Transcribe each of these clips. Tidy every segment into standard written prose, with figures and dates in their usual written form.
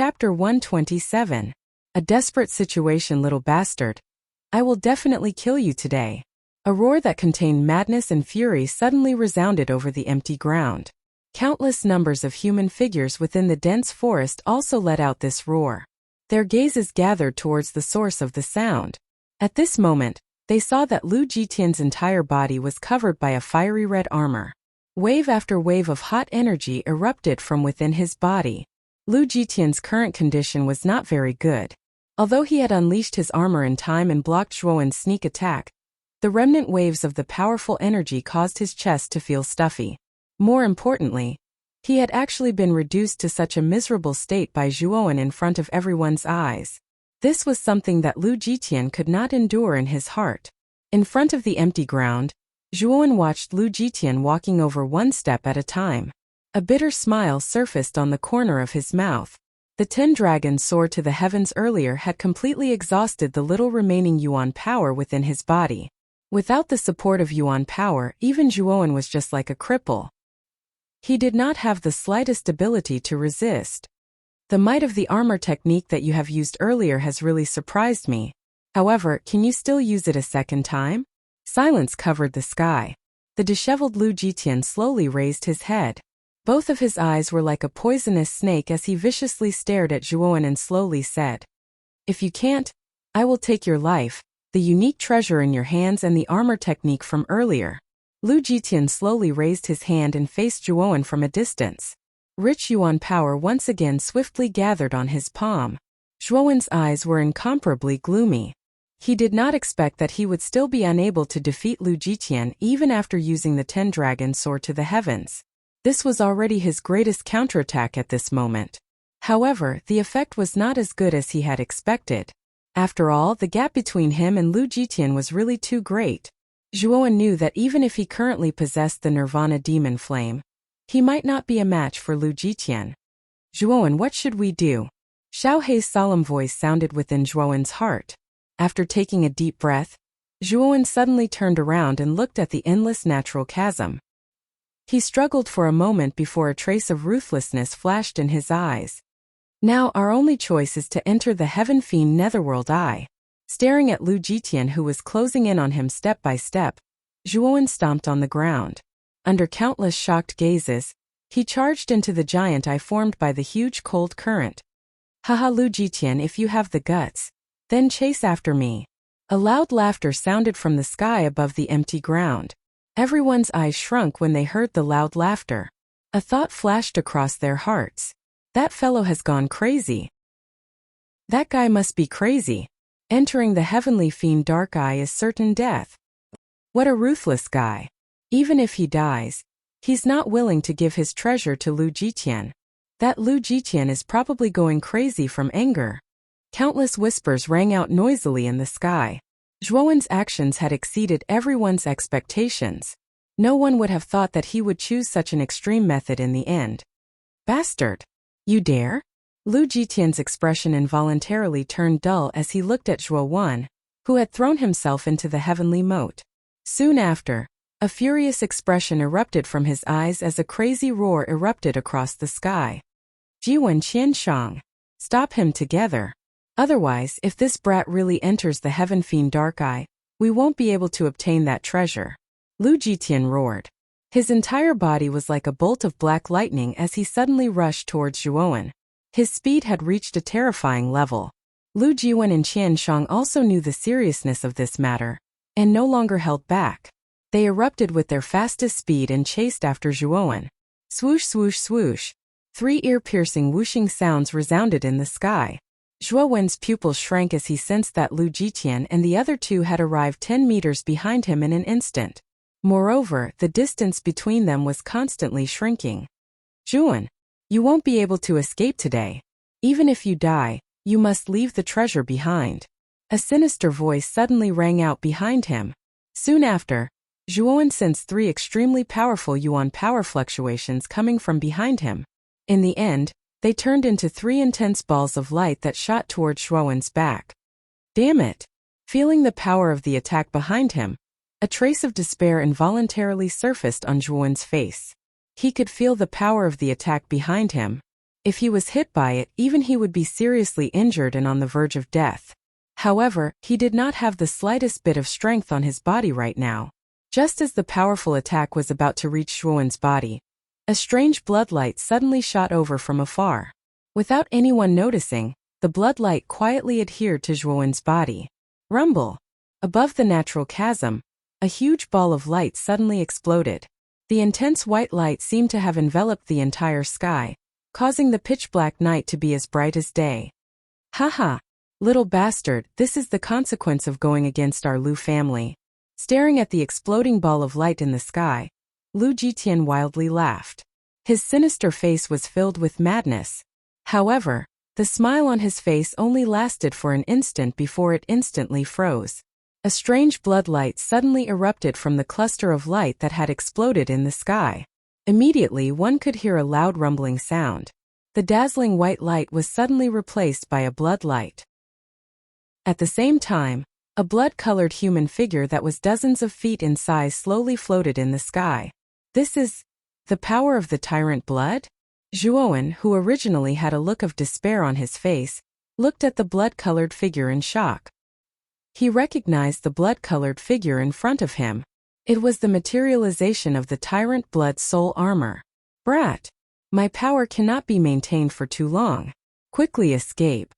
Chapter 127. A desperate situation, little bastard. I will definitely kill you today. A roar that contained madness and fury suddenly resounded over the empty ground. Countless numbers of human figures within the dense forest also let out this roar. Their gazes gathered towards the source of the sound. At this moment, they saw that Lu Jitian's entire body was covered by a fiery red armor. Wave after wave of hot energy erupted from within his body. Lu Jitian's current condition was not very good. Although he had unleashed his armor in time and blocked Zhuowen's sneak attack, the remnant waves of the powerful energy caused his chest to feel stuffy. More importantly, he had actually been reduced to such a miserable state by Zhuowen in front of everyone's eyes. This was something that Lu Jitian could not endure in his heart. In front of the empty ground, Zhuowen watched Lu Jitian walking over one step at a time. A bitter smile surfaced on the corner of his mouth. The 10 dragons soared to the heavens earlier had completely exhausted the little remaining Yuan power within his body. Without the support of Yuan power, even Zhuowen was just like a cripple. He did not have the slightest ability to resist. The might of the armor technique that you have used earlier has really surprised me. However, can you still use it a second time? Silence covered the sky. The disheveled Lu Jitian slowly raised his head. Both of his eyes were like a poisonous snake as he viciously stared at Zhuowen and slowly said, "If you can't, I will take your life, the unique treasure in your hands and the armor technique from earlier." Lu Jitian slowly raised his hand and faced Zhuowen from a distance. Rich Yuan power once again swiftly gathered on his palm. Zhuowen's eyes were incomparably gloomy. He did not expect that he would still be unable to defeat Lu Jitian even after using the 10 dragons soar to the heavens. This was already his greatest counterattack at this moment. However, the effect was not as good as he had expected. After all, the gap between him and Lu Jitian was really too great. Zhuowen knew that even if he currently possessed the Nirvana demon flame, he might not be a match for Lu Jitian. "Zhuowen, what should we do?" Xiao Hei's solemn voice sounded within Zhuowen's heart. After taking a deep breath, Zhuowen suddenly turned around and looked at the endless natural chasm. He struggled for a moment before a trace of ruthlessness flashed in his eyes. "Now our only choice is to enter the Heaven Fiend Netherworld Eye." Staring at Lu Jitian, who was closing in on him step by step, Zhuowen stomped on the ground. Under countless shocked gazes, he charged into the giant eye formed by the huge cold current. "Haha, Lu Jitian, if you have the guts, then chase after me." A loud laughter sounded from the sky above the empty ground. Everyone's eyes shrunk when they heard the loud laughter. A thought flashed across their hearts. That fellow has gone crazy. That guy must be crazy. Entering the heavenly fiend Dark Eye is certain death. What a ruthless guy. Even if he dies, he's not willing to give his treasure to Lu Jitian. That Lu Jitian is probably going crazy from anger. Countless whispers rang out noisily in the sky. Zhuowen's actions had exceeded everyone's expectations. No one would have thought that he would choose such an extreme method in the end. "Bastard! You dare?" Lu Jitian's expression involuntarily turned dull as he looked at Zhuowen, who had thrown himself into the heavenly moat. Soon after, a furious expression erupted from his eyes as a crazy roar erupted across the sky. "Jiwen Qianshang! Stop him together. Otherwise, if this brat really enters the Heaven Fiend Dark Eye, we won't be able to obtain that treasure." Lu Jitian roared. His entire body was like a bolt of black lightning as he suddenly rushed towards Zhuowen. His speed had reached a terrifying level. Lu Jiwen and Qianshang also knew the seriousness of this matter, and no longer held back. They erupted with their fastest speed and chased after Zhuowen. Swoosh, swoosh, swoosh. 3 ear-piercing whooshing sounds resounded in the sky. Zhuowen's pupils shrank as he sensed that Lu Jitian and the other 2 had arrived 10 meters behind him in an instant. Moreover, the distance between them was constantly shrinking. "Zhuowen, you won't be able to escape today. Even if you die, you must leave the treasure behind." A sinister voice suddenly rang out behind him. Soon after, Zhuowen sensed 3 extremely powerful Yuan power fluctuations coming from behind him. In the end, they turned into 3 intense balls of light that shot toward Zhuowen's back. "Damn it!" Feeling the power of the attack behind him, a trace of despair involuntarily surfaced on Zhuowen's face. He could feel the power of the attack behind him. If he was hit by it, even he would be seriously injured and on the verge of death. However, he did not have the slightest bit of strength on his body right now. Just as the powerful attack was about to reach Zhuowen's body, a strange bloodlight suddenly shot over from afar. Without anyone noticing, the bloodlight quietly adhered to Zhuowen's body. Rumble! Above the natural chasm, a huge ball of light suddenly exploded. The intense white light seemed to have enveloped the entire sky, causing the pitch-black night to be as bright as day. Haha! Little bastard, this is the consequence of going against our Lu family. Staring at the exploding ball of light in the sky, Lu Jitian wildly laughed. His sinister face was filled with madness. However, the smile on his face only lasted for an instant before it instantly froze. A strange bloodlight suddenly erupted from the cluster of light that had exploded in the sky. Immediately one could hear a loud rumbling sound. The dazzling white light was suddenly replaced by a blood light. At the same time, a blood-colored human figure that was dozens of feet in size slowly floated in the sky. This is the power of the tyrant blood? Zhuowen, who originally had a look of despair on his face, looked at the blood-colored figure in shock. He recognized the blood-colored figure in front of him. It was the materialization of the tyrant blood soul armor. Brat! My power cannot be maintained for too long. Quickly escape.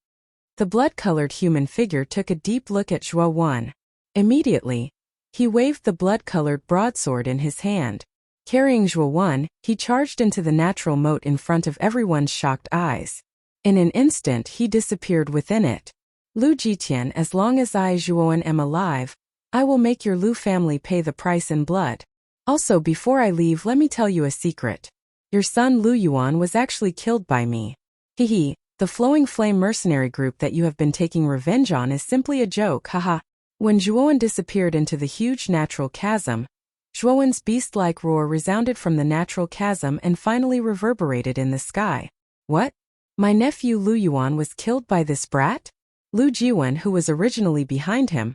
The blood-colored human figure took a deep look at Zhuowen. Immediately, he waved the blood-colored broadsword in his hand. Carrying Zhuowen, he charged into the natural moat in front of everyone's shocked eyes. In an instant he disappeared within it. Lu Jitian, as long as I, Zhuowen, am alive, I will make your Lu family pay the price in blood. Also, before I leave, let me tell you a secret. Your son Lu Yuan was actually killed by me. Hehe, the Flowing Flame mercenary group that you have been taking revenge on is simply a joke, haha. When Zhuowen disappeared into the huge natural chasm, Zhuowen's beast-like roar resounded from the natural chasm and finally reverberated in the sky. What? My nephew Lu Yuan was killed by this brat? Lu Jiwen, who was originally behind him,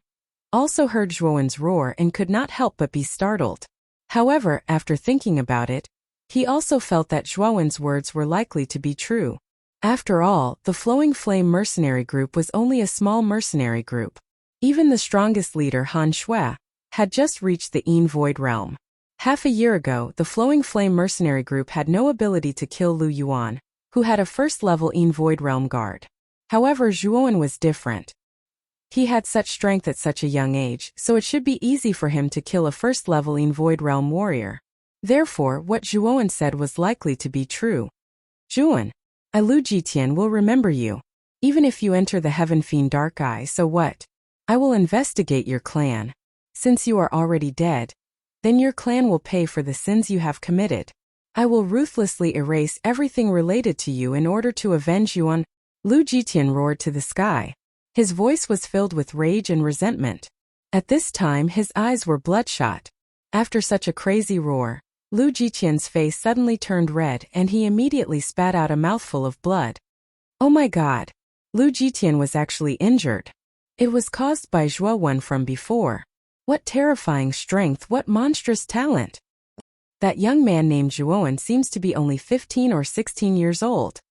also heard Zhuowen's roar and could not help but be startled. However, after thinking about it, he also felt that Zhuowen's words were likely to be true. After all, the Flowing Flame mercenary group was only a small mercenary group. Even the strongest leader, Han Shui, had just reached the Yin Void Realm. Half a year ago, the Flowing Flame mercenary group had no ability to kill Lu Yuan, who had a first-level Yin Void Realm guard. However, Zhuowen was different. He had such strength at such a young age, so it should be easy for him to kill a first-level Yin Void Realm warrior. Therefore, what Zhuowen said was likely to be true. Zhuowen, I Lu Jitian will remember you. Even if you enter the Heaven Fiend Dark Eye, so what? I will investigate your clan. Since you are already dead, then your clan will pay for the sins you have committed. I will ruthlessly erase everything related to you in order to avenge you on... Lu Jitian roared to the sky. His voice was filled with rage and resentment. At this time his eyes were bloodshot. After such a crazy roar, Lu Jitian's face suddenly turned red and he immediately spat out a mouthful of blood. Oh my god! Lu Jitian was actually injured. It was caused by Zhuowen from before. What terrifying strength, what monstrous talent! That young man named Zhuowen seems to be only 15 or 16 years old.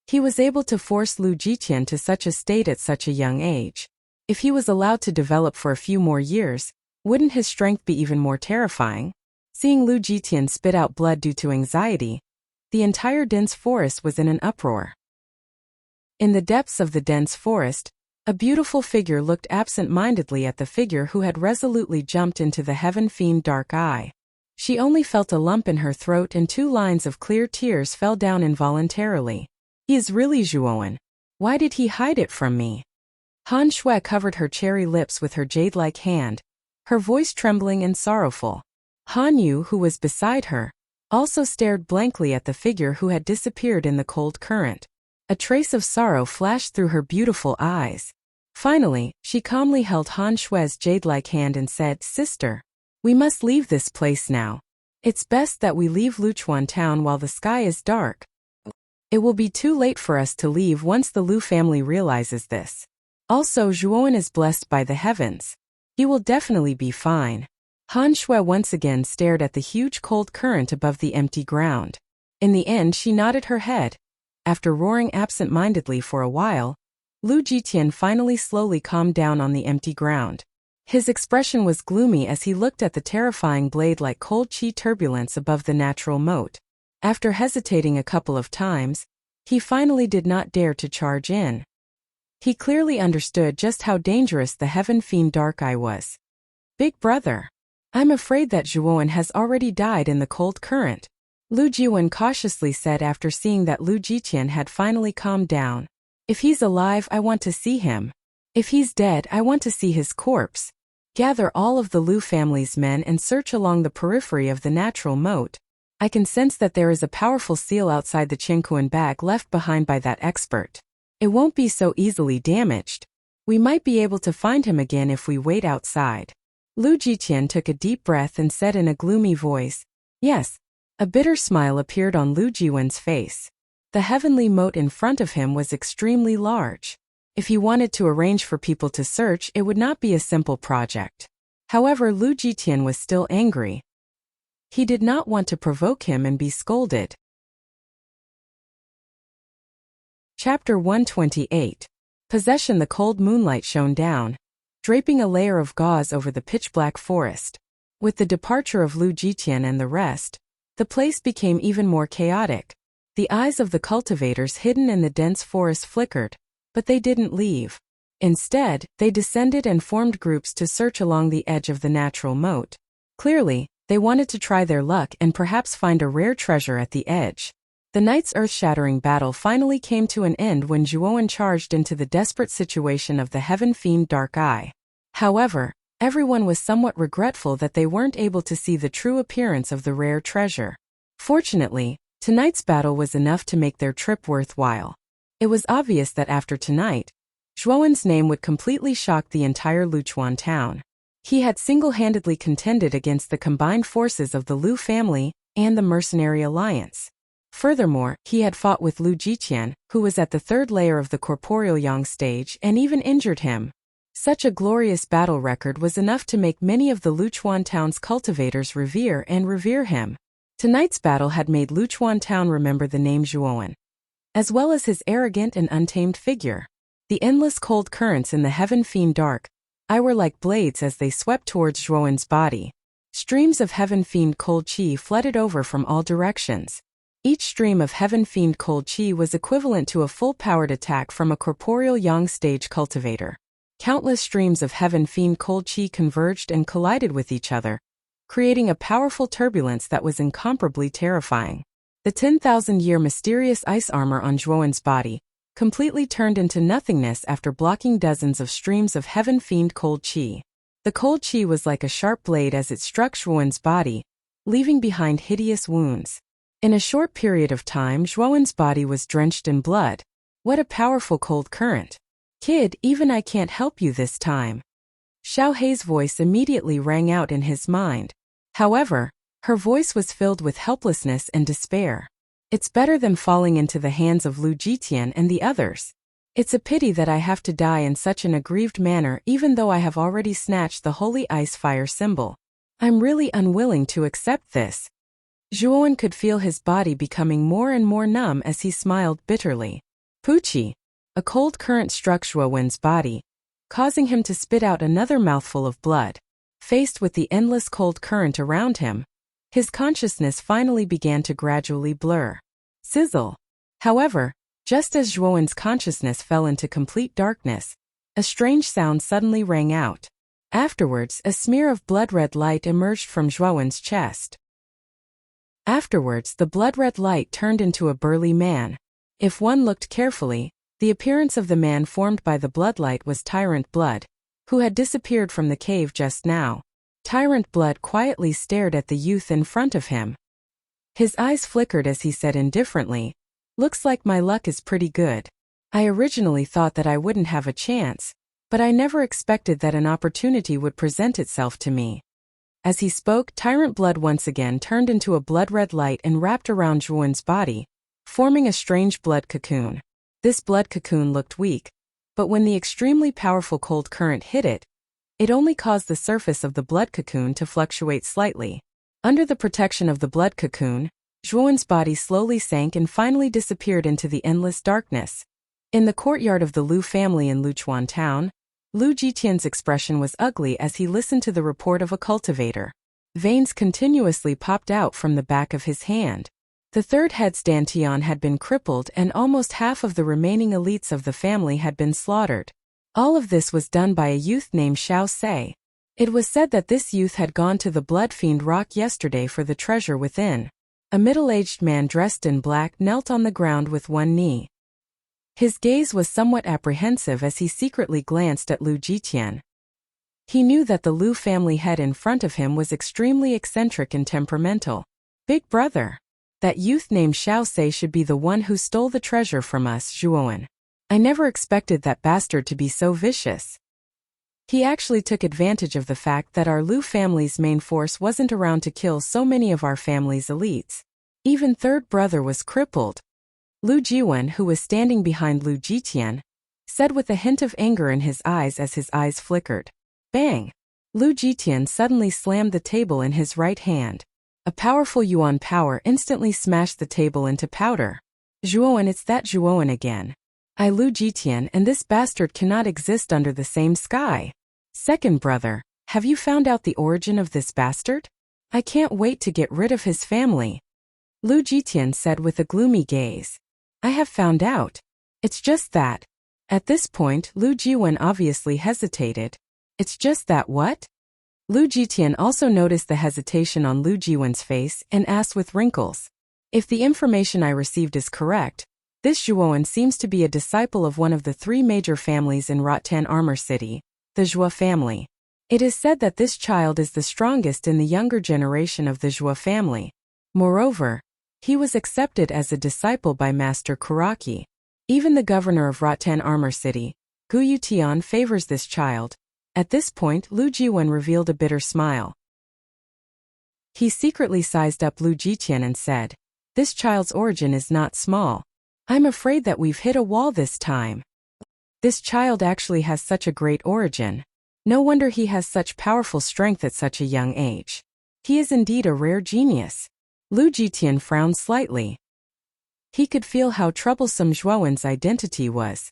He was able to force Lu Jitian to such a state at such a young age. If he was allowed to develop for a few more years, wouldn't his strength be even more terrifying? Seeing Lu Jitian spit out blood due to anxiety, the entire dense forest was in an uproar. In the depths of the dense forest, a beautiful figure looked absent-mindedly at the figure who had resolutely jumped into the Heaven Fiend Dark Eye. She only felt a lump in her throat and 2 lines of clear tears fell down involuntarily. He is really Zhuowen. Why did he hide it from me? Han Shui covered her cherry lips with her jade-like hand, her voice trembling and sorrowful. Han Yu, who was beside her, also stared blankly at the figure who had disappeared in the cold current. A trace of sorrow flashed through her beautiful eyes. Finally, she calmly held Han Shui's jade-like hand and said, Sister, we must leave this place now. It's best that we leave Luchuan town while the sky is dark. It will be too late for us to leave once the Lu family realizes this. Also, Zhuowen is blessed by the heavens. He will definitely be fine. Han Shui once again stared at the huge cold current above the empty ground. In the end, she nodded her head. After roaring absent-mindedly for a while, Lu Jitian finally slowly calmed down on the empty ground. His expression was gloomy as he looked at the terrifying blade-like cold chi turbulence above the natural moat. After hesitating a couple of times, he finally did not dare to charge in. He clearly understood just how dangerous the Heaven Fiend Dark Eye was. "Big brother, I'm afraid that Zhuowen has already died in the cold current," Lu Jiwen cautiously said after seeing that Lu Jitian had finally calmed down. "If he's alive, I want to see him. If he's dead, I want to see his corpse. Gather all of the Lu family's men and search along the periphery of the natural moat. I can sense that there is a powerful seal outside the Qingkuan bag left behind by that expert. It won't be so easily damaged. We might be able to find him again if we wait outside." Lu Jitian took a deep breath and said in a gloomy voice, "Yes." A bitter smile appeared on Lu Jiwen's face. The heavenly moat in front of him was extremely large. If he wanted to arrange for people to search, it would not be a simple project. However, Lu Jitian was still angry. He did not want to provoke him and be scolded. Chapter 128. Possession. The cold moonlight shone down, draping a layer of gauze over the pitch-black forest. With the departure of Lu Jitian and the rest, the place became even more chaotic. The eyes of the cultivators hidden in the dense forest flickered, but they didn't leave. Instead, they descended and formed groups to search along the edge of the natural moat. Clearly, they wanted to try their luck and perhaps find a rare treasure at the edge. The night's earth-shattering battle finally came to an end when Zhuowen charged into the desperate situation of the Heaven Fiend Dark Eye. However, everyone was somewhat regretful that they weren't able to see the true appearance of the rare treasure. Fortunately, tonight's battle was enough to make their trip worthwhile. It was obvious that after tonight, Zhuowen's name would completely shock the entire Luchuan town. He had single-handedly contended against the combined forces of the Lu family and the Mercenary Alliance. Furthermore, he had fought with Lu Jitian, who was at the third layer of the corporeal yang stage, and even injured him. Such a glorious battle record was enough to make many of the Luchuan town's cultivators revere him. Tonight's battle had made Luchuan town remember the name Zhuowen, as well as his arrogant and untamed figure. The endless cold currents in the Heaven Fiend Dark Eye were like blades as they swept towards Zhuowen's body. Streams of Heaven Fiend cold chi flooded over from all directions. Each stream of Heaven Fiend cold chi was equivalent to a full-powered attack from a corporeal yang stage cultivator. Countless streams of Heaven Fiend cold chi converged and collided with each other, creating a powerful turbulence that was incomparably terrifying. The 10,000-year mysterious ice armor on Zhuowen's body completely turned into nothingness after blocking dozens of streams of Heaven Fiend cold chi. The cold chi was like a sharp blade as it struck Zhuowen's body, leaving behind hideous wounds. In a short period of time, Zhuowen's body was drenched in blood. What a powerful cold current. "Kid, even I can't help you this time." Xiao Hei's voice immediately rang out in his mind. However, her voice was filled with helplessness and despair. "It's better than falling into the hands of Lu Jitian and the others. It's a pity that I have to die in such an aggrieved manner even though I have already snatched the holy ice fire symbol. I'm really unwilling to accept this." Zhuowen could feel his body becoming more and more numb as he smiled bitterly. "Puchi!" A cold current struck Zhuowen's body, causing him to spit out another mouthful of blood. Faced with the endless cold current around him, his consciousness finally began to gradually blur. Sizzle! However, just as Zhuowen's consciousness fell into complete darkness, a strange sound suddenly rang out. Afterwards, a smear of blood-red light emerged from Zhuowen's chest. Afterwards, the blood-red light turned into a burly man. If one looked carefully, the appearance of the man formed by the bloodlight was Tyrant Blood, who had disappeared from the cave just now. Tyrant Blood quietly stared at the youth in front of him. His eyes flickered as he said indifferently, "Looks like my luck is pretty good. I originally thought that I wouldn't have a chance, but I never expected that an opportunity would present itself to me." As he spoke, Tyrant Blood once again turned into a blood-red light and wrapped around Zhuowen's body, forming a strange blood cocoon. This blood cocoon looked weak, but when the extremely powerful cold current hit it, it only caused the surface of the blood cocoon to fluctuate slightly. Under the protection of the blood cocoon, Zhuowen's body slowly sank and finally disappeared into the endless darkness. In the courtyard of the Lu family in Luchuan town, Lu Jitian's expression was ugly as he listened to the report of a cultivator. Veins continuously popped out from the back of his hand. The third head Dantian had been crippled and almost half of the remaining elites of the family had been slaughtered. All of this was done by a youth named Xiao Se. It was said that this youth had gone to the Blood Fiend Rock yesterday for the treasure within. A middle-aged man dressed in black knelt on the ground with one knee. His gaze was somewhat apprehensive as he secretly glanced at Lu Jitian. He knew that the Lu family head in front of him was extremely eccentric and temperamental. Big brother. That youth named Xiao Se should be the one who stole the treasure from us, Zhuowen. I never expected that bastard to be so vicious. He actually took advantage of the fact that our Lu family's main force wasn't around to kill so many of our family's elites. Even third brother was crippled. Lu Jiwen, who was standing behind Lu Jitian, said with a hint of anger in his eyes as his eyes flickered. Bang! Lu Jitian suddenly slammed the table in his right hand. A powerful yuan power instantly smashed the table into powder. Zhuowen, it's that Zhuowen again. I Lu Jitian and this bastard cannot exist under the same sky. Second brother, have you found out the origin of this bastard? I can't wait to get rid of his family. Lu Jitian said with a gloomy gaze. I have found out. It's just that. At this point, Lu Jiwen obviously hesitated. It's just that what? Lu Jitian also noticed the hesitation on Lu Jiwen's face and asked with wrinkles. If the information I received is correct, this Zhuowen seems to be a disciple of one of the three major families in Rotan Armor City, the Zhuo family. It is said that this child is the strongest in the younger generation of the Zhuo family. Moreover, he was accepted as a disciple by Master Kuraki. Even the governor of Rotan Armor City, Gu Yutian, favors this child. At this point, Lu Jiwen revealed a bitter smile. He secretly sized up Lu Jitian and said, this child's origin is not small. I'm afraid that we've hit a wall this time. This child actually has such a great origin. No wonder he has such powerful strength at such a young age. He is indeed a rare genius. Lu Jitian frowned slightly. He could feel how troublesome Zhuowen's identity was.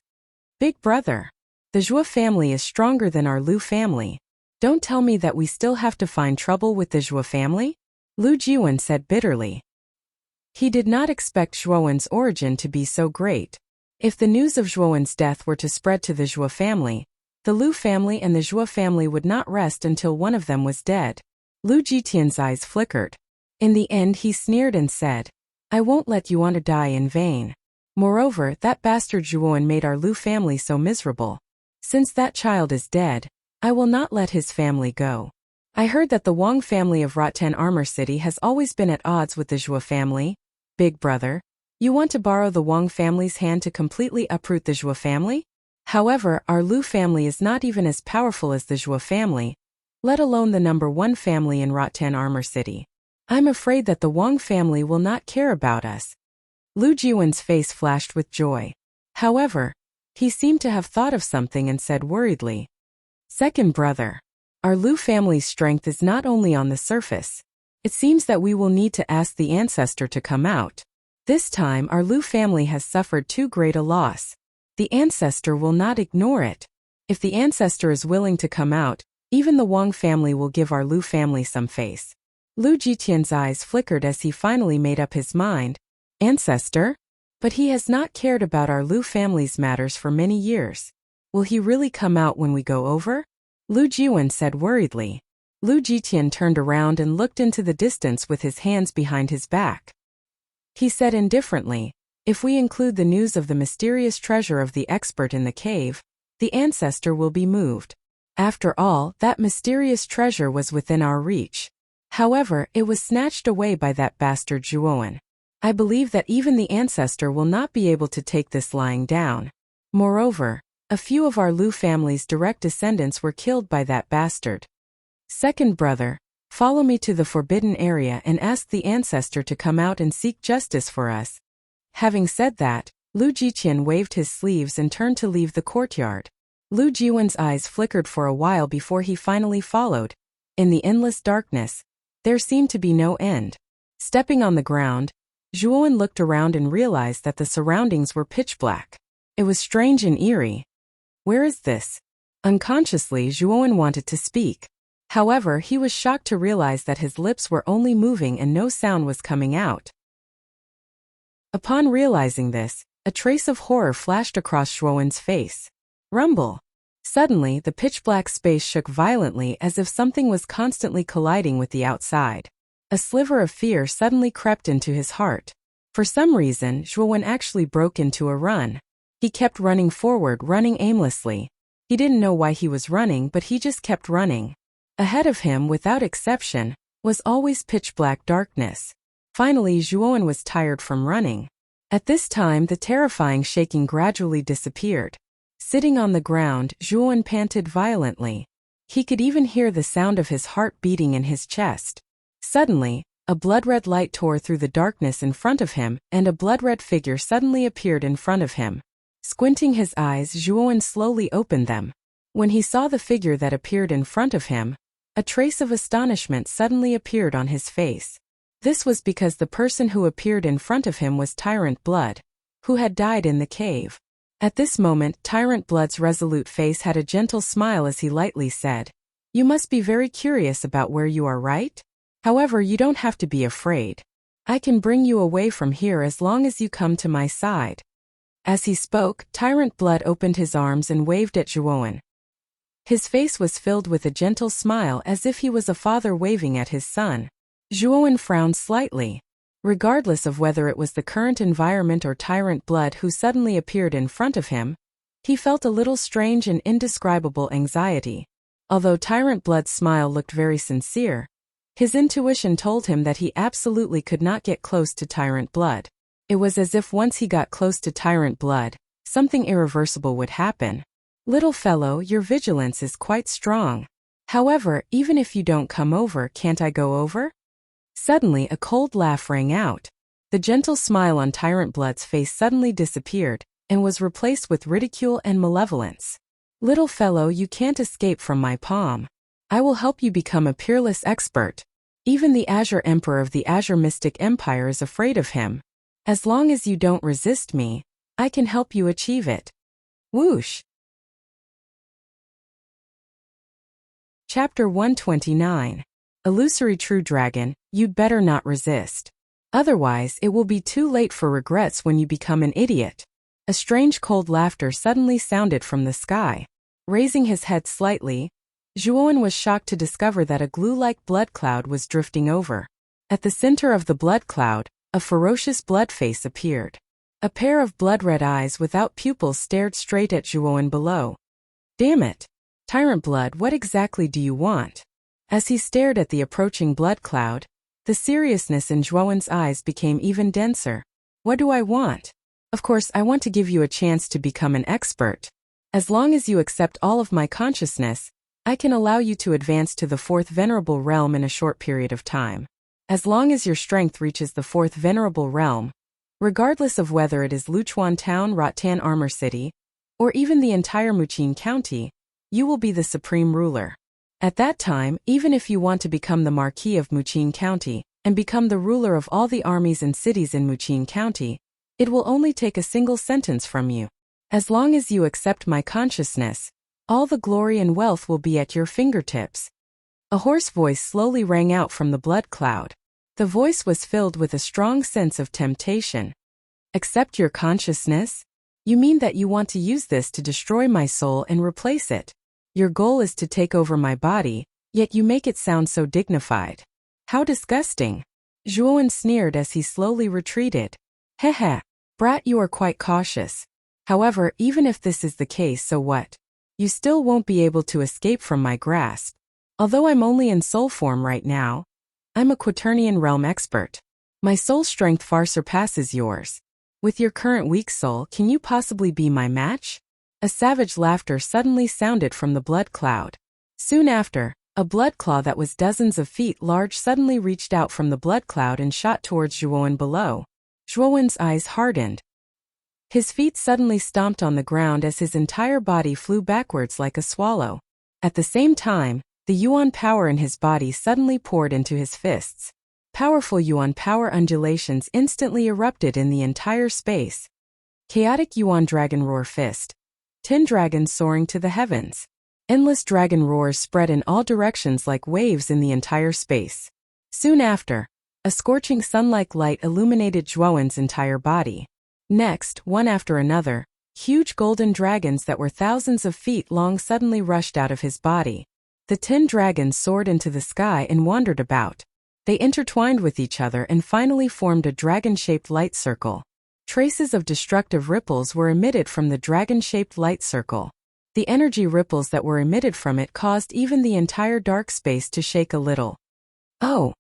Big brother. The Zhuo family is stronger than our Lu family. Don't tell me that we still have to find trouble with the Zhuo family? Lu Jiwen said bitterly. He did not expect Zhuowen's origin to be so great. If the news of Zhuowen's death were to spread to the Zhuo family, the Lu family and the Zhuo family would not rest until one of them was dead. Lu Jitian's eyes flickered. In the end he sneered and said, I won't let Yuan die in vain. Moreover, that bastard Zhuowen made our Lu family so miserable. Since that child is dead, I will not let his family go. I heard that the Wang family of Rotan Armor City has always been at odds with the Zhuo family. Big brother, you want to borrow the Wang family's hand to completely uproot the Zhuo family? However, our Lu family is not even as powerful as the Zhuo family, let alone the number one family in Rotan Armor City. I'm afraid that the Wang family will not care about us. Lu Jiwen's face flashed with joy. However, he seemed to have thought of something and said worriedly, Second brother, our Lu family's strength is not only on the surface. It seems that we will need to ask the ancestor to come out. This time our Lu family has suffered too great a loss. The ancestor will not ignore it. If the ancestor is willing to come out, even the Wang family will give our Lu family some face. Lu Jitian's eyes flickered as he finally made up his mind. Ancestor? But he has not cared about our Lu family's matters for many years. Will he really come out when we go over? Lu Jiwen said worriedly. Lu Jitian turned around and looked into the distance with his hands behind his back. He said indifferently, if we include the news of the mysterious treasure of the expert in the cave, the ancestor will be moved. After all, that mysterious treasure was within our reach. However, it was snatched away by that bastard Zhuowen. I believe that even the ancestor will not be able to take this lying down. Moreover, a few of our Lu family's direct descendants were killed by that bastard. Second brother, follow me to the forbidden area and ask the ancestor to come out and seek justice for us. Having said that, Lu Jitian waved his sleeves and turned to leave the courtyard. Lu Jiwen's eyes flickered for a while before he finally followed. In the endless darkness, there seemed to be no end. Stepping on the ground, Zhuowen looked around and realized that the surroundings were pitch black. It was strange and eerie. Where is this? Unconsciously, Zhuowen wanted to speak. However, he was shocked to realize that his lips were only moving and no sound was coming out. Upon realizing this, a trace of horror flashed across Zhuowen's face. Rumble. Suddenly, the pitch-black space shook violently as if something was constantly colliding with the outside. A sliver of fear suddenly crept into his heart. For some reason, Zhuowen actually broke into a run. He kept running forward, running aimlessly. He didn't know why he was running, but he just kept running. Ahead of him, without exception, was always pitch-black darkness. Finally, Zhuowen was tired from running. At this time, the terrifying shaking gradually disappeared. Sitting on the ground, Zhuowen panted violently. He could even hear the sound of his heart beating in his chest. Suddenly, a blood-red light tore through the darkness in front of him, and a blood-red figure suddenly appeared in front of him. Squinting his eyes, Zhuowen slowly opened them. When he saw the figure that appeared in front of him, a trace of astonishment suddenly appeared on his face. This was because the person who appeared in front of him was Tyrant Blood, who had died in the cave. At this moment, Tyrant Blood's resolute face had a gentle smile as he lightly said, "You must be very curious about where you are, right? However, you don't have to be afraid. I can bring you away from here as long as you come to my side." As he spoke, Tyrant Blood opened his arms and waved at Zhuowen. His face was filled with a gentle smile as if he was a father waving at his son. Zhuowen frowned slightly. Regardless of whether it was the current environment or Tyrant Blood who suddenly appeared in front of him, he felt a little strange and indescribable anxiety. Although Tyrant Blood's smile looked very sincere, his intuition told him that he absolutely could not get close to Tyrant Blood. It was as if once he got close to Tyrant Blood, something irreversible would happen. "Little fellow, your vigilance is quite strong. However, even if you don't come over, can't I go over?" Suddenly, a cold laugh rang out. The gentle smile on Tyrant Blood's face suddenly disappeared, and was replaced with ridicule and malevolence. "Little fellow, you can't escape from my palm. I will help you become a peerless expert. Even the Azure Emperor of the Azure Mystic Empire is afraid of him. As long as you don't resist me, I can help you achieve it." Whoosh! Chapter 129. Illusory True Dragon, you'd better not resist. Otherwise, it will be too late for regrets when you become an idiot. A strange cold laughter suddenly sounded from the sky. Raising his head slightly, Zhuowen was shocked to discover that a glue-like blood cloud was drifting over. At the center of the blood cloud, a ferocious blood face appeared. A pair of blood-red eyes without pupils stared straight at Zhuowen below. "Damn it! Tyrant Blood, what exactly do you want?" As he stared at the approaching blood cloud, the seriousness in Zhuowen's eyes became even denser. "What do I want? Of course, I want to give you a chance to become an expert. As long as you accept all of my consciousness, I can allow you to advance to the 4th Venerable Realm in a short period of time. As long as your strength reaches the 4th Venerable Realm, regardless of whether it is Luchuan Town, Rattan Armor City, or even the entire Muqin County, you will be the supreme ruler. At that time, even if you want to become the Marquis of Muqin County, and become the ruler of all the armies and cities in Muqin County, it will only take a single sentence from you. As long as you accept my consciousness, all the glory and wealth will be at your fingertips." A hoarse voice slowly rang out from the blood cloud. The voice was filled with a strong sense of temptation. "Accept your consciousness? You mean that you want to use this to destroy my soul and replace it? Your goal is to take over my body, yet you make it sound so dignified. How disgusting." Zhuowen sneered as he slowly retreated. "Heh, brat, you are quite cautious. However, even if this is the case, so what? You still won't be able to escape from my grasp. Although I'm only in soul form right now, I'm a Quaternion realm expert. My soul strength far surpasses yours. With your current weak soul, can you possibly be my match?" A savage laughter suddenly sounded from the blood cloud. Soon after, a blood claw that was dozens of feet large suddenly reached out from the blood cloud and shot towards Zhuowen below. Zhuowen's eyes hardened. His feet suddenly stomped on the ground as his entire body flew backwards like a swallow. At the same time, the Yuan power in his body suddenly poured into his fists. Powerful yuan power undulations instantly erupted in the entire space. Chaotic yuan dragon roar fist. 10 dragons soaring to the heavens. Endless dragon roars spread in all directions like waves in the entire space. Soon after, a scorching sun-like light illuminated Zhuowen's entire body. Next, one after another, huge golden dragons that were thousands of feet long suddenly rushed out of his body. The 10 dragons soared into the sky and wandered about. They intertwined with each other and finally formed a dragon-shaped light circle. Traces of destructive ripples were emitted from the dragon-shaped light circle. The energy ripples that were emitted from it caused even the entire dark space to shake a little. Oh!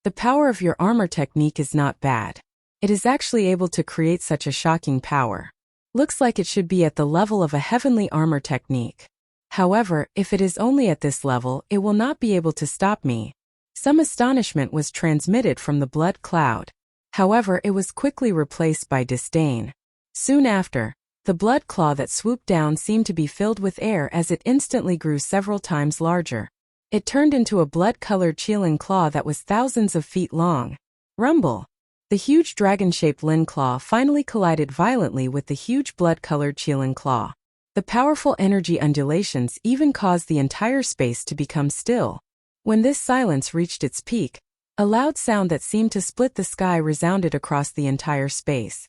The power of your armor technique is not bad. It is actually able to create such a shocking power. Looks like it should be at the level of a heavenly armor technique. However, if it is only at this level, it will not be able to stop me. Some astonishment was transmitted from the blood cloud. However, it was quickly replaced by disdain. Soon after, the blood claw that swooped down seemed to be filled with air as it instantly grew several times larger. It turned into a blood-colored Qilin claw that was thousands of feet long. Rumble! The huge dragon-shaped Lin claw finally collided violently with the huge blood-colored Qilin claw. The powerful energy undulations even caused the entire space to become still. When this silence reached its peak, a loud sound that seemed to split the sky resounded across the entire space.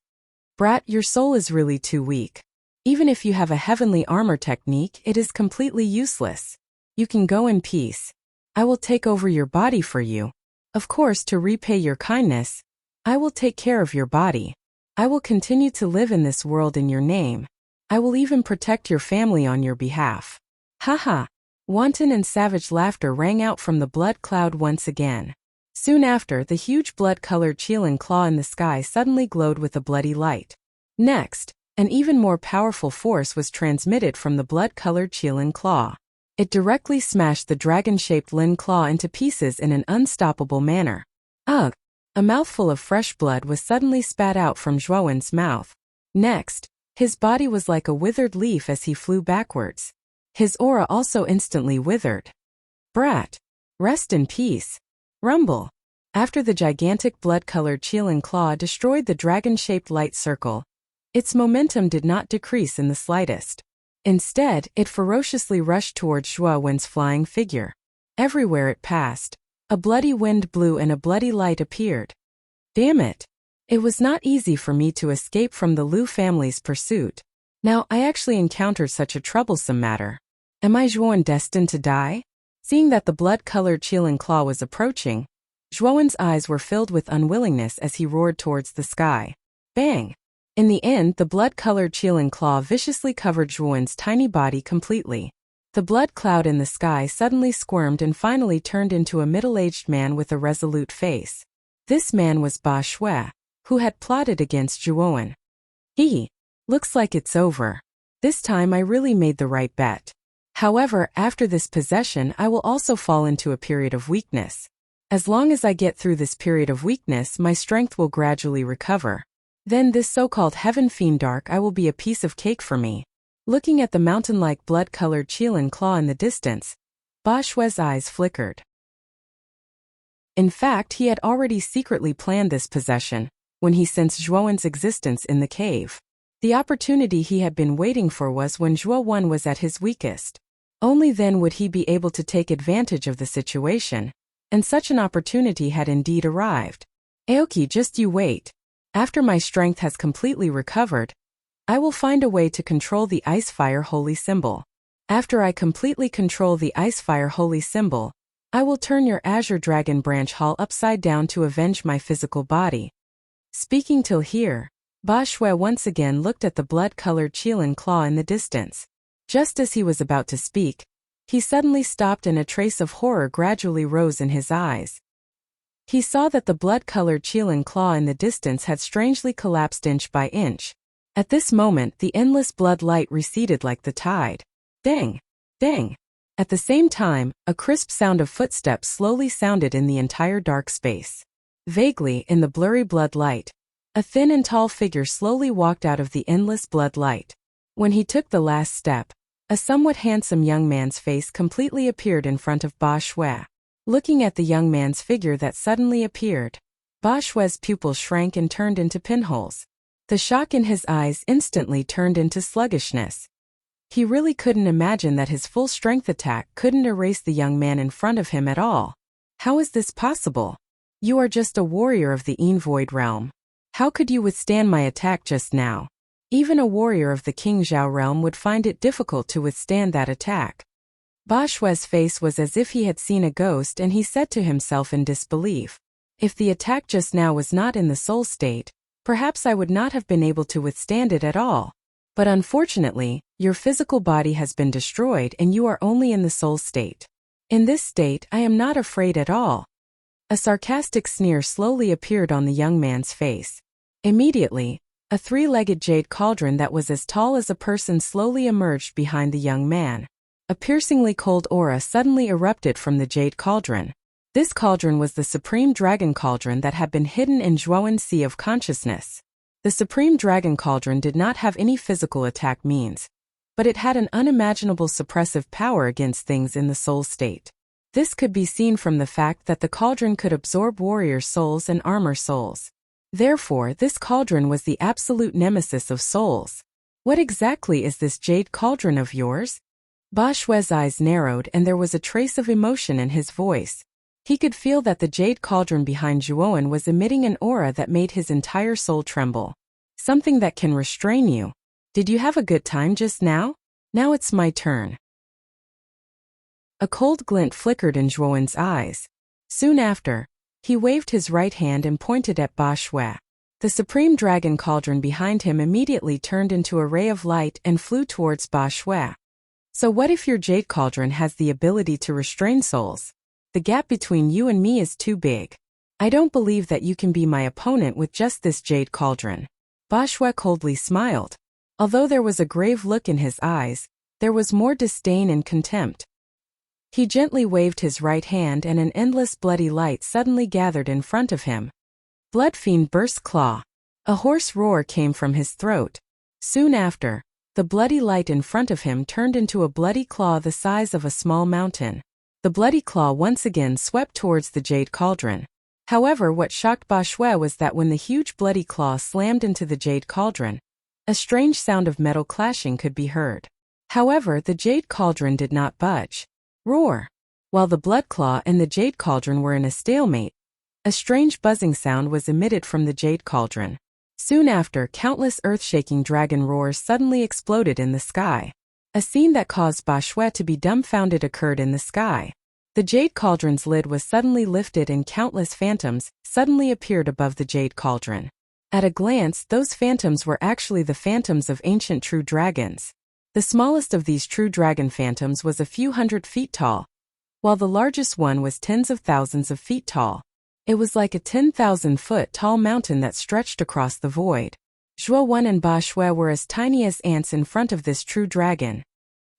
Brat, your soul is really too weak. Even if you have a heavenly armor technique, it is completely useless. You can go in peace. I will take over your body for you. Of course, to repay your kindness, I will take care of your body. I will continue to live in this world in your name. I will even protect your family on your behalf. Haha! Wanton and savage laughter rang out from the blood cloud once again. Soon after, the huge blood-colored Qilin claw in the sky suddenly glowed with a bloody light. Next, an even more powerful force was transmitted from the blood-colored Qilin claw. It directly smashed the dragon-shaped Lin claw into pieces in an unstoppable manner. Ugh! A mouthful of fresh blood was suddenly spat out from Zhuowen's mouth. Next, his body was like a withered leaf as he flew backwards. His aura also instantly withered. Brat! Rest in peace. Rumble! After the gigantic blood-colored Qilin claw destroyed the dragon-shaped light circle, its momentum did not decrease in the slightest. Instead, it ferociously rushed towards Zhuowen's flying figure. Everywhere it passed, a bloody wind blew and a bloody light appeared. Damn it! It was not easy for me to escape from the Liu family's pursuit. Now I actually encountered such a troublesome matter. Am I Zhuowen destined to die? Seeing that the blood-colored Qilin claw was approaching, Zhuowen's eyes were filled with unwillingness as he roared towards the sky. Bang! In the end, the blood-colored Qilin claw viciously covered Zhuowen's tiny body completely. The blood cloud in the sky suddenly squirmed and finally turned into a middle-aged man with a resolute face. This man was Ba Shui, who had plotted against Zhuowen. Looks like it's over. This time I really made the right bet. However, after this possession I will also fall into a period of weakness. As long as I get through this period of weakness, my strength will gradually recover. Then this so-called heaven fiend dark I will be a piece of cake for me. Looking at the mountain-like blood-colored Qilin claw in the distance, Ba Shui's eyes flickered. In fact, he had already secretly planned this possession when he sensed Zhuowen's existence in the cave. The opportunity he had been waiting for was when Zhuowen was at his weakest. Only then would he be able to take advantage of the situation, and such an opportunity had indeed arrived. Aoki, just you wait. After my strength has completely recovered, I will find a way to control the Ice-Fire Holy Symbol. After I completely control the Ice-Fire Holy Symbol, I will turn your Azure Dragon Branch Hall upside down to avenge my physical body. Speaking till here, Ba Shui once again looked at the blood-colored Qilin claw in the distance. Just as he was about to speak, he suddenly stopped and a trace of horror gradually rose in his eyes. He saw that the blood-colored Qilin claw in the distance had strangely collapsed inch by inch. At this moment, the endless blood light receded like the tide. Dang! Dang! At the same time, a crisp sound of footsteps slowly sounded in the entire dark space. Vaguely, in the blurry blood light, a thin and tall figure slowly walked out of the endless blood light. When he took the last step, a somewhat handsome young man's face completely appeared in front of Ba Shui. looking at the young man's figure that suddenly appeared. Ba Xue's pupils shrank and turned into pinholes. The shock in his eyes instantly turned into sluggishness. He really couldn't imagine that his full-strength attack couldn't erase the young man in front of him at all. How is this possible? You are just a warrior of the Void realm. How could you withstand my attack just now? Even a warrior of the King Zhao realm would find it difficult to withstand that attack. Ba Xue's face was as if he had seen a ghost, and he said to himself in disbelief, if the attack just now was not in the soul state, perhaps I would not have been able to withstand it at all. But unfortunately, your physical body has been destroyed and you are only in the soul state. In this state, I am not afraid at all. A sarcastic sneer slowly appeared on the young man's face. Immediately, a three-legged jade cauldron that was as tall as a person slowly emerged behind the young man. A piercingly cold aura suddenly erupted from the jade cauldron. This cauldron was the Supreme Dragon Cauldron that had been hidden in Zhuowen's Sea of Consciousness. The Supreme Dragon Cauldron did not have any physical attack means, but it had an unimaginable suppressive power against things in the soul state. This could be seen from the fact that the cauldron could absorb warrior souls and armor souls. Therefore, this cauldron was the absolute nemesis of souls. What exactly is this jade cauldron of yours? Ba Xue's eyes narrowed and there was a trace of emotion in his voice. He could feel that the jade cauldron behind Zhuowen was emitting an aura that made his entire soul tremble. Something that can restrain you. Did you have a good time just now? Now it's my turn. A cold glint flickered in Zhuowen's eyes. Soon after, he waved his right hand and pointed at Ba Xue. The Supreme Dragon Cauldron behind him immediately turned into a ray of light and flew towards Ba Xue. So what if your jade cauldron has the ability to restrain souls? The gap between you and me is too big. I don't believe that you can be my opponent with just this jade cauldron. Ba Xue coldly smiled. Although there was a grave look in his eyes, there was more disdain and contempt. He gently waved his right hand and an endless bloody light suddenly gathered in front of him. Bloodfiend burst claw. A hoarse roar came from his throat. Soon after, the bloody light in front of him turned into a bloody claw the size of a small mountain. The bloody claw once again swept towards the jade cauldron. However, what shocked Ba Xue was that when the huge bloody claw slammed into the jade cauldron, a strange sound of metal clashing could be heard. However, the jade cauldron did not budge. Roar! While the blood claw and the jade cauldron were in a stalemate, a strange buzzing sound was emitted from the jade cauldron. Soon after, countless earth-shaking dragon roars suddenly exploded in the sky. A scene that caused Ba Xue to be dumbfounded occurred in the sky. The jade cauldron's lid was suddenly lifted and countless phantoms suddenly appeared above the jade cauldron. At a glance, those phantoms were actually the phantoms of ancient true dragons. The smallest of these true dragon phantoms was a few hundred feet tall, while the largest one was tens of thousands of feet tall. It was like a 10,000-foot tall mountain that stretched across the void. Zhuowen and Ba Xue were as tiny as ants in front of this true dragon.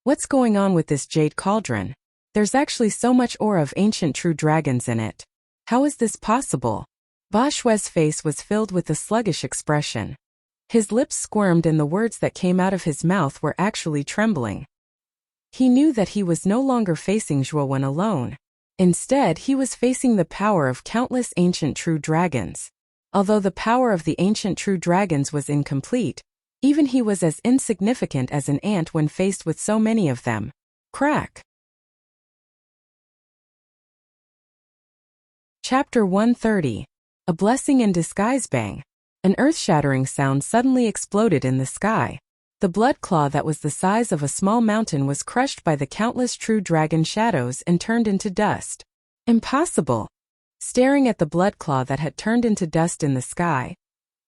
What's going on with this jade cauldron? There's actually so much aura of ancient true dragons in it. How is this possible? Ba Xue's face was filled with a sluggish expression. His lips squirmed and the words that came out of his mouth were actually trembling. He knew that he was no longer facing Zhuowen alone. Instead, he was facing the power of countless ancient true dragons. Although the power of the ancient true dragons was incomplete, even he was as insignificant as an ant when faced with so many of them. Crack! Chapter 130. A Blessing in Disguise. Bang! An earth-shattering sound suddenly exploded in the sky. The blood claw that was the size of a small mountain was crushed by the countless true dragon shadows and turned into dust. Impossible! Staring at the blood claw that had turned into dust in the sky,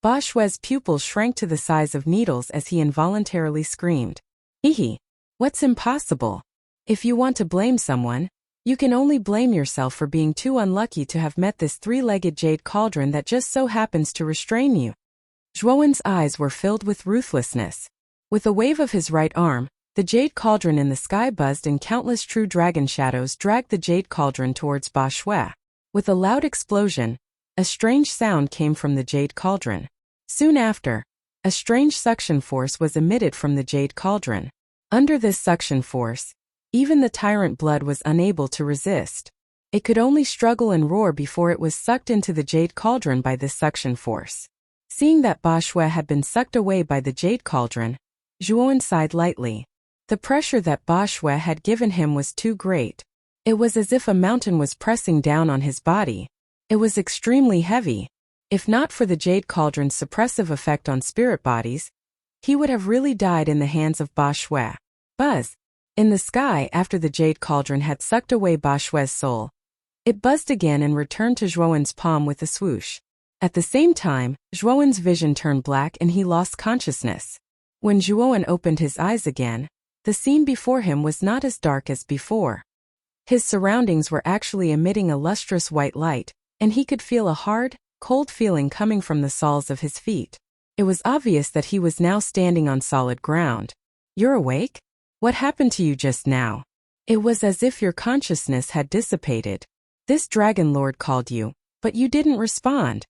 Ba Xue's pupils shrank to the size of needles as he involuntarily screamed. Hehe! What's impossible? If you want to blame someone, you can only blame yourself for being too unlucky to have met this three-legged jade cauldron that just so happens to restrain you. Zhuowen's eyes were filled with ruthlessness. With a wave of his right arm, the jade cauldron in the sky buzzed and countless true dragon shadows dragged the jade cauldron towards Ba Xue. With a loud explosion, a strange sound came from the jade cauldron. Soon after, a strange suction force was emitted from the jade cauldron. Under this suction force, even the tyrant blood was unable to resist. It could only struggle and roar before it was sucked into the jade cauldron by this suction force. Seeing that Ba Shui had been sucked away by the jade cauldron, Zhuowen sighed lightly. The pressure that Ba Shui had given him was too great. It was as if a mountain was pressing down on his body. It was extremely heavy. If not for the jade cauldron's suppressive effect on spirit bodies, he would have really died in the hands of Ba Shui. Buzz! In the sky, after the jade cauldron had sucked away Ba Shui's soul, it buzzed again and returned to Zhuowen's palm with a swoosh. At the same time, Zhuowen's vision turned black and he lost consciousness. When Zhuowen opened his eyes again, the scene before him was not as dark as before. His surroundings were actually emitting a lustrous white light, and he could feel a hard, cold feeling coming from the soles of his feet. It was obvious that he was now standing on solid ground. "You're awake? What happened to you just now?" It was as if your consciousness had dissipated. "This dragon lord called you, but you didn't respond."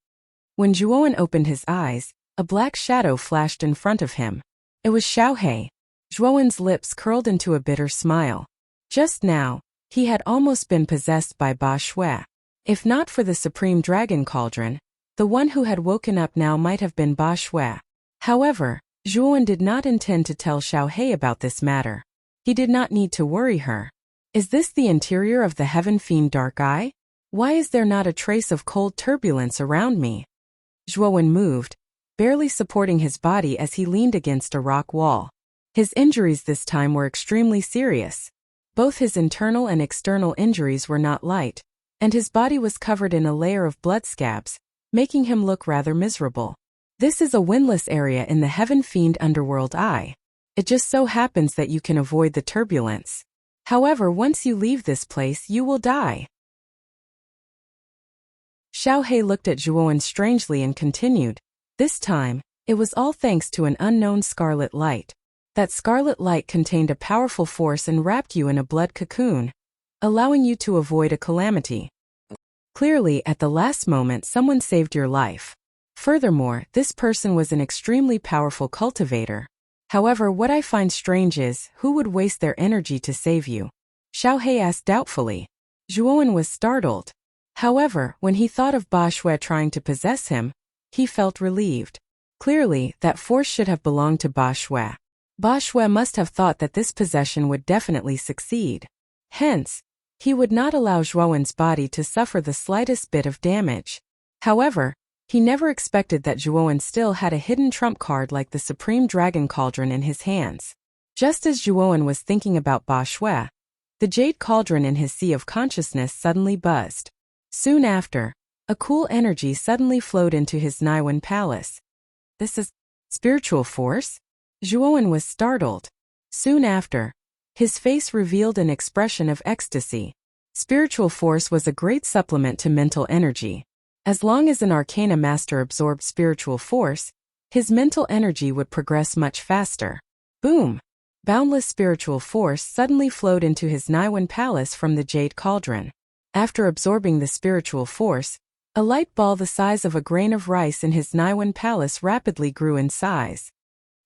When Zhuowen opened his eyes, a black shadow flashed in front of him. It was Xiaohei. Zhuowen's lips curled into a bitter smile. Just now, he had almost been possessed by Ba Shui. If not for the Supreme Dragon Cauldron, the one who had woken up now might have been Ba Shui. However, Zhuowen did not intend to tell Xiaohei about this matter. He did not need to worry her. Is this the interior of the Heaven Fiend Dark Eye? Why is there not a trace of cold turbulence around me? Zhuowen moved, barely supporting his body as he leaned against a rock wall. His injuries this time were extremely serious. Both his internal and external injuries were not light, and his body was covered in a layer of blood scabs, making him look rather miserable. This is a windless area in the Heaven Fiend Underworld Eye. It just so happens that you can avoid the turbulence. However, once you leave this place, you will die. Xiaohei looked at Zhuowen strangely and continued. This time, it was all thanks to an unknown scarlet light. That scarlet light contained a powerful force and wrapped you in a blood cocoon, allowing you to avoid a calamity. Clearly, at the last moment, someone saved your life. Furthermore, this person was an extremely powerful cultivator. However, what I find strange is, who would waste their energy to save you? Xiaohei asked doubtfully. Zhuowen was startled. However, when he thought of Ba Shui trying to possess him, he felt relieved. Clearly, that force should have belonged to Ba Shui. Ba Shui must have thought that this possession would definitely succeed. Hence, he would not allow Zhuowen's body to suffer the slightest bit of damage. However, he never expected that Zhuowen still had a hidden trump card like the Supreme Dragon Cauldron in his hands. Just as Zhuowen was thinking about Ba Shui, the jade cauldron in his sea of consciousness suddenly buzzed. Soon after, a cool energy suddenly flowed into his Naiwen palace. This is spiritual force? Zhuowen was startled. Soon after, his face revealed an expression of ecstasy. Spiritual force was a great supplement to mental energy. As long as an arcana master absorbed spiritual force, his mental energy would progress much faster. Boom! Boundless spiritual force suddenly flowed into his Naiwen palace from the jade cauldron. After absorbing the spiritual force, a light ball the size of a grain of rice in his Naiwen palace rapidly grew in size.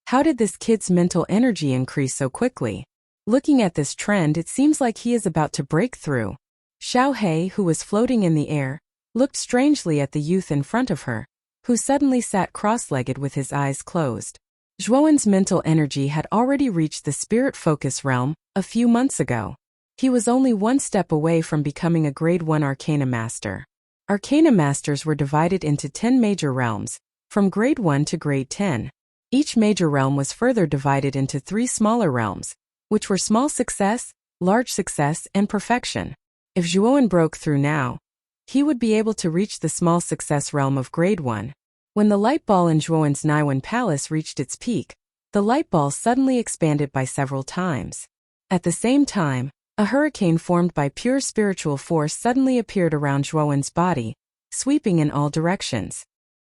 How did this kid's mental energy increase so quickly? Looking at this trend, it seems like he is about to break through. Xiaohei, who was floating in the air, looked strangely at the youth in front of her, who suddenly sat cross-legged with his eyes closed. Zhuowen's mental energy had already reached the spirit focus realm a few months ago. He was only one step away from becoming a Grade 1 Arcana Master. Arcana Masters were divided into 10 major realms, from Grade 1 to Grade 10. Each major realm was further divided into 3 smaller realms, which were Small Success, Large Success, and Perfection. If Zhuowen broke through now, he would be able to reach the Small Success realm of Grade 1. When the light ball in Zhuowen's Naiwen Palace reached its peak, the light ball suddenly expanded by several times. At the same time, a hurricane formed by pure spiritual force suddenly appeared around Zhuowen's body, sweeping in all directions.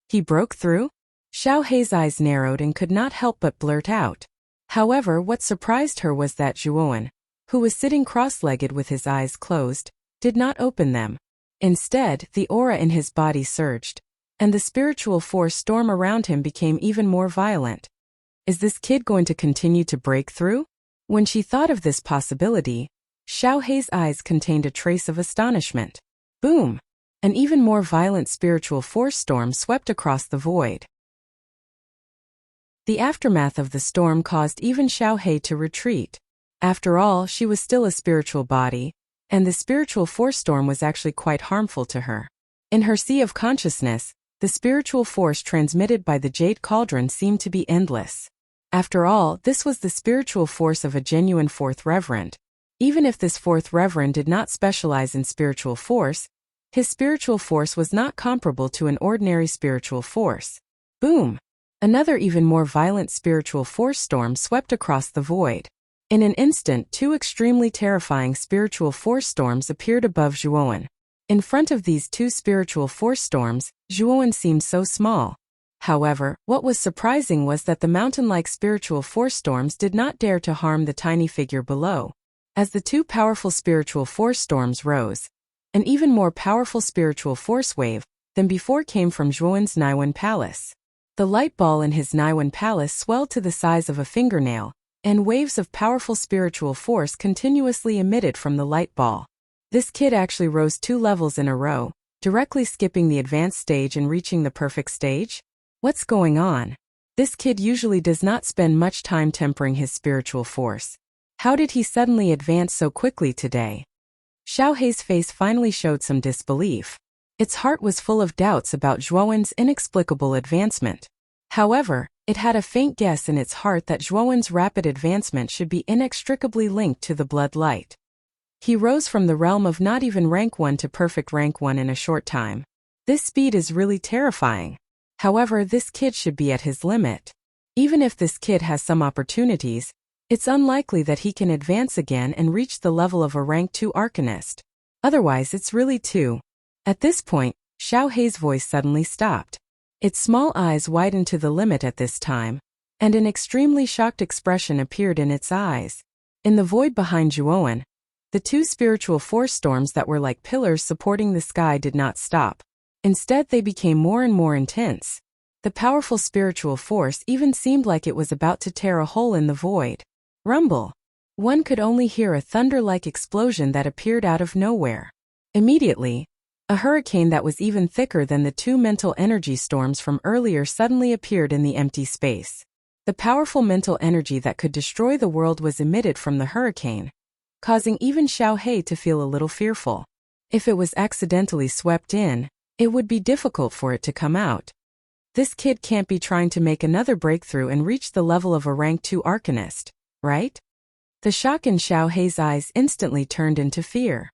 He broke through? Xiaohei's eyes narrowed and could not help but blurt out. However, what surprised her was that Zhuowen, who was sitting cross-legged with his eyes closed, did not open them. Instead, the aura in his body surged, and the spiritual force storm around him became even more violent. Is this kid going to continue to break through? When she thought of this possibility, Xiao Hei's eyes contained a trace of astonishment. Boom! An even more violent spiritual force storm swept across the void. The aftermath of the storm caused even Xiao Hei to retreat. After all, she was still a spiritual body, and the spiritual force storm was actually quite harmful to her. In her sea of consciousness, the spiritual force transmitted by the Jade Cauldron seemed to be endless. After all, this was the spiritual force of a genuine Fourth Reverend. Even if this Fourth Reverend did not specialize in spiritual force, his spiritual force was not comparable to an ordinary spiritual force. Boom! Another even more violent spiritual force storm swept across the void. In an instant, two extremely terrifying spiritual force storms appeared above Zhuowen. In front of these two spiritual force storms, Zhuowen seemed so small. However, what was surprising was that the mountain-like spiritual force storms did not dare to harm the tiny figure below. As the two powerful spiritual force storms rose, an even more powerful spiritual force wave than before came from Zhuowen's Naiwen Palace. The light ball in his Naiwen Palace swelled to the size of a fingernail, and waves of powerful spiritual force continuously emitted from the light ball. This kid actually rose 2 levels in a row, directly skipping the advanced stage and reaching the perfect stage? What's going on? This kid usually does not spend much time tempering his spiritual force. How did he suddenly advance so quickly today? Xiao Hei's face finally showed some disbelief. Its heart was full of doubts about Zhuowen's inexplicable advancement. However, it had a faint guess in its heart that Zhuowen's rapid advancement should be inextricably linked to the blood light. He rose from the realm of not even rank 1 to perfect rank 1 in a short time. This speed is really terrifying. However, this kid should be at his limit. Even if this kid has some opportunities, it's unlikely that he can advance again and reach the level of a rank 2 arcanist. Otherwise, it's really too. At this point, Xiao Hei's voice suddenly stopped. Its small eyes widened to the limit at this time, and an extremely shocked expression appeared in its eyes. In the void behind Zhuowen, the two spiritual force storms that were like pillars supporting the sky did not stop. Instead, they became more and more intense. The powerful spiritual force even seemed like it was about to tear a hole in the void. Rumble! One could only hear a thunder-like explosion that appeared out of nowhere. Immediately, a hurricane that was even thicker than the two mental energy storms from earlier suddenly appeared in the empty space. The powerful mental energy that could destroy the world was emitted from the hurricane, causing even Xiao Hei to feel a little fearful. If it was accidentally swept in, it would be difficult for it to come out. This kid can't be trying to make another breakthrough and reach the level of a rank 2 arcanist, right? The shock in Xiao Hei's eyes instantly turned into fear.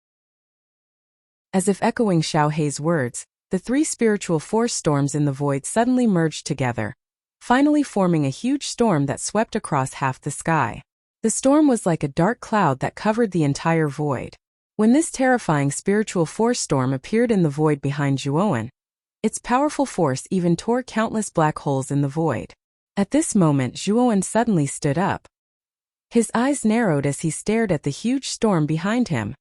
As if echoing Xiao Hei's words, the 3 spiritual force storms in the void suddenly merged together, finally forming a huge storm that swept across half the sky. The storm was like a dark cloud that covered the entire void. When this terrifying spiritual force storm appeared in the void behind Zhuowen, its powerful force even tore countless black holes in the void. At this moment, Zhuowen suddenly stood up. His eyes narrowed as he stared at the huge storm behind him.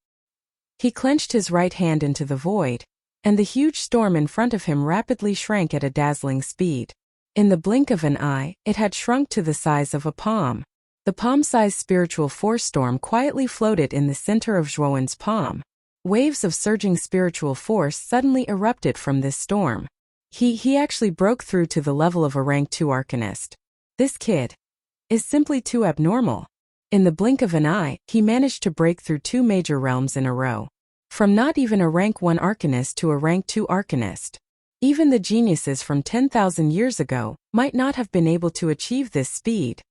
He clenched his right hand into the void, and the huge storm in front of him rapidly shrank at a dazzling speed. In the blink of an eye, it had shrunk to the size of a palm. The palm-sized spiritual force storm quietly floated in the center of Zhuowen's palm. Waves of surging spiritual force suddenly erupted from this storm. He actually broke through to the level of a rank 2 arcanist. This kid is simply too abnormal. In the blink of an eye, he managed to break through 2 major realms in a row. From not even a rank 1 arcanist to a rank 2 arcanist. Even the geniuses from 10,000 years ago might not have been able to achieve this speed.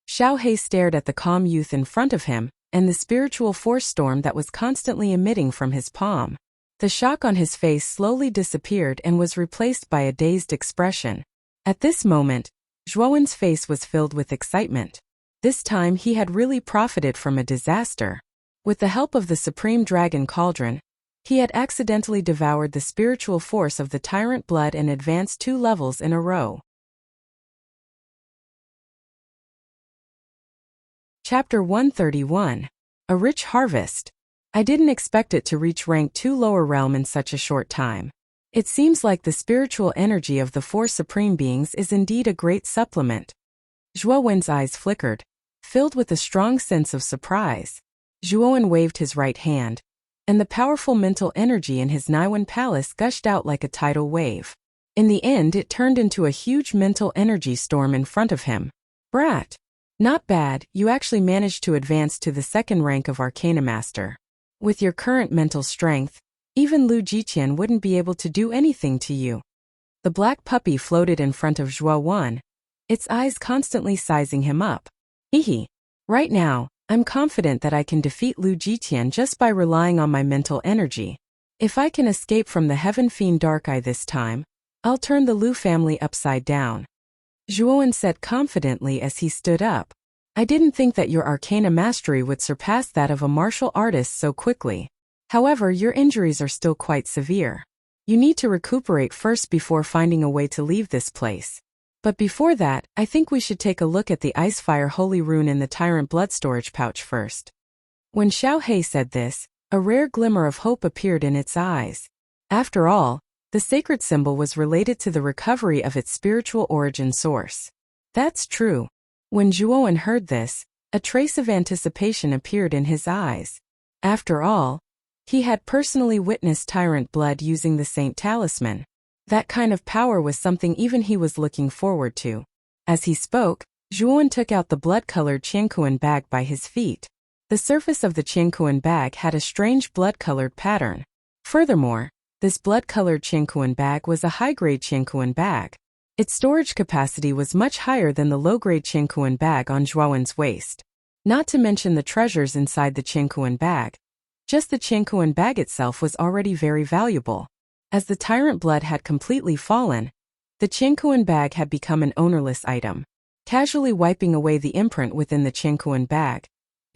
Xiao Hei stared at the calm youth in front of him, and the spiritual force storm that was constantly emitting from his palm. The shock on his face slowly disappeared and was replaced by a dazed expression. At this moment, Zhuowen's face was filled with excitement. This time he had really profited from a disaster. With the help of the Supreme Dragon Cauldron, he had accidentally devoured the spiritual force of the Tyrant Blood and advanced 2 levels in a row. Chapter 131. A Rich Harvest. I didn't expect it to reach rank 2 lower realm in such a short time. It seems like the spiritual energy of the 4 supreme beings is indeed a great supplement. Zhuowen's eyes flickered, filled with a strong sense of surprise. Zhuowen waved his right hand, and the powerful mental energy in his Naiwan palace gushed out like a tidal wave. In the end, it turned into a huge mental energy storm in front of him. Brat! Not bad, you actually managed to advance to the second rank of Arcana Master. With your current mental strength, even Lu Jiqian wouldn't be able to do anything to you. The black puppy floated in front of Zhuowen, its eyes constantly sizing him up. Hehe. Right now, I'm confident that I can defeat Lu Jiqian just by relying on my mental energy. If I can escape from the Heaven Fiend Dark Eye this time, I'll turn the Lu family upside down. Zhuowen said confidently as he stood up. I didn't think that your arcana mastery would surpass that of a martial artist so quickly. However, your injuries are still quite severe. You need to recuperate first before finding a way to leave this place. But before that, I think we should take a look at the Icefire Holy Rune in the Tyrant Blood Storage pouch first. When Xiao He said this, a rare glimmer of hope appeared in its eyes. After all, the sacred symbol was related to the recovery of its spiritual origin source. That's true. When Zhuowen heard this, a trace of anticipation appeared in his eyes. After all, he had personally witnessed tyrant blood using the Saint Talisman. That kind of power was something even he was looking forward to. As he spoke, Zhuowen took out the blood-colored Qiankuan bag by his feet. The surface of the Qiankuan bag had a strange blood-colored pattern. Furthermore, this blood-colored Qiankuan bag was a high-grade Qiankuan bag. Its storage capacity was much higher than the low-grade Qiankuan bag on Zhuowen's waist. Not to mention the treasures inside the Qiankuan bag. Just the Qiankuan bag itself was already very valuable. As the tyrant blood had completely fallen, the Qiankuan bag had become an ownerless item. Casually wiping away the imprint within the Qiankuan bag,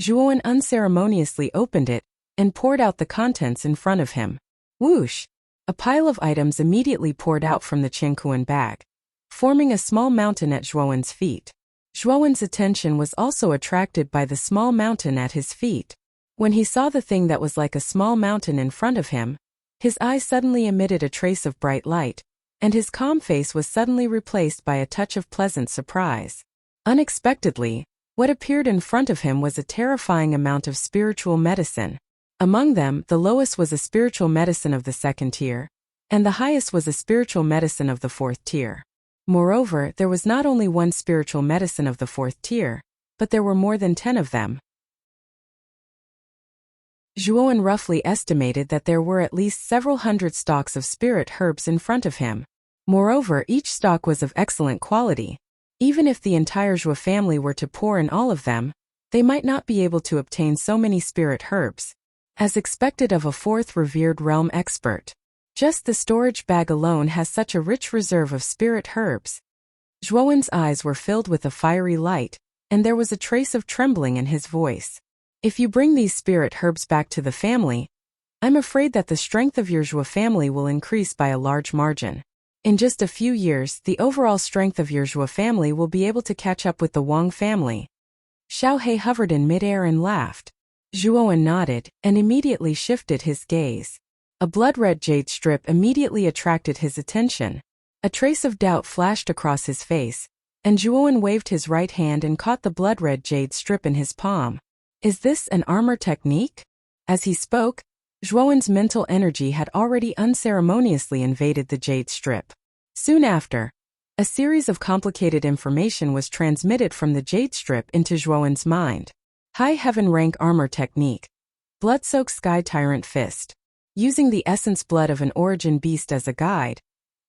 Zhuowen unceremoniously opened it and poured out the contents in front of him. Whoosh! A pile of items immediately poured out from the Qiankuan bag, forming a small mountain at Zhuowen's feet. Zhuowen's attention was also attracted by the small mountain at his feet. When he saw the thing that was like a small mountain in front of him, his eye suddenly emitted a trace of bright light, and his calm face was suddenly replaced by a touch of pleasant surprise. Unexpectedly, what appeared in front of him was a terrifying amount of spiritual medicine. Among them, the lowest was a spiritual medicine of the second tier, and the highest was a spiritual medicine of the fourth tier. Moreover, there was not only one spiritual medicine of the fourth tier, but there were more than 10 of them. Zhuowen roughly estimated that there were at least several hundred stalks of spirit herbs in front of him. Moreover, each stalk was of excellent quality. Even if the entire Zhuo family were to pour in all of them, they might not be able to obtain so many spirit herbs, as expected of a fourth revered realm expert. Just the storage bag alone has such a rich reserve of spirit herbs. Zhuowen's eyes were filled with a fiery light, and there was a trace of trembling in his voice. If you bring these spirit herbs back to the family, I'm afraid that the strength of your Zhuo family will increase by a large margin. In just a few years, the overall strength of your Zhuo family will be able to catch up with the Wang family. Xiao He hovered in midair and laughed. Zhuowen nodded and immediately shifted his gaze. A blood-red jade strip immediately attracted his attention. A trace of doubt flashed across his face, and Zhuowen waved his right hand and caught the blood-red jade strip in his palm. Is this an armor technique? As he spoke, Zhuowen's mental energy had already unceremoniously invaded the jade strip. Soon after, a series of complicated information was transmitted from the jade strip into Zhuowen's mind. High Heaven Rank Armor Technique. Blood-soaked Sky Tyrant Fist. Using the essence blood of an origin beast as a guide,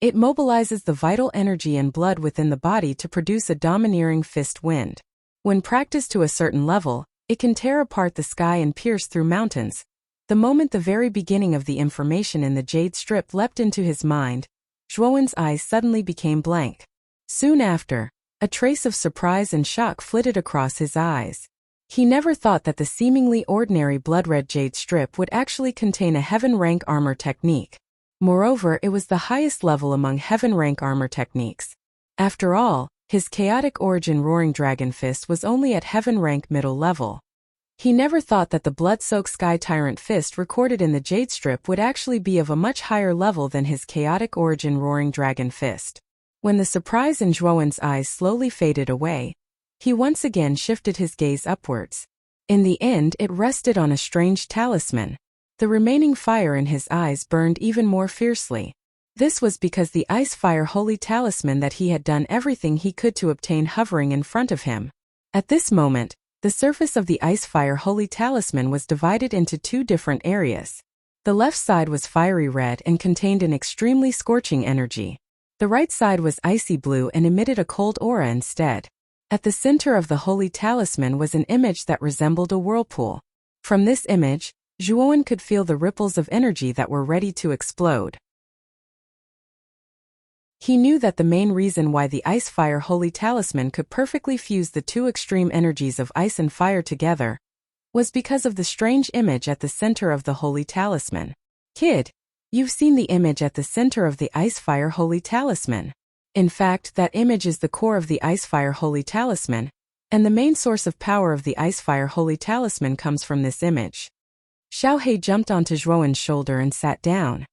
it mobilizes the vital energy and blood within the body to produce a domineering fist wind. When practiced to a certain level, it can tear apart the sky and pierce through mountains. The moment the very beginning of the information in the jade strip leapt into his mind, Zhuowen's eyes suddenly became blank. Soon after, a trace of surprise and shock flitted across his eyes. He never thought that the seemingly ordinary blood-red jade strip would actually contain a heaven-rank armor technique. Moreover, it was the highest level among heaven-rank armor techniques. After all, his chaotic origin Roaring Dragon Fist was only at heaven-rank middle level. He never thought that the blood-soaked Sky Tyrant Fist recorded in the jade strip would actually be of a much higher level than his chaotic origin Roaring Dragon Fist. When the surprise in Zhuowen's eyes slowly faded away, he once again shifted his gaze upwards. In the end, it rested on a strange talisman. The remaining fire in his eyes burned even more fiercely. This was because the ice-fire holy talisman that he had done everything he could to obtain hovering in front of him. At this moment, the surface of the ice-fire holy talisman was divided into two different areas. The left side was fiery red and contained an extremely scorching energy. The right side was icy blue and emitted a cold aura instead. At the center of the holy talisman was an image that resembled a whirlpool. From this image, Zhuowen could feel the ripples of energy that were ready to explode. He knew that the main reason why the ice-fire holy talisman could perfectly fuse the two extreme energies of ice and fire together was because of the strange image at the center of the holy talisman. Kid, you've seen the image at the center of the ice-fire holy talisman. In fact, that image is the core of the ice-fire holy talisman, and the main source of power of the ice-fire holy talisman comes from this image. Xiaohei jumped onto Zhuowen's shoulder and sat down.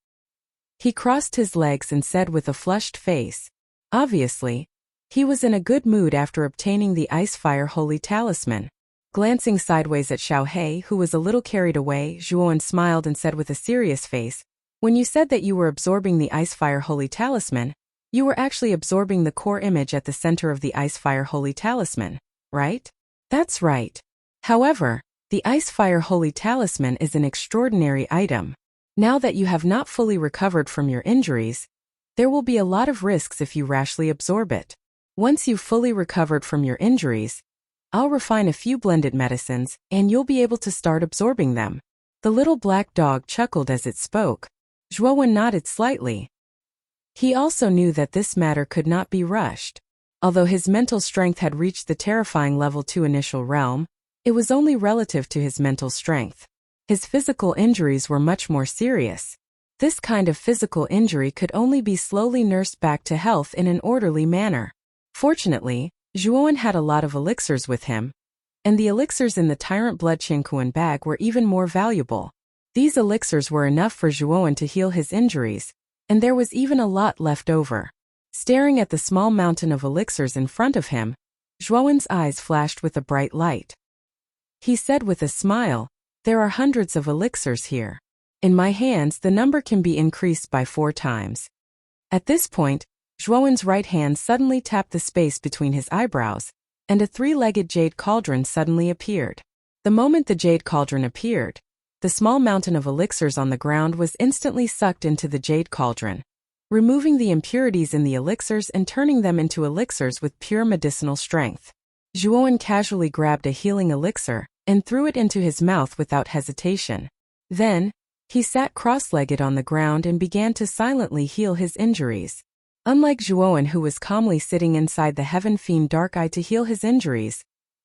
He crossed his legs and said with a flushed face. Obviously, he was in a good mood after obtaining the ice-fire holy talisman. Glancing sideways at Xiaohei, who was a little carried away, Zhuowen smiled and said with a serious face, "When you said that you were absorbing the ice-fire holy talisman, you were actually absorbing the core image at the center of the ice-fire holy talisman, right?" "That's right. However, the ice-fire holy talisman is an extraordinary item. Now that you have not fully recovered from your injuries, there will be a lot of risks if you rashly absorb it. Once you've fully recovered from your injuries, I'll refine a few blended medicines, and you'll be able to start absorbing them." The little black dog chuckled as it spoke. Zhuowen nodded slightly. He also knew that this matter could not be rushed. Although his mental strength had reached the terrifying level 2 initial realm, it was only relative to his mental strength. His physical injuries were much more serious. This kind of physical injury could only be slowly nursed back to health in an orderly manner. Fortunately, Zhuowen had a lot of elixirs with him, and the elixirs in the Tyrant Blood Qingkuan bag were even more valuable. These elixirs were enough for Zhuowen to heal his injuries, and there was even a lot left over. Staring at the small mountain of elixirs in front of him, Zhuowen's eyes flashed with a bright light. He said with a smile, "There are hundreds of elixirs here. In my hands, the number can be increased by 4 times. At this point, Zhuowen's right hand suddenly tapped the space between his eyebrows, and a 3-legged jade cauldron suddenly appeared. The moment the jade cauldron appeared, the small mountain of elixirs on the ground was instantly sucked into the jade cauldron, removing the impurities in the elixirs and turning them into elixirs with pure medicinal strength. Zhuowen casually grabbed a healing elixir and threw it into his mouth without hesitation. Then, he sat cross-legged on the ground and began to silently heal his injuries. Unlike Zhuowen, who was calmly sitting inside the Heaven Fiend Dark Eye to heal his injuries,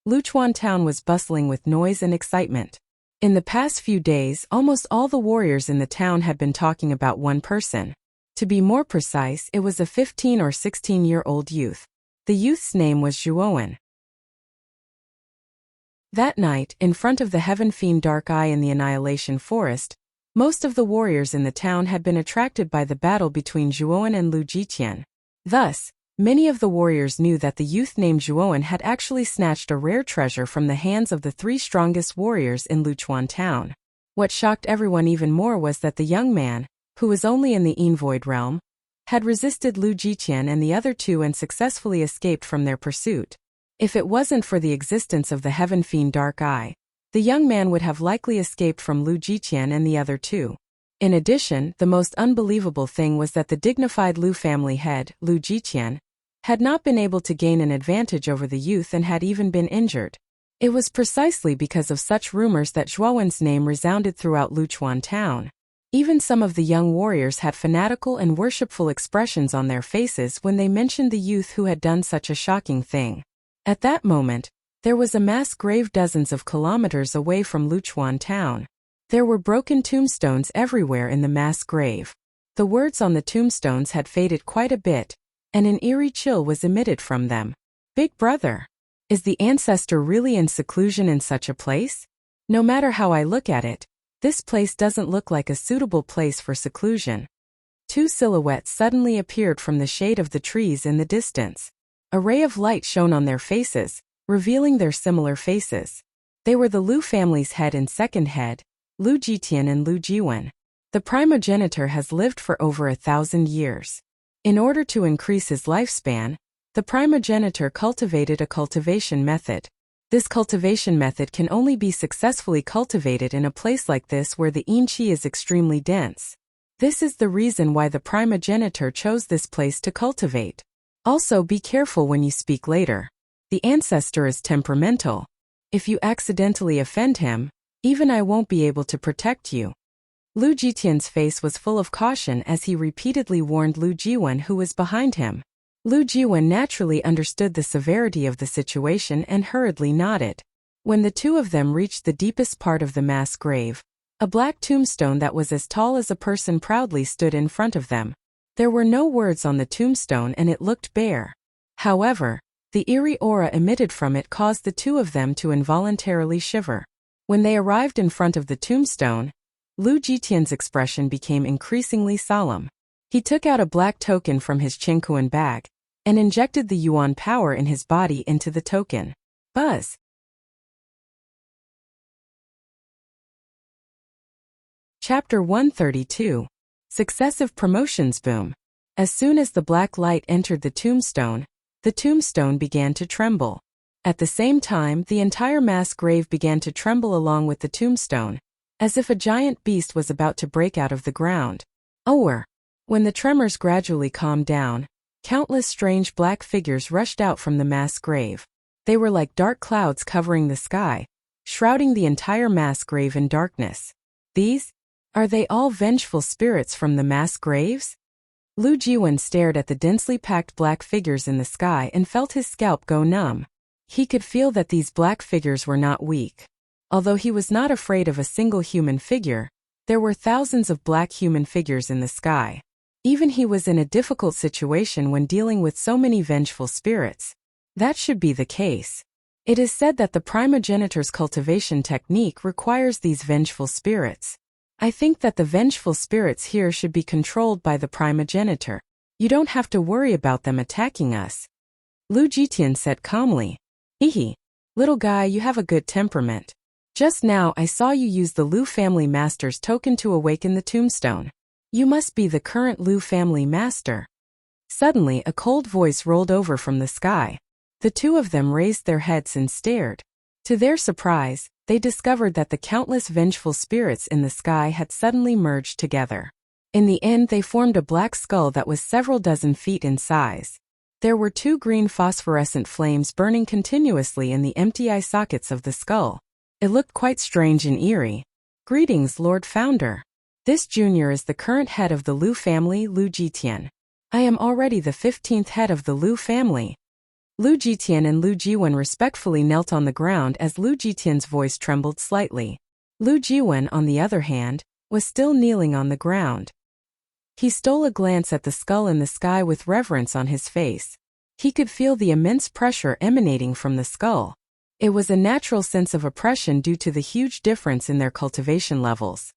Luchuan town was bustling with noise and excitement. In the past few days, almost all the warriors in the town had been talking about one person. To be more precise, it was a 15 or 16-year-old youth. The youth's name was Zhuowen. That night, in front of the Heaven Fiend Dark Eye in the Annihilation Forest, most of the warriors in the town had been attracted by the battle between Zhuowen and Lu Jiqian. Thus, many of the warriors knew that the youth named Zhuowen had actually snatched a rare treasure from the hands of the 3 strongest warriors in Luchuan town. What shocked everyone even more was that the young man, who was only in the Envoid realm, had resisted Lu Jiqian and the other 2 and successfully escaped from their pursuit. If it wasn't for the existence of the Heaven Fiend Dark Eye, the young man would have likely escaped from Lu Jiqian and the other 2. In addition, the most unbelievable thing was that the dignified Lu family head, Lu Jiqian, had not been able to gain an advantage over the youth and had even been injured. It was precisely because of such rumors that Zhuowen's name resounded throughout Luchuan town. Even some of the young warriors had fanatical and worshipful expressions on their faces when they mentioned the youth who had done such a shocking thing. At that moment, there was a mass grave dozens of kilometers away from Luchuan town. There were broken tombstones everywhere in the mass grave. The words on the tombstones had faded quite a bit, and an eerie chill was emitted from them. "Big brother, is the ancestor really in seclusion in such a place? No matter how I look at it, this place doesn't look like a suitable place for seclusion." 2 silhouettes suddenly appeared from the shade of the trees in the distance. A ray of light shone on their faces, revealing their similar faces. They were the Lu family's head and second head, Lu Jitian and Lu Jiwen. The primogenitor has lived for over 1,000 years. In order to increase his lifespan, the primogenitor cultivated a cultivation method. This cultivation method can only be successfully cultivated in a place like this where the yin qi is extremely dense. This is the reason why the primogenitor chose this place to cultivate. Also, be careful when you speak later. The ancestor is temperamental. If you accidentally offend him, even I won't be able to protect you. Lu Jitian's face was full of caution as he repeatedly warned Lu Jiwen, who was behind him. Lu Jiwen naturally understood the severity of the situation and hurriedly nodded. When the two of them reached the deepest part of the mass grave, a black tombstone that was as tall as a person proudly stood in front of them. There were no words on the tombstone and it looked bare. However, the eerie aura emitted from it caused the two of them to involuntarily shiver. When they arrived in front of the tombstone, Lu Jitian's expression became increasingly solemn. He took out a black token from his Qingkuan bag and injected the yuan power in his body into the token. Buzz! Chapter 132. Successive Promotions Boom. As soon as the black light entered the tombstone began to tremble. At the same time, the entire mass grave began to tremble along with the tombstone, as if a giant beast was about to break out of the ground. When the tremors gradually calmed down, countless strange black figures rushed out from the mass grave. They were like dark clouds covering the sky, shrouding the entire mass grave in darkness. Are they all vengeful spirits from the mass graves? Lu Jiwen stared at the densely packed black figures in the sky and felt his scalp go numb. He could feel that these black figures were not weak. Although he was not afraid of a single human figure, there were thousands of black human figures in the sky. Even he was in a difficult situation when dealing with so many vengeful spirits. That should be the case. It is said that the primogenitor's cultivation technique requires these vengeful spirits. I think that the vengeful spirits here should be controlled by the primogenitor. You don't have to worry about them attacking us. Lu Jitian said calmly. Hehe. Little guy, you have a good temperament. Just now I saw you use the Lu family master's token to awaken the tombstone. You must be the current Lu family master. Suddenly a cold voice rolled over from the sky. The two of them raised their heads and stared. To their surprise, they discovered that the countless vengeful spirits in the sky had suddenly merged together. In the end, they formed a black skull that was several dozen feet in size. There were two green phosphorescent flames burning continuously in the empty eye sockets of the skull. It looked quite strange and eerie. Greetings, Lord Founder. This junior is the current head of the Lu family, Lu Jitian. I am already the 15th head of the Lu family. Lu Jitian and Lu Jiwen respectfully knelt on the ground as Lu Jitian's voice trembled slightly. Lu Jiwen, on the other hand, was still kneeling on the ground. He stole a glance at the skull in the sky with reverence on his face. He could feel the immense pressure emanating from the skull. It was a natural sense of oppression due to the huge difference in their cultivation levels.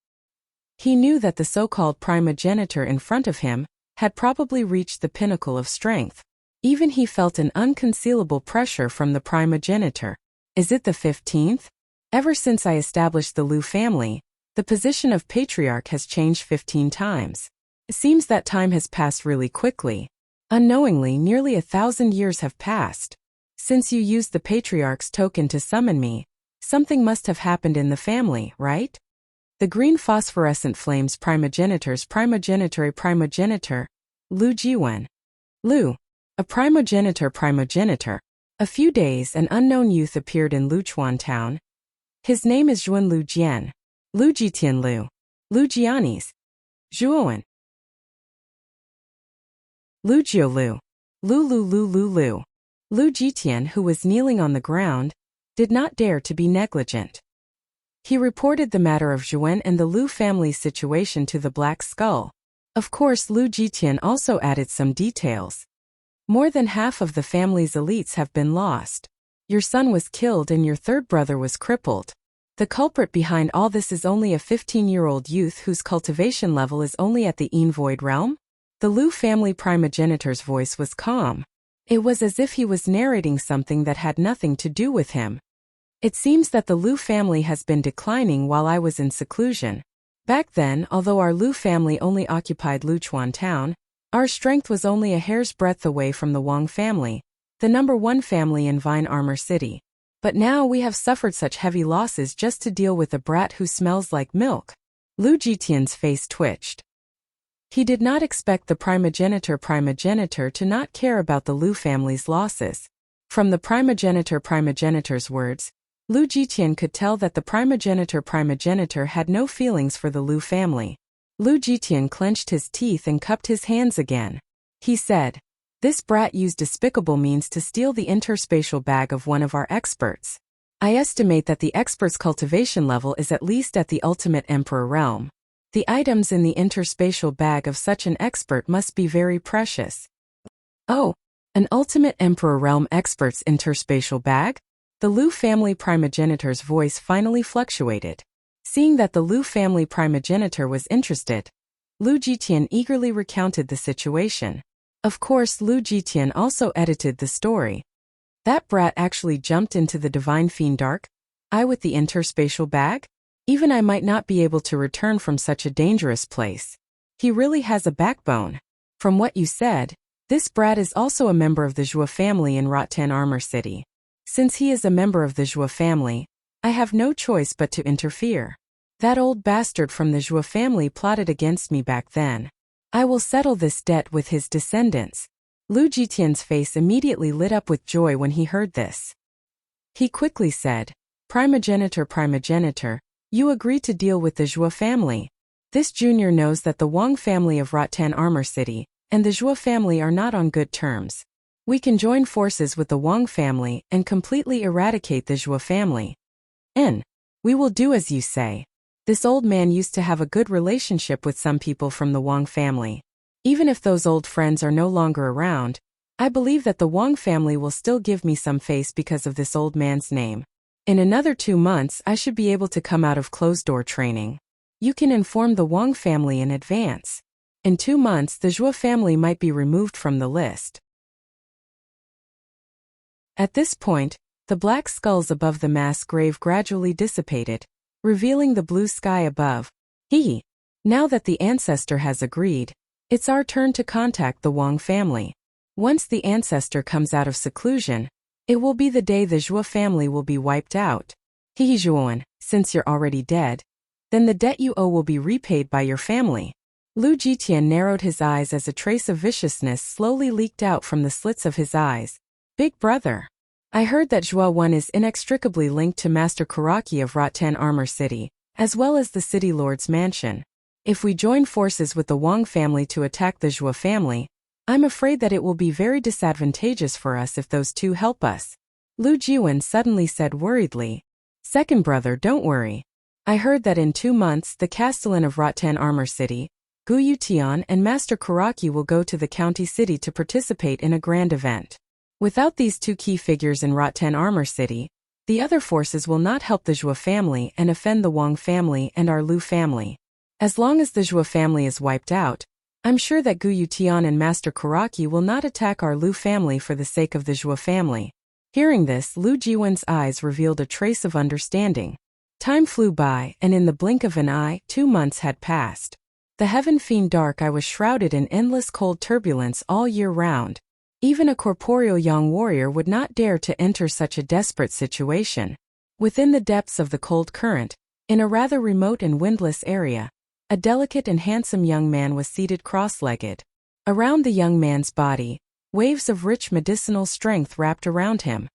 He knew that the so-called primogenitor in front of him had probably reached the pinnacle of strength. Even he felt an unconcealable pressure from the primogenitor. Is it the 15th? Ever since I established the Lu family, the position of patriarch has changed 15 times. It seems that time has passed really quickly. Unknowingly, nearly 1,000 years have passed. Since you used the patriarch's token to summon me, something must have happened in the family, right? The green phosphorescent flames primogenitor, Lu Jiwen. Lu. A primogenitor. A few days, an unknown youth appeared in Luchuan town. His name is Zhuan Lu Jian. Lu Jitian Lu. Lu Jianis. Zhuowen. Lu Jiu Lu. Lu. Lu Jitian, who was kneeling on the ground, did not dare to be negligent. He reported the matter of Zhuan and the Lu family's situation to the Black Skull. Of course, Lu Jitian also added some details. More than half of the family's elites have been lost. Your son was killed and your third brother was crippled. The culprit behind all this is only a 15-year-old youth whose cultivation level is only at the Yin Void realm. The Lu family primogenitor's voice was calm. It was as if he was narrating something that had nothing to do with him. It seems that the Liu family has been declining while I was in seclusion. Back then, although our Liu family only occupied Luchuan town, our strength was only a hair's breadth away from the Wang family, the #1 family in Vine Armor City. But now we have suffered such heavy losses just to deal with a brat who smells like milk. Lu Jitian's face twitched. He did not expect the primogenitor to not care about the Liu family's losses. From the primogenitor's words, Lu Jitian could tell that the primogenitor had no feelings for the Liu family. Lu Jitian clenched his teeth and cupped his hands again. He said, "This brat used despicable means to steal the interspatial bag of one of our experts. I estimate that the expert's cultivation level is at least at the ultimate emperor realm. The items in the interspatial bag of such an expert must be very precious." "Oh, an ultimate emperor realm expert's interspatial bag?" The Liu family primogenitor's voice finally fluctuated. Seeing that the Liu family primogenitor was interested, Lu Jitian eagerly recounted the situation. Of course, Lu Jitian also edited the story. That brat actually jumped into the divine fiend dark? I with the interspatial bag? Even I might not be able to return from such a dangerous place. He really has a backbone. From what you said, this brat is also a member of the Zhua family in Rotan Armor City. Since he is a member of the Zhua family, I have no choice but to interfere. That old bastard from the Zhua family plotted against me back then. I will settle this debt with his descendants. Lu Jitian's face immediately lit up with joy when he heard this. He quickly said, Primogenitor, you agree to deal with the Zhua family. This junior knows that the Wang family of Rotan Armor City and the Zhua family are not on good terms. We can join forces with the Wang family and completely eradicate the Zhua family. We will do as you say. This old man used to have a good relationship with some people from the Wang family. Even if those old friends are no longer around, I believe that the Wang family will still give me some face because of this old man's name. In another 2 months, I should be able to come out of closed-door training. You can inform the Wang family in advance. In 2 months, the Zhua family might be removed from the list. At this point, the black skulls above the mass grave gradually dissipated, revealing the blue sky above. Now that the ancestor has agreed, it's our turn to contact the Wang family. Once the ancestor comes out of seclusion, it will be the day the Zhua family will be wiped out. Zhuan, since you're already dead, then the debt you owe will be repaid by your family. Lu Jitian narrowed his eyes as a trace of viciousness slowly leaked out from the slits of his eyes. Big brother. I heard that Zhua 1 is inextricably linked to Master Karaki of Rotan Armor City, as well as the City Lord's mansion. If we join forces with the Wang family to attack the Zhua family, I'm afraid that it will be very disadvantageous for us if those two help us. Lu Jiwen suddenly said worriedly. Second brother, don't worry. I heard that in 2 months the Castellan of Rotan Armor City, Gu Yutian and Master Karaki will go to the county city to participate in a grand event. Without these 2 key figures in Rotan Armor City, the other forces will not help the Zhua family and offend the Wang family and our Liu family. As long as the Zhua family is wiped out, I'm sure that Gu Yutian and Master Karaki will not attack our Liu family for the sake of the Zhua family. Hearing this, Lu Jiwen's eyes revealed a trace of understanding. Time flew by, and in the blink of an eye, 2 months had passed. The heaven fiend dark I was shrouded in endless cold turbulence all year round. Even a corporeal young warrior would not dare to enter such a desperate situation. Within the depths of the cold current, in a rather remote and windless area, a delicate and handsome young man was seated cross-legged. Around the young man's body, waves of rich medicinal strength wrapped around him.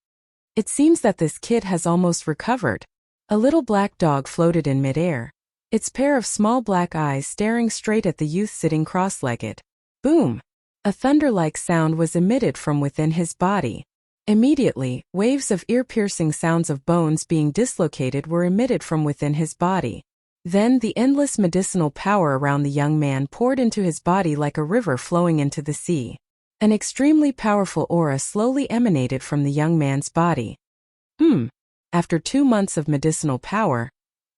It seems that this kid has almost recovered. A little black dog floated in midair, its pair of small black eyes staring straight at the youth sitting cross-legged. Boom! A thunder-like sound was emitted from within his body. Immediately, waves of ear-piercing sounds of bones being dislocated were emitted from within his body. Then the endless medicinal power around the young man poured into his body like a river flowing into the sea. An extremely powerful aura slowly emanated from the young man's body. After 2 months of medicinal power,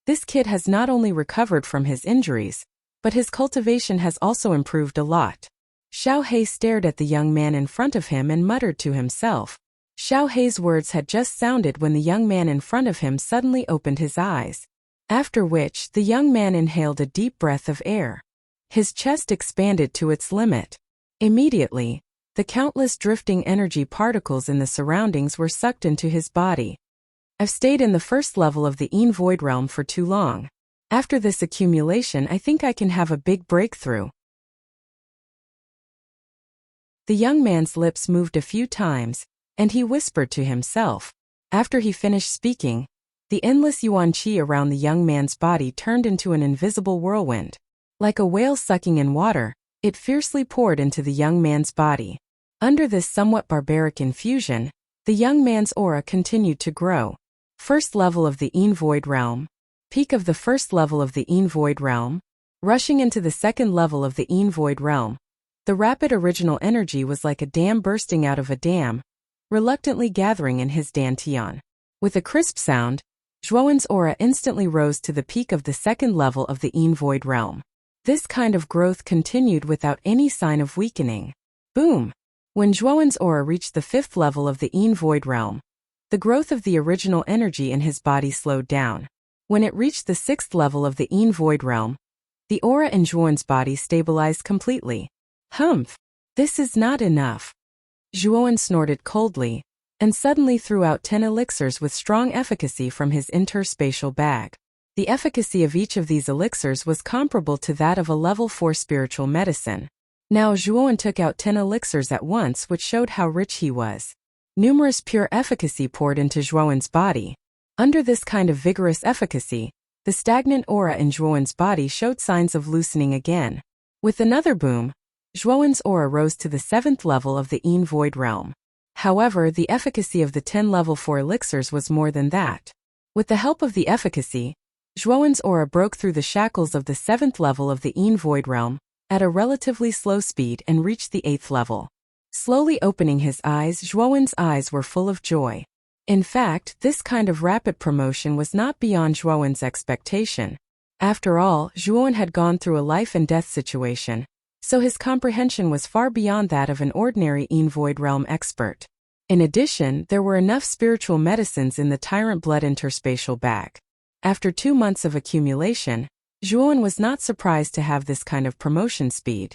this kid has not only recovered from his injuries, but his cultivation has also improved a lot. Xiao He stared at the young man in front of him and muttered to himself. Xiao Hei's words had just sounded when the young man in front of him suddenly opened his eyes. After which, the young man inhaled a deep breath of air. His chest expanded to its limit. Immediately, the countless drifting energy particles in the surroundings were sucked into his body. I've stayed in the first level of the Yin Void Realm for too long. After this accumulation, I think I can have a big breakthrough. The young man's lips moved a few times, and he whispered to himself. After he finished speaking, the endless yuan qi around the young man's body turned into an invisible whirlwind. Like a whale sucking in water, it fiercely poured into the young man's body. Under this somewhat barbaric infusion, the young man's aura continued to grow. First level of the Yin Void Realm. Peak of the first level of the Yin Void Realm. Rushing into the second level of the Yin Void Realm. The rapid original energy was like a dam bursting out of a dam, reluctantly gathering in his dantian. With a crisp sound, Zhuowen's aura instantly rose to the peak of the second level of the Yin Void Realm. This kind of growth continued without any sign of weakening. Boom! When Zhuowen's aura reached the fifth level of the Yin Void Realm, the growth of the original energy in his body slowed down. When it reached the sixth level of the Yin Void Realm, the aura in Zhuowen's body stabilized completely. Humph! This is not enough. Zhuowen snorted coldly, and suddenly threw out 10 elixirs with strong efficacy from his interspatial bag. The efficacy of each of these elixirs was comparable to that of a level 4 spiritual medicine. Now Zhuowen took out 10 elixirs at once, which showed how rich he was. Numerous pure efficacy poured into Zhuowen's body. Under this kind of vigorous efficacy, the stagnant aura in Zhuowen's body showed signs of loosening again. With another boom, Zhuowen's aura rose to the 7th level of the Yin Void Realm. However, the efficacy of the 10 level 4 elixirs was more than that. With the help of the efficacy, Zhuowen's aura broke through the shackles of the 7th level of the Yin Void Realm at a relatively slow speed and reached the 8th level. Slowly opening his eyes, Zhuowen's eyes were full of joy. In fact, this kind of rapid promotion was not beyond Zhuowen's expectation. After all, Zhuowen had gone through a life and death situation, so his comprehension was far beyond that of an ordinary Yin Void Realm expert. In addition, there were enough spiritual medicines in the Tyrant Blood interspatial bag. After 2 months of accumulation, Zhuowen was not surprised to have this kind of promotion speed.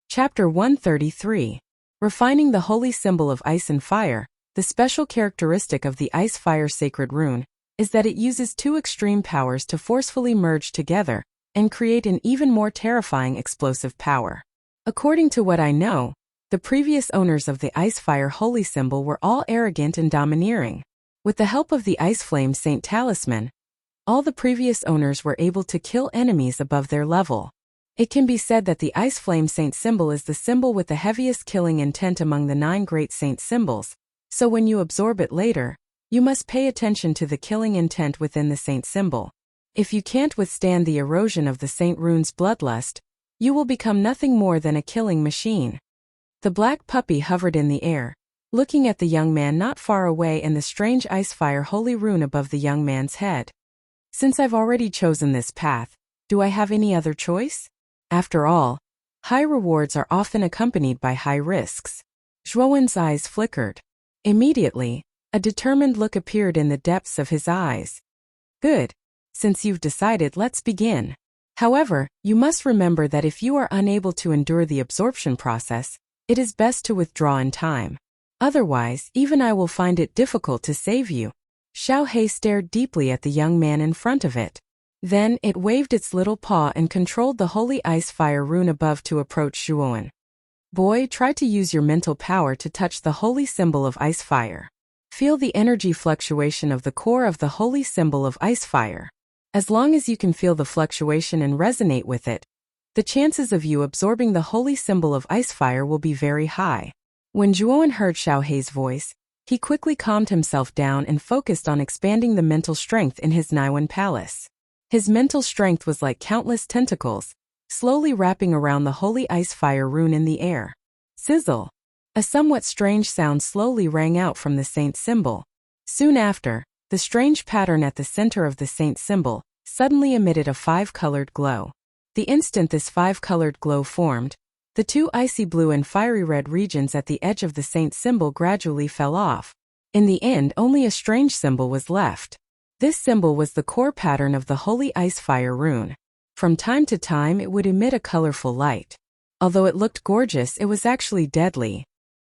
Chapter 133. Refining the Holy Symbol of Ice and Fire. The special characteristic of the Ice-Fire Sacred Rune is that it uses 2 extreme powers to forcefully merge together and create an even more terrifying explosive power. According to what I know, the previous owners of the Ice-Fire Holy Symbol were all arrogant and domineering. With the help of the Ice Flame Saint Talisman, all the previous owners were able to kill enemies above their level. It can be said that the Ice Flame Saint symbol is the symbol with the heaviest killing intent among the 9 great saint symbols, so when you absorb it later, you must pay attention to the killing intent within the saint symbol. If you can't withstand the erosion of the saint rune's bloodlust, you will become nothing more than a killing machine. The black puppy hovered in the air, looking at the young man not far away and the strange ice-fire holy rune above the young man's head. Since I've already chosen this path, do I have any other choice? After all, high rewards are often accompanied by high risks. Zhuowen's eyes flickered. Immediately, a determined look appeared in the depths of his eyes. Good. Since you've decided, let's begin. However, you must remember that if you are unable to endure the absorption process, it is best to withdraw in time. Otherwise, even I will find it difficult to save you. Xiao Hei stared deeply at the young man in front of it. Then, it waved its little paw and controlled the holy ice-fire rune above to approach Zhuowen. Boy, try to use your mental power to touch the holy symbol of ice-fire. Feel the energy fluctuation of the core of the holy symbol of ice-fire. As long as you can feel the fluctuation and resonate with it, the chances of you absorbing the holy symbol of ice-fire will be very high. When Zhuowen heard Xiao Hei's voice, he quickly calmed himself down and focused on expanding the mental strength in his Naiwan palace. His mental strength was like countless tentacles, slowly wrapping around the holy ice-fire rune in the air. Sizzle! A somewhat strange sound slowly rang out from the saint symbol. Soon after, the strange pattern at the center of the saint symbol suddenly emitted a 5-colored glow. The instant this 5-colored glow formed, The two icy blue and fiery red regions at the edge of the saint symbol gradually fell off. In the end, only a strange symbol was left. This symbol was the core pattern of the holy ice fire rune. From time to time it would emit a colorful light. Although it looked gorgeous, it was actually deadly.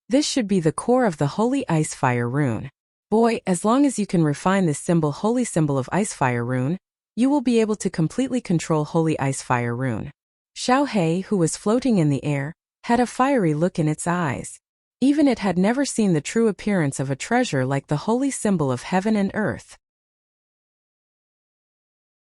This should be the core of the holy ice fire rune. Boy, as long as you can refine this symbol, holy symbol of ice fire rune, you will be able to completely control holy ice fire rune. Xiao He, who was floating in the air, had a fiery look in its eyes. Even it had never seen the true appearance of a treasure like the holy symbol of heaven and earth.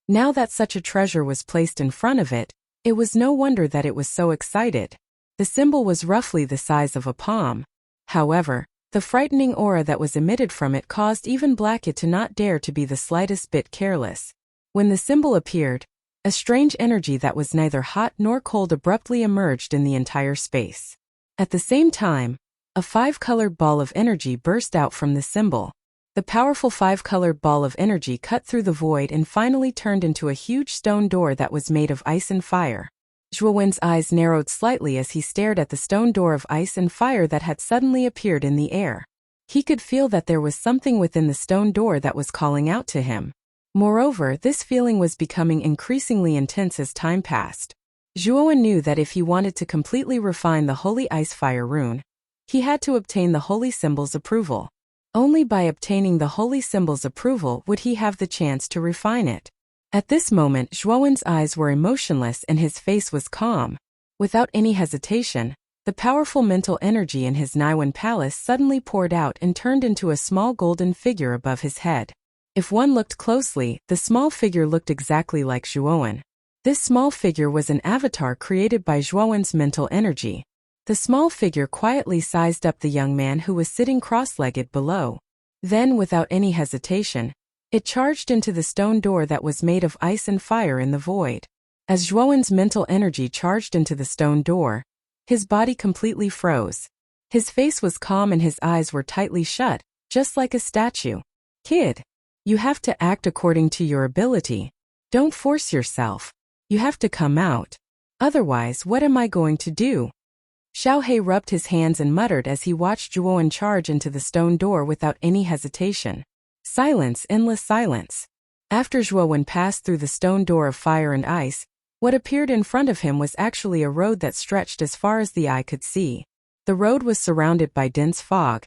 Now that such a treasure was placed in front of it, it was no wonder that it was so excited. The symbol was roughly the size of a palm. However, the frightening aura that was emitted from it caused even Black It to not dare to be the slightest bit careless. When the symbol appeared, a strange energy that was neither hot nor cold abruptly emerged in the entire space. At the same time, a five-colored ball of energy burst out from the symbol. The powerful five-colored ball of energy cut through the void and finally turned into a huge stone door that was made of ice and fire. Zhuo Wen's eyes narrowed slightly as he stared at the stone door of ice and fire that had suddenly appeared in the air. He could feel that there was something within the stone door that was calling out to him. Moreover, this feeling was becoming increasingly intense as time passed. Zhuo Wen knew that if he wanted to completely refine the holy ice fire rune, he had to obtain the holy symbol's approval. Only by obtaining the holy symbol's approval would he have the chance to refine it. At this moment, Zhuo Wen's eyes were emotionless and his face was calm. Without any hesitation, the powerful mental energy in his Naiwen palace suddenly poured out and turned into a small golden figure above his head. If one looked closely, the small figure looked exactly like Zhuo Wen. This small figure was an avatar created by Zhuo Wen's mental energy. The small figure quietly sized up the young man who was sitting cross-legged below. Then, without any hesitation, it charged into the stone door that was made of ice and fire in the void. As Zhuo Wen's mental energy charged into the stone door, his body completely froze. His face was calm and his eyes were tightly shut, just like a statue. Kid, you have to act according to your ability. Don't force yourself. You have to come out. Otherwise, what am I going to do? Xiao He rubbed his hands and muttered as he watched Zhuo Wen charge into the stone door without any hesitation. Silence, endless silence. After Zhuo Wen passed through the stone door of fire and ice, what appeared in front of him was actually a road that stretched as far as the eye could see. The road was surrounded by dense fog,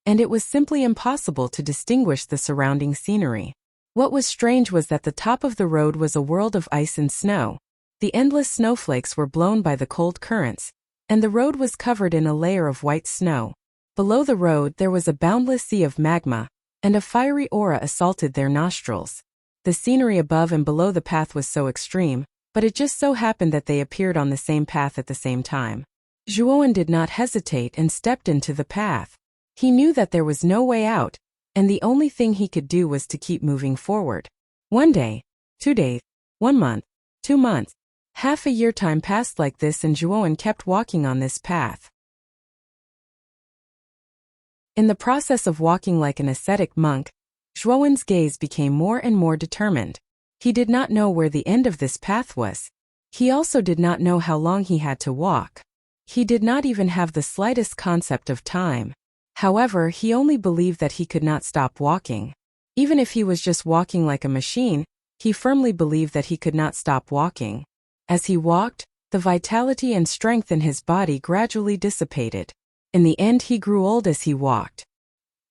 and it was simply impossible to distinguish the surrounding scenery. What was strange was that the top of the road was a world of ice and snow. The endless snowflakes were blown by the cold currents, and the road was covered in a layer of white snow. Below the road there was a boundless sea of magma, and a fiery aura assaulted their nostrils. The scenery above and below the path was so extreme, but it just so happened that they appeared on the same path at the same time. Zhuo Wen did not hesitate and stepped into the path. He knew that there was no way out, and the only thing he could do was to keep moving forward. 1 day, 2 days, 1 month, 2 months. Half a year time passed like this and Zhuo Wen kept walking on this path. In the process of walking like an ascetic monk, Zhuo Wen's gaze became more and more determined. He did not know where the end of this path was. He also did not know how long he had to walk. He did not even have the slightest concept of time. However, he only believed that he could not stop walking. Even if he was just walking like a machine, he firmly believed that he could not stop walking. As he walked, the vitality and strength in his body gradually dissipated. In the end, he grew old as he walked.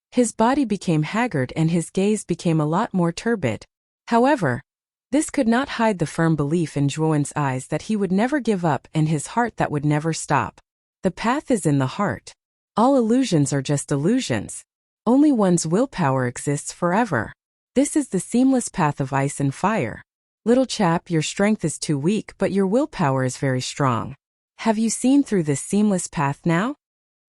His body became haggard and his gaze became a lot more turbid. However, this could not hide the firm belief in Zhuo Wen's eyes that he would never give up and his heart that would never stop. The path is in the heart. All illusions are just illusions. Only one's willpower exists forever. This is the seamless path of ice and fire. Little chap, your strength is too weak, but your willpower is very strong. Have you seen through this seamless path now?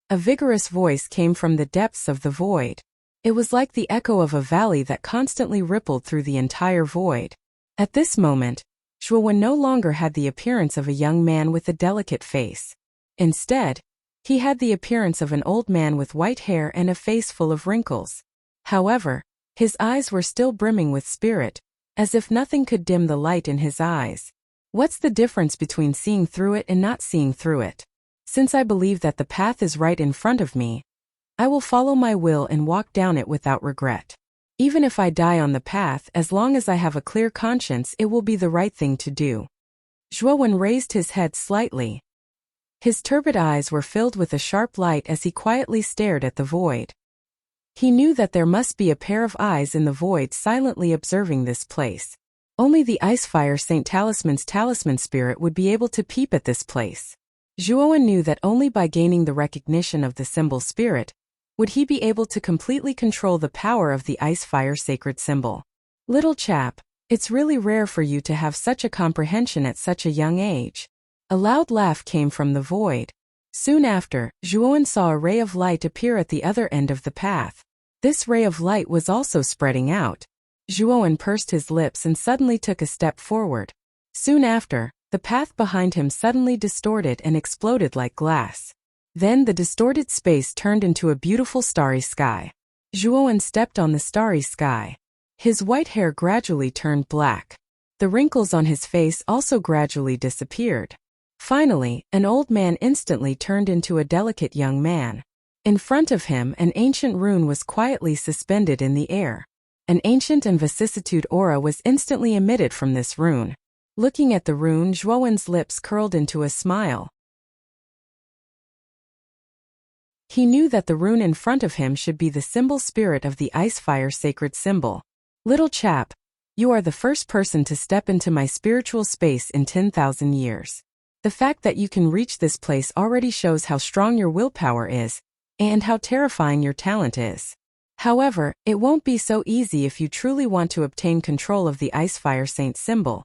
A vigorous voice came from the depths of the void. It was like the echo of a valley that constantly rippled through the entire void. At this moment, Zhuo Wen no longer had the appearance of a young man with a delicate face. Instead, he had the appearance of an old man with white hair and a face full of wrinkles. However, his eyes were still brimming with spirit, as if nothing could dim the light in his eyes. What's the difference between seeing through it and not seeing through it? Since I believe that the path is right in front of me, I will follow my will and walk down it without regret. Even if I die on the path, as long as I have a clear conscience, it will be the right thing to do. Zhuowen raised his head slightly. His turbid eyes were filled with a sharp light as he quietly stared at the void. He knew that there must be a pair of eyes in the void silently observing this place. Only the Icefire Saint Talisman's talisman spirit would be able to peep at this place. Zhuowen knew that only by gaining the recognition of the symbol spirit would he be able to completely control the power of the Icefire sacred symbol. Little chap, it's really rare for you to have such a comprehension at such a young age. A loud laugh came from the void. Soon after, Zhuowen saw a ray of light appear at the other end of the path. This ray of light was also spreading out. Zhuowen pursed his lips and suddenly took a step forward. Soon after, the path behind him suddenly distorted and exploded like glass. Then the distorted space turned into a beautiful starry sky. Zhuowen stepped on the starry sky. His white hair gradually turned black. The wrinkles on his face also gradually disappeared. Finally, an old man instantly turned into a delicate young man. In front of him, an ancient rune was quietly suspended in the air. An ancient and vicissitude aura was instantly emitted from this rune. Looking at the rune, Zhuowen's lips curled into a smile. He knew that the rune in front of him should be the symbol spirit of the Icefire sacred symbol. Little chap, you are the first person to step into my spiritual space in 10,000 years. The fact that you can reach this place already shows how strong your willpower is, and how terrifying your talent is. However, it won't be so easy if you truly want to obtain control of the Icefire Saint symbol.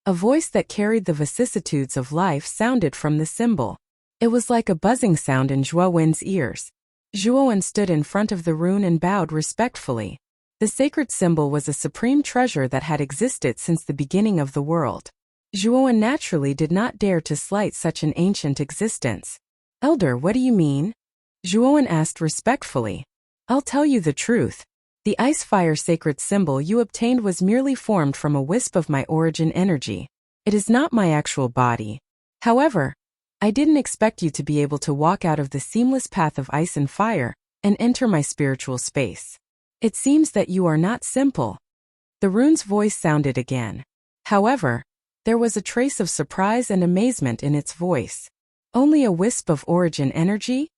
A voice that carried the vicissitudes of life sounded from the symbol. It was like a buzzing sound in Zhuowen's ears. Zhuowen stood in front of the rune and bowed respectfully. The sacred symbol was a supreme treasure that had existed since the beginning of the world. Zhuowen naturally did not dare to slight such an ancient existence. Elder, what do you mean? Zhuowen asked respectfully. I'll tell you the truth. The Icefire sacred symbol you obtained was merely formed from a wisp of my origin energy. It is not my actual body. However, I didn't expect you to be able to walk out of the seamless path of ice and fire and enter my spiritual space. It seems that you are not simple. The rune's voice sounded again. However, there was a trace of surprise and amazement in its voice. Only a wisp of origin energy?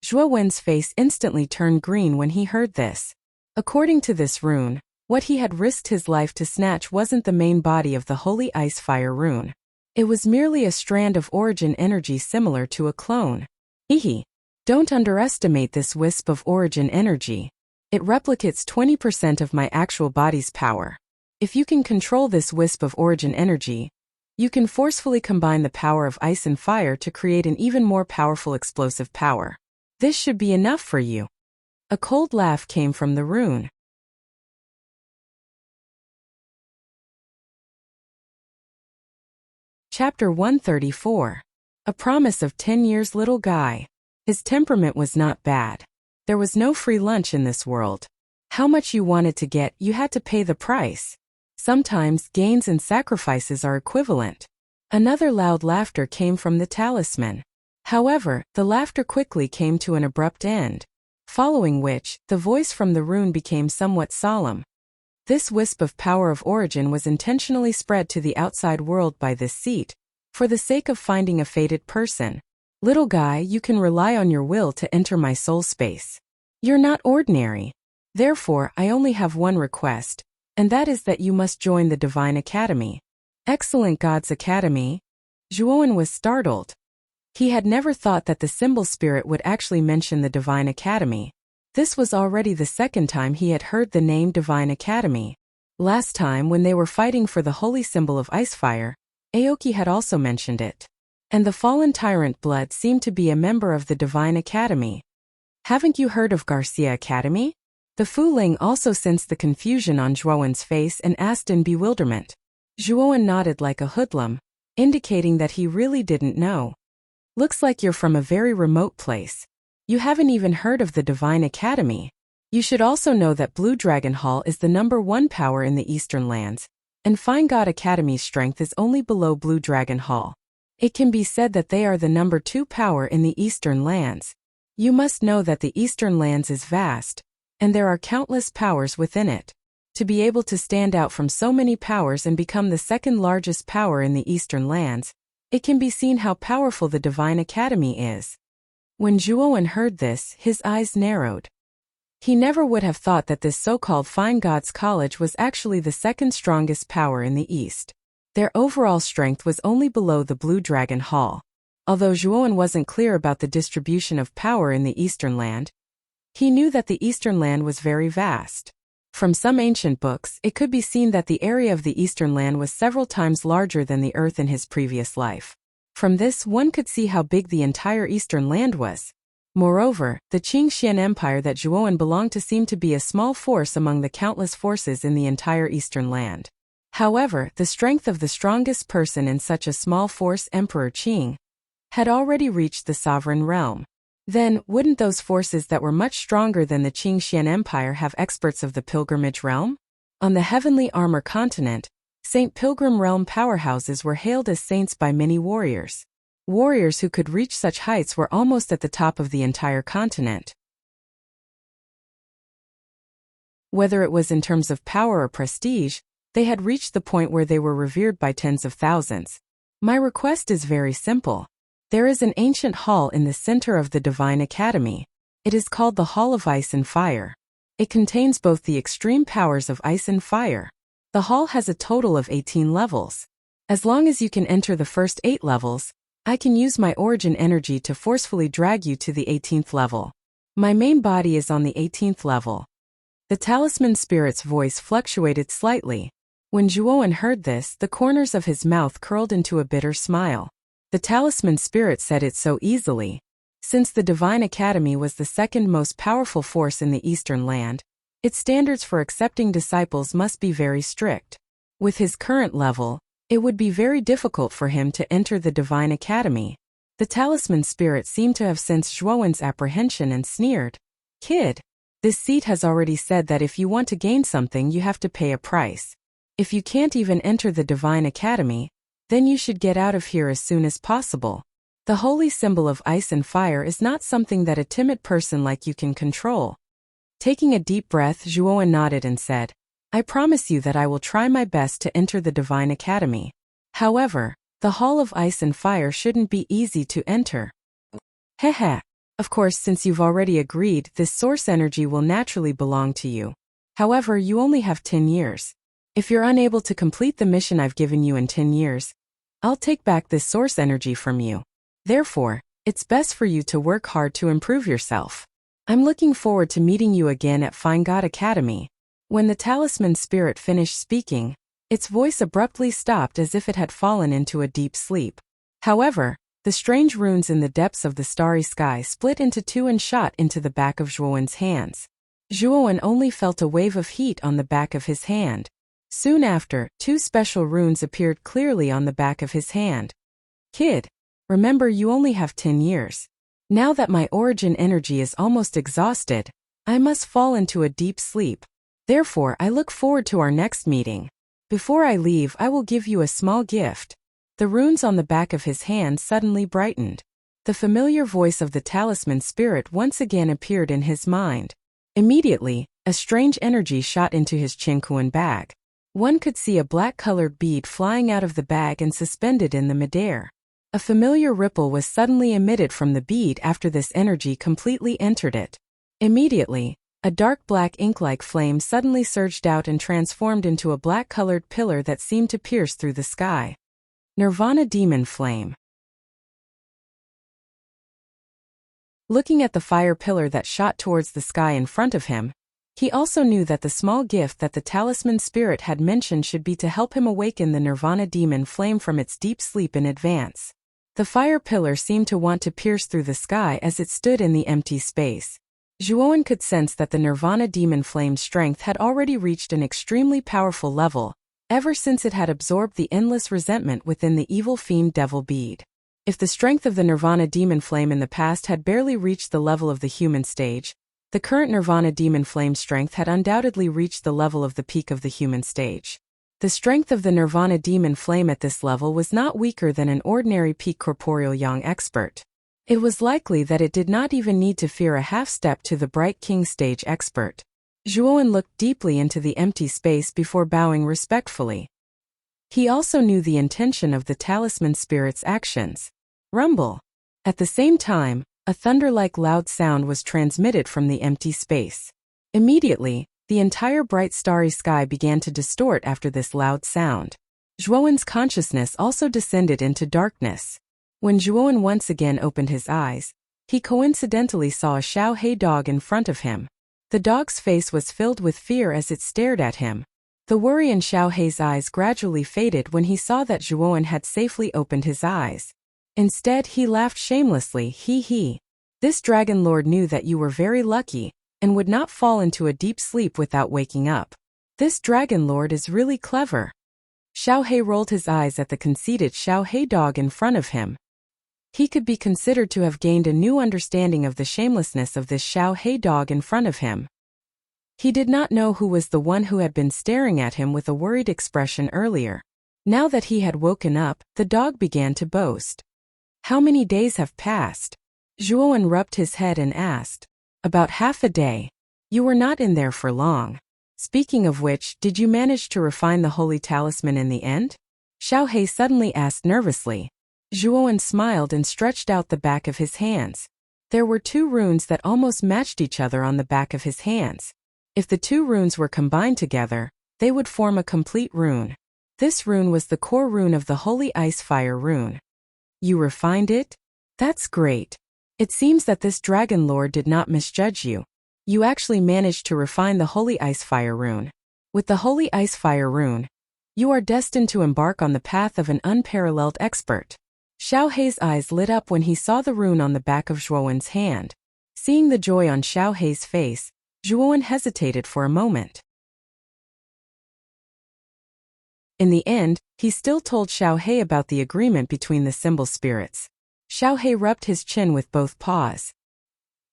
Zhuowen's face instantly turned green when he heard this. According to this rune, what he had risked his life to snatch wasn't the main body of the holy Icefire rune. It was merely a strand of origin energy similar to a clone. Hehe. Don't underestimate this wisp of origin energy. It replicates 20% of my actual body's power. If you can control this wisp of origin energy, you can forcefully combine the power of ice and fire to create an even more powerful explosive power. This should be enough for you. A cold laugh came from the rune. Chapter 134. A promise of 10 years. Little guy. His temperament was not bad. There was no free lunch in this world. How much you wanted to get, you had to pay the price. Sometimes gains and sacrifices are equivalent. Another loud laughter came from the talisman. However, the laughter quickly came to an abrupt end, following which, the voice from the rune became somewhat solemn. This wisp of power of origin was intentionally spread to the outside world by this seat, for the sake of finding a fated person. Little guy, you can rely on your will to enter my soul space. You're not ordinary. Therefore, I only have one request, and that is that you must join the Divine Academy. Excellent God's Academy? Zhuowen was startled. He had never thought that the symbol spirit would actually mention the Divine Academy. This was already the second time he had heard the name Divine Academy. Last time when they were fighting for the holy symbol of Icefire, Aoki had also mentioned it. And the fallen tyrant blood seemed to be a member of the Divine Academy. Haven't you heard of Garcia Academy? The Fuling also sensed the confusion on Zhuowen's face and asked in bewilderment. Zhuowen nodded like a hoodlum, indicating that he really didn't know. Looks like you're from a very remote place. You haven't even heard of the Divine Academy. You should also know that Blue Dragon Hall is the #1 power in the Eastern Lands, and Fine God Academy's strength is only below Blue Dragon Hall. It can be said that they are the number 2 power in the Eastern lands. You must know that the Eastern lands is vast, and there are countless powers within it. To be able to stand out from so many powers and become the second largest power in the Eastern lands, it can be seen how powerful the Divine Academy is. When Zhuowen heard this, his eyes narrowed. He never would have thought that this so-called Fine Gods College was actually the second strongest power in the East. Their overall strength was only below the Blue Dragon Hall. Although Zhuowen wasn't clear about the distribution of power in the Eastern land, he knew that the Eastern land was very vast. From some ancient books, it could be seen that the area of the Eastern land was several times larger than the Earth in his previous life. From this, one could see how big the entire Eastern land was. Moreover, the Qingxian Empire that Zhuowen belonged to seemed to be a small force among the countless forces in the entire Eastern land. However, the strength of the strongest person in such a small force, Emperor Qing, had already reached the sovereign realm. Then, wouldn't those forces that were much stronger than the Qingxian Empire have experts of the pilgrimage realm? On the heavenly armor continent, Saint Pilgrim realm powerhouses were hailed as saints by many warriors. Warriors who could reach such heights were almost at the top of the entire continent. Whether it was in terms of power or prestige, they had reached the point where they were revered by tens of thousands. My request is very simple. There is an ancient hall in the center of the Divine Academy. It is called the Hall of Ice and Fire. It contains both the extreme powers of ice and fire. The hall has a total of 18 levels. As long as you can enter the first 8 levels, I can use my origin energy to forcefully drag you to the 18th level. My main body is on the 18th level. The talisman spirit's voice fluctuated slightly. When Zhuowen heard this, the corners of his mouth curled into a bitter smile. The talisman spirit said it so easily. Since the Divine Academy was the second most powerful force in the Eastern land, its standards for accepting disciples must be very strict. With his current level, it would be very difficult for him to enter the Divine Academy. The talisman spirit seemed to have sensed Zhuowen's apprehension and sneered. "Kid, this seat has already said that if you want to gain something you have to pay a price. If you can't even enter the Divine Academy, then you should get out of here as soon as possible. The holy symbol of ice and fire is not something that a timid person like you can control." Taking a deep breath, Zhuowen nodded and said, "I promise you that I will try my best to enter the Divine Academy. However, the Hall of Ice and Fire shouldn't be easy to enter." Hehe. Of course, since you've already agreed, this source energy will naturally belong to you. However, you only have 10 years. If you're unable to complete the mission I've given you in 10 years, I'll take back this source energy from you. Therefore, it's best for you to work hard to improve yourself. I'm looking forward to meeting you again at Fine God Academy. When the talisman spirit finished speaking, its voice abruptly stopped as if it had fallen into a deep sleep. However, the strange runes in the depths of the starry sky split into 2 and shot into the back of Zhuowen's hands. Zhuowen only felt a wave of heat on the back of his hand. Soon after, 2 special runes appeared clearly on the back of his hand. "Kid, remember you only have 10 years. Now that my origin energy is almost exhausted, I must fall into a deep sleep. Therefore, I look forward to our next meeting. Before I leave, I will give you a small gift." The runes on the back of his hand suddenly brightened. The familiar voice of the talisman spirit once again appeared in his mind. Immediately, a strange energy shot into his Qingkuan bag. One could see a black-colored bead flying out of the bag and suspended in the midair. A familiar ripple was suddenly emitted from the bead after this energy completely entered it. Immediately, a dark black ink-like flame suddenly surged out and transformed into a black-colored pillar that seemed to pierce through the sky. Nirvana Demon Flame. Looking at the fire pillar that shot towards the sky in front of him, he also knew that the small gift that the talisman spirit had mentioned should be to help him awaken the Nirvana Demon Flame from its deep sleep in advance. The fire pillar seemed to want to pierce through the sky as it stood in the empty space. Zhuowen could sense that the Nirvana Demon Flame's strength had already reached an extremely powerful level, ever since it had absorbed the endless resentment within the evil fiend Devil Bead. If the strength of the Nirvana Demon Flame in the past had barely reached the level of the human stage, the current Nirvana Demon Flame strength had undoubtedly reached the level of the peak of the human stage. The strength of the Nirvana demon flame at this level was not weaker than an ordinary peak corporeal yang expert. It was likely that it did not even need to fear a half-step to the Bright King stage expert. Zhuowen looked deeply into the empty space before bowing respectfully. He also knew the intention of the talisman spirit's actions. Rumble. At the same time, a thunder-like loud sound was transmitted from the empty space. Immediately, the entire bright starry sky began to distort after this loud sound. Zhuowen's consciousness also descended into darkness. When Zhuowen once again opened his eyes, he coincidentally saw a Xiaohei dog in front of him. The dog's face was filled with fear as it stared at him. The worry in Xiaohei's eyes gradually faded when he saw that Zhuowen had safely opened his eyes. Instead, he laughed shamelessly, hee. This dragon lord knew that you were very lucky, and would not fall into a deep sleep without waking up. This dragon lord is really clever. Xiaohei rolled his eyes at the conceited Xiaohei dog in front of him. He could be considered to have gained a new understanding of the shamelessness of this Xiaohei dog in front of him. He did not know who was the one who had been staring at him with a worried expression earlier. Now that he had woken up, the dog began to boast. How many days have passed? Zhuowen rubbed his head and asked. About half a day. You were not in there for long. Speaking of which, did you manage to refine the holy talisman in the end? Xiaohei suddenly asked nervously. Zhuowen smiled and stretched out the back of his hands. There were 2 runes that almost matched each other on the back of his hands. If the 2 runes were combined together, they would form a complete rune. This rune was the core rune of the Holy Ice Fire rune. You refined it? That's great. It seems that this dragon lord did not misjudge you. You actually managed to refine the Holy Ice Fire rune. With the Holy Ice Fire rune, you are destined to embark on the path of an unparalleled expert. Xiaohei's eyes lit up when he saw the rune on the back of Zhuowen's hand. Seeing the joy on Xiaohei's face, Zhuowen hesitated for a moment. In the end, he still told Xiaohei about the agreement between the symbol spirits. Xiaohei rubbed his chin with both paws.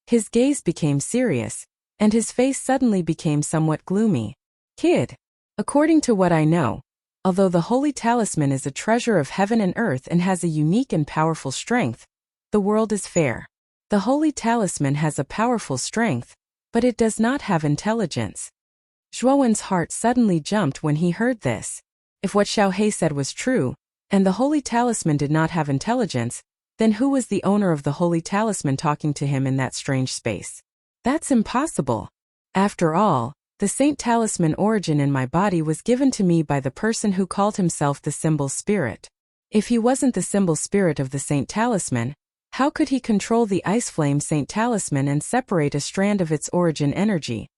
His gaze became serious, and his face suddenly became somewhat gloomy. Kid, according to what I know, although the holy talisman is a treasure of heaven and earth and has a unique and powerful strength, the world is fair. The holy talisman has a powerful strength, but it does not have intelligence. Zhuowen's heart suddenly jumped when he heard this. If what Xiaohei said was true, and the holy talisman did not have intelligence, then who was the owner of the holy talisman talking to him in that strange space? That's impossible. After all, the Saint Talisman origin in my body was given to me by the person who called himself the symbol spirit. If he wasn't the symbol spirit of the Saint Talisman, how could he control the ice flame Saint Talisman and separate a strand of its origin energy?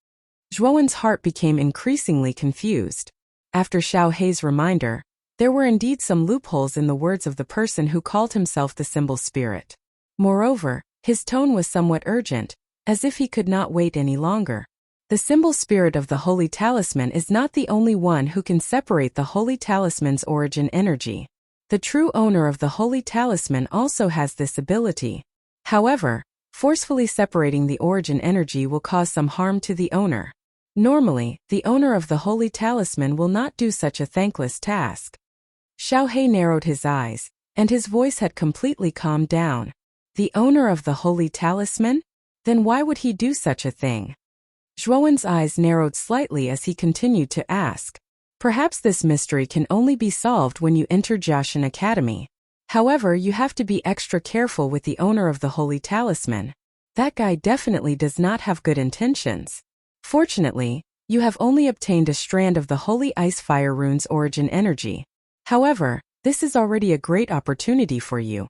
Zhuowen's heart became increasingly confused. After Xiaohei's reminder, there were indeed some loopholes in the words of the person who called himself the symbol spirit. Moreover, his tone was somewhat urgent, as if he could not wait any longer. The symbol spirit of the holy talisman is not the only one who can separate the holy talisman's origin energy. The true owner of the holy talisman also has this ability. However, forcefully separating the origin energy will cause some harm to the owner. Normally, the owner of the holy talisman will not do such a thankless task. Xiaohei narrowed his eyes, and his voice had completely calmed down. The owner of the holy talisman? Then why would he do such a thing? Zhuowen's eyes narrowed slightly as he continued to ask. Perhaps this mystery can only be solved when you enter Jiaxin Academy. However, you have to be extra careful with the owner of the holy talisman. That guy definitely does not have good intentions. Fortunately, you have only obtained a strand of the Holy Ice Fire rune's origin energy. However, this is already a great opportunity for you.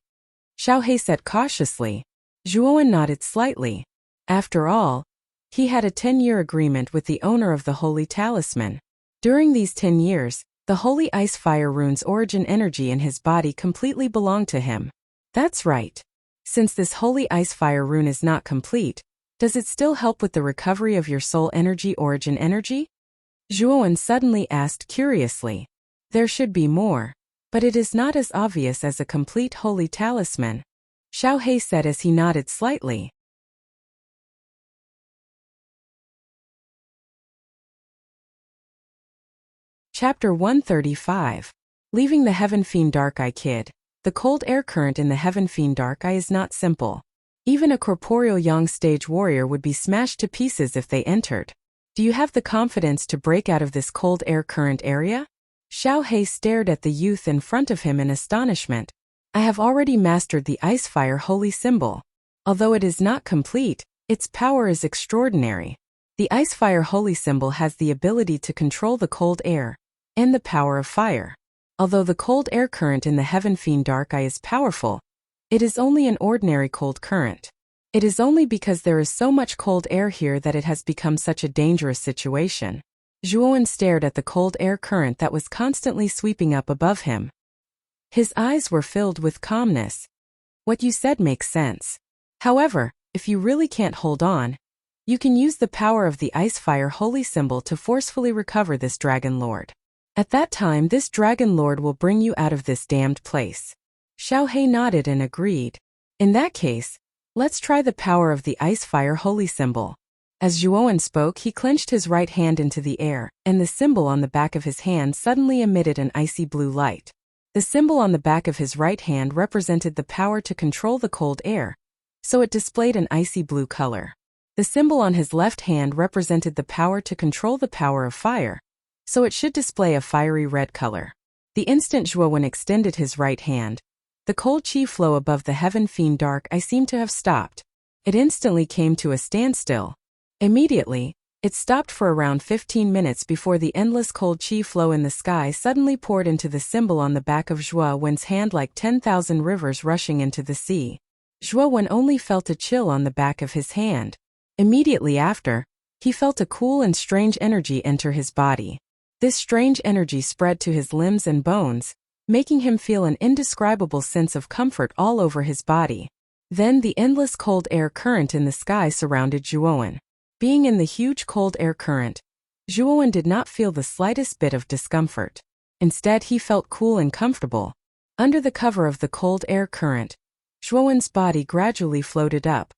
Xiaohei said cautiously. Zhuowen nodded slightly. After all, he had a 10-year agreement with the owner of the Holy Talisman. During these 10 years, the Holy Ice Fire rune's origin energy in his body completely belonged to him. That's right. Since this Holy Ice Fire rune is not complete, does it still help with the recovery of your soul energy origin energy? Zhuowen suddenly asked curiously. There should be more, but it is not as obvious as a complete holy talisman. Xiaohei said as he nodded slightly. Chapter 135. Leaving the Heaven Fiend Dark Eye Kid. The cold air current in the Heaven Fiend Dark Eye is not simple. Even a corporeal young stage warrior would be smashed to pieces if they entered. Do you have the confidence to break out of this cold air current area? Xiao He stared at the youth in front of him in astonishment. I have already mastered the Ice Fire Holy Symbol. Although it is not complete, its power is extraordinary. The Ice Fire Holy Symbol has the ability to control the cold air and the power of fire. Although the cold air current in the Heaven Fiend Dark Eye is powerful, it is only an ordinary cold current. It is only because there is so much cold air here that it has become such a dangerous situation. Zhuowen stared at the cold air current that was constantly sweeping up above him. His eyes were filled with calmness. What you said makes sense. However, if you really can't hold on, you can use the power of the Ice Fire Holy Symbol to forcefully recover this Dragon Lord. At that time, this Dragon Lord will bring you out of this damned place. Xiao He nodded and agreed. In that case, let's try the power of the Ice Fire Holy Symbol. As Zhuowen spoke, he clenched his right hand into the air, and the symbol on the back of his hand suddenly emitted an icy blue light. The symbol on the back of his right hand represented the power to control the cold air, so it displayed an icy blue color. The symbol on his left hand represented the power to control the power of fire, so it should display a fiery red color. The instant Zhuowen extended his right hand, the cold chi flow above the Heaven Fiend Dark Eye seemed to have stopped. It instantly came to a standstill. Immediately, it stopped for around 15 minutes before the endless cold chi flow in the sky suddenly poured into the symbol on the back of Zhuowen's hand like 10,000 rivers rushing into the sea. Zhuowen only felt a chill on the back of his hand. Immediately after, he felt a cool and strange energy enter his body. This strange energy spread to his limbs and bones, making him feel an indescribable sense of comfort all over his body. Then the endless cold air current in the sky surrounded Zhuowen. Being in the huge cold air current, Zhuowen did not feel the slightest bit of discomfort. Instead, he felt cool and comfortable. Under the cover of the cold air current, Zhuowen's body gradually floated up.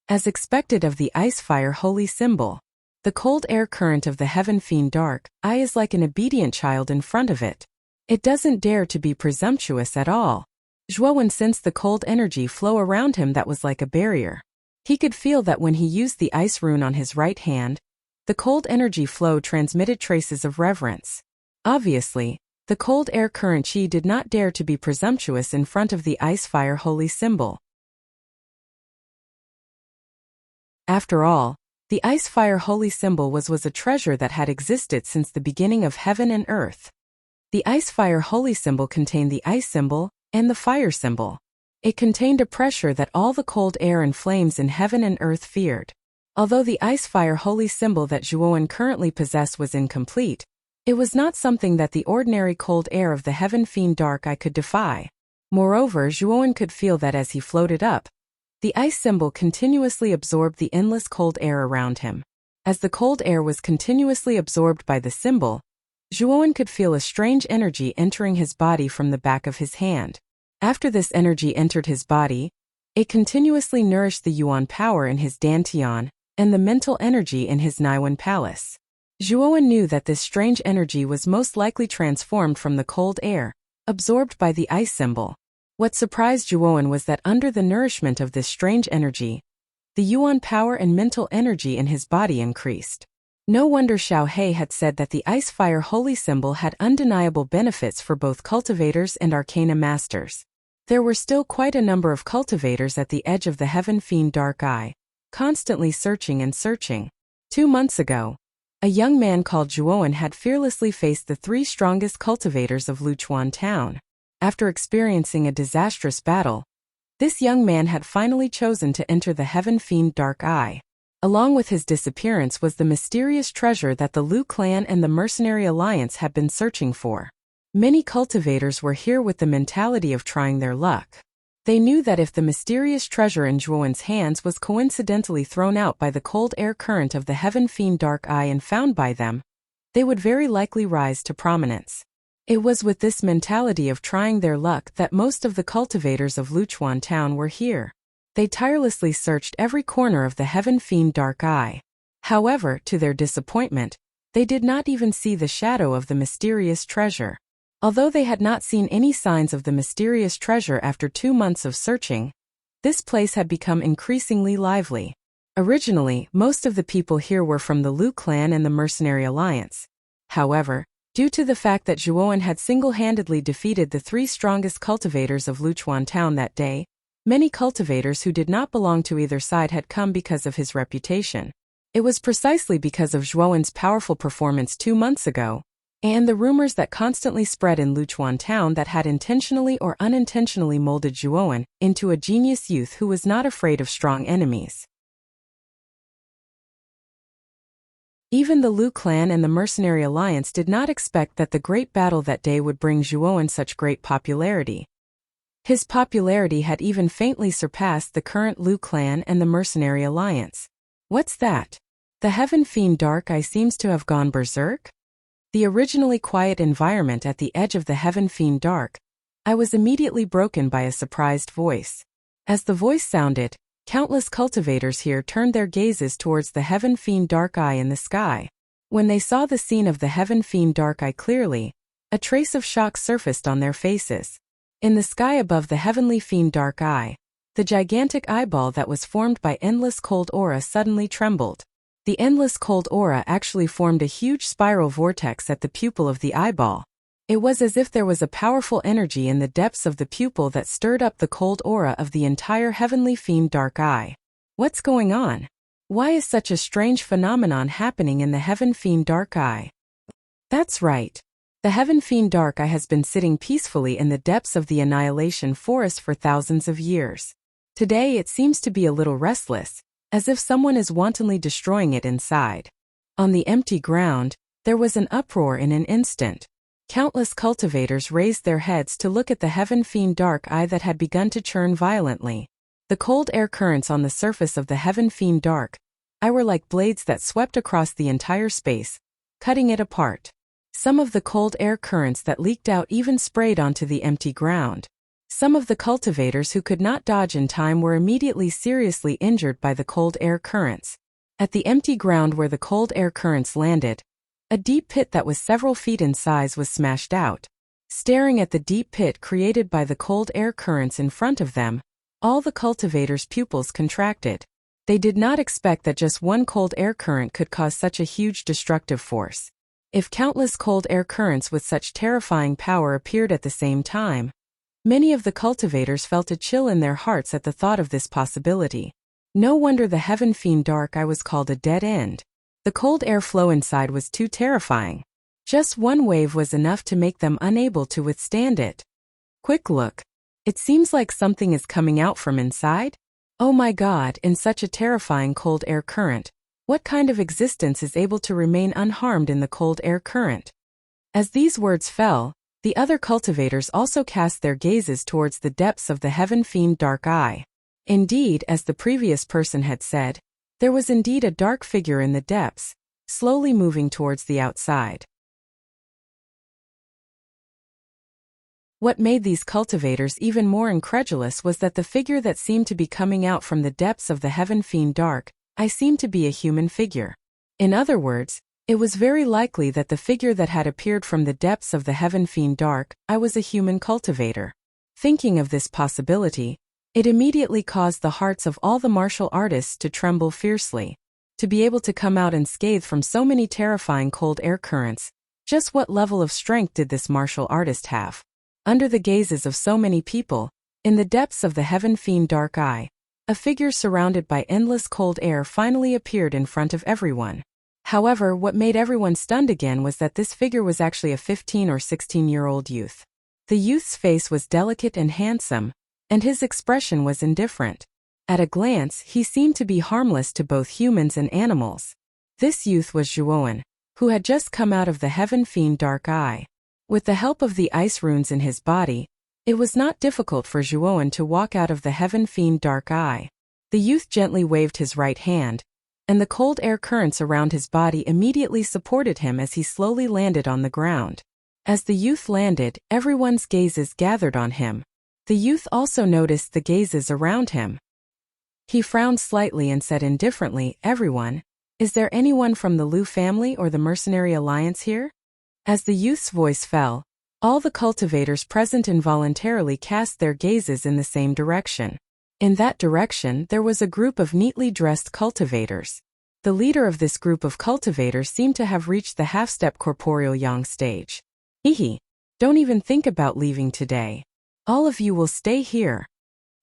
As expected of the Ice Fire Holy Symbol, the cold air current of the Heaven Fiend Dark Eye is like an obedient child in front of it. It doesn't dare to be presumptuous at all. Zhuowen sensed the cold energy flow around him that was like a barrier. He could feel that when he used the ice rune on his right hand, the cold energy flow transmitted traces of reverence. Obviously, the cold air current chi did not dare to be presumptuous in front of the Ice Fire Holy Symbol. After all, the Ice Fire Holy Symbol was a treasure that had existed since the beginning of heaven and earth. The Ice Fire Holy Symbol contained the ice symbol and the fire symbol. It contained a pressure that all the cold air and flames in heaven and earth feared. Although the Ice Fire Holy Symbol that Zhuowen currently possessed was incomplete, it was not something that the ordinary cold air of the Heaven Fiend Dark Eye could defy. Moreover, Zhuowen could feel that as he floated up, the ice symbol continuously absorbed the endless cold air around him. As the cold air was continuously absorbed by the symbol, Zhuowen could feel a strange energy entering his body from the back of his hand. After this energy entered his body, it continuously nourished the Yuan power in his Dantian and the mental energy in his Naiwen palace. Zhuowen knew that this strange energy was most likely transformed from the cold air, absorbed by the ice symbol. What surprised Zhuowen was that under the nourishment of this strange energy, the Yuan power and mental energy in his body increased. No wonder Xiao He had said that the Ice Fire Holy Symbol had undeniable benefits for both cultivators and arcana masters. There were still quite a number of cultivators at the edge of the Heaven Fiend Dark Eye, constantly searching and searching. 2 months ago, a young man called Zhuowen had fearlessly faced the 3 strongest cultivators of Luchuan town. After experiencing a disastrous battle, this young man had finally chosen to enter the Heaven Fiend Dark Eye. Along with his disappearance was the mysterious treasure that the Lu clan and the Mercenary Alliance had been searching for. Many cultivators were here with the mentality of trying their luck. They knew that if the mysterious treasure in Zhuowen's hands was coincidentally thrown out by the cold air current of the Heaven Fiend Dark Eye and found by them, they would very likely rise to prominence. It was with this mentality of trying their luck that most of the cultivators of Luchuan town were here. They tirelessly searched every corner of the Heaven Fiend Dark Eye. However, to their disappointment, They did not even see the shadow of the mysterious treasure. Although they had not seen any signs of the mysterious treasure after 2 months of searching, this place had become increasingly lively. Originally, most of the people here were from the Lu clan and the Mercenary Alliance. However, due to the fact that Zhuowen had single-handedly defeated the 3 strongest cultivators of Luchuan town that day, many cultivators who did not belong to either side had come because of his reputation. It was precisely because of Zhuowen's powerful performance 2 months ago, and the rumors that constantly spread in Luchuan town that had intentionally or unintentionally molded Zhuowen into a genius youth who was not afraid of strong enemies. Even the Lu clan and the Mercenary Alliance did not expect that the great battle that day would bring Zhuowen such great popularity. His popularity had even faintly surpassed the current Lu clan and the Mercenary Alliance. What's that? The Heaven Fiend Dark Eye seems to have gone berserk? The originally quiet environment at the edge of the Heaven Fiend Dark Eye was immediately broken by a surprised voice. As the voice sounded, countless cultivators here turned their gazes towards the Heaven Fiend Dark Eye in the sky. When they saw the scene of the Heaven Fiend Dark Eye clearly, a trace of shock surfaced on their faces. In the sky above the Heavenly Fiend Dark Eye, the gigantic eyeball that was formed by endless cold aura suddenly trembled. The endless cold aura actually formed a huge spiral vortex at the pupil of the eyeball. It was as if there was a powerful energy in the depths of the pupil that stirred up the cold aura of the entire Heavenly Fiend Dark Eye. What's going on? Why is such a strange phenomenon happening in the Heaven Fiend Dark Eye? That's right. The Heaven Fiend Dark Eye has been sitting peacefully in the depths of the Annihilation Forest for thousands of years. Today it seems to be a little restless, as if someone is wantonly destroying it inside. On the empty ground, there was an uproar in an instant. Countless cultivators raised their heads to look at the Heaven Fiend Dark Eye that had begun to churn violently. The cold air currents on the surface of the Heaven Fiend Dark Eye were like blades that swept across the entire space, cutting it apart. Some of the cold air currents that leaked out even sprayed onto the empty ground. Some of the cultivators who could not dodge in time were immediately seriously injured by the cold air currents. At the empty ground where the cold air currents landed, a deep pit that was several feet in size was smashed out. Staring at the deep pit created by the cold air currents in front of them, all the cultivators' pupils contracted. They did not expect that just one cold air current could cause such a huge destructive force. If countless cold air currents with such terrifying power appeared at the same time, many of the cultivators felt a chill in their hearts at the thought of this possibility. No wonder the Heaven Fiend Dark Eye was called a dead end. The cold air flow inside was too terrifying. Just one wave was enough to make them unable to withstand it. Quick look. It seems like something is coming out from inside. Oh my God, in such a terrifying cold air current, what kind of existence is able to remain unharmed in the cold air current? As these words fell, the other cultivators also cast their gazes towards the depths of the Heaven Fiend Dark Eye. Indeed, as the previous person had said, there was indeed a dark figure in the depths, slowly moving towards the outside. What made these cultivators even more incredulous was that the figure that seemed to be coming out from the depths of the Heaven Fiend Dark Eye seemed to be a human figure. In other words, it was very likely that the figure that had appeared from the depths of the Heaven Fiend Dark Eye was a human cultivator. Thinking of this possibility, it immediately caused the hearts of all the martial artists to tremble fiercely. To be able to come out unscathed from so many terrifying cold air currents, just what level of strength did this martial artist have? Under the gazes of so many people, in the depths of the Heaven Fiend Dark Eye, a figure surrounded by endless cold air finally appeared in front of everyone. However, what made everyone stunned again was that this figure was actually a 15 or 16-year-old youth. The youth's face was delicate and handsome, and his expression was indifferent. At a glance, he seemed to be harmless to both humans and animals. This youth was Zhuowen, who had just come out of the Heaven Fiend Dark Eye. With the help of the ice runes in his body, it was not difficult for Zhuowen to walk out of the Heaven Fiend Dark Eye. The youth gently waved his right hand, and the cold air currents around his body immediately supported him as he slowly landed on the ground. As the youth landed, everyone's gazes gathered on him. The youth also noticed the gazes around him. He frowned slightly and said indifferently, "Everyone, Is there anyone from the Lu family or the Mercenary Alliance here? As the youth's voice fell, all the cultivators present involuntarily cast their gazes in the same direction. In that direction there was a group of neatly dressed cultivators. The leader of this group of cultivators seemed to have reached the half-step corporeal yang stage. Hehe. Don't even think about leaving today. All of you will stay here.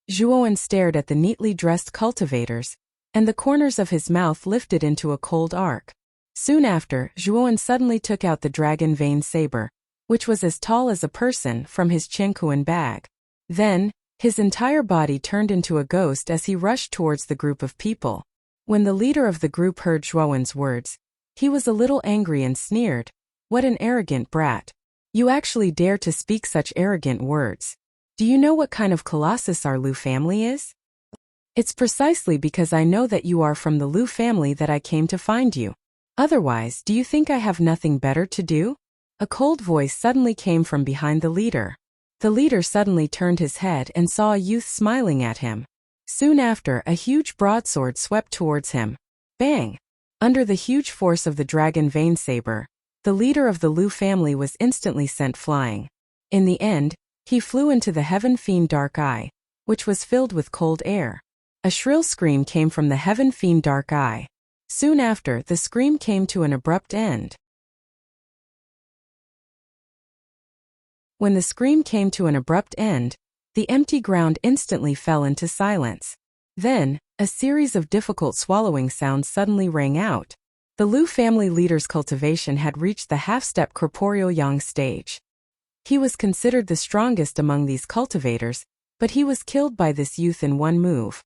Zhuowen stared at the neatly dressed cultivators, and the corners of his mouth lifted into a cold arc. Soon after, Zhuowen suddenly took out the dragon vein saber, which was as tall as a person, from his Qianquan bag. Then, his entire body turned into a ghost as he rushed towards the group of people. When the leader of the group heard Zhuowen's words, he was a little angry and sneered. What an arrogant brat. You actually dare to speak such arrogant words. Do you know what kind of colossus our Lu family is? It's precisely because I know that you are from the Lu family that I came to find you. Otherwise, do you think I have nothing better to do? A cold voice suddenly came from behind the leader. The leader suddenly turned his head and saw a youth smiling at him. Soon after, a huge broadsword swept towards him. Bang! Under the huge force of the dragon vein saber, the leader of the Lu family was instantly sent flying. In the end, he flew into the Heaven Fiend Dark Eye, which was filled with cold air. A shrill scream came from the Heaven Fiend Dark Eye. Soon after, the scream came to an abrupt end. When the scream came to an abrupt end, the empty ground instantly fell into silence. Then, a series of difficult swallowing sounds suddenly rang out. The Lu family leader's cultivation had reached the half-step corporeal yang stage. He was considered the strongest among these cultivators, but he was killed by this youth in one move.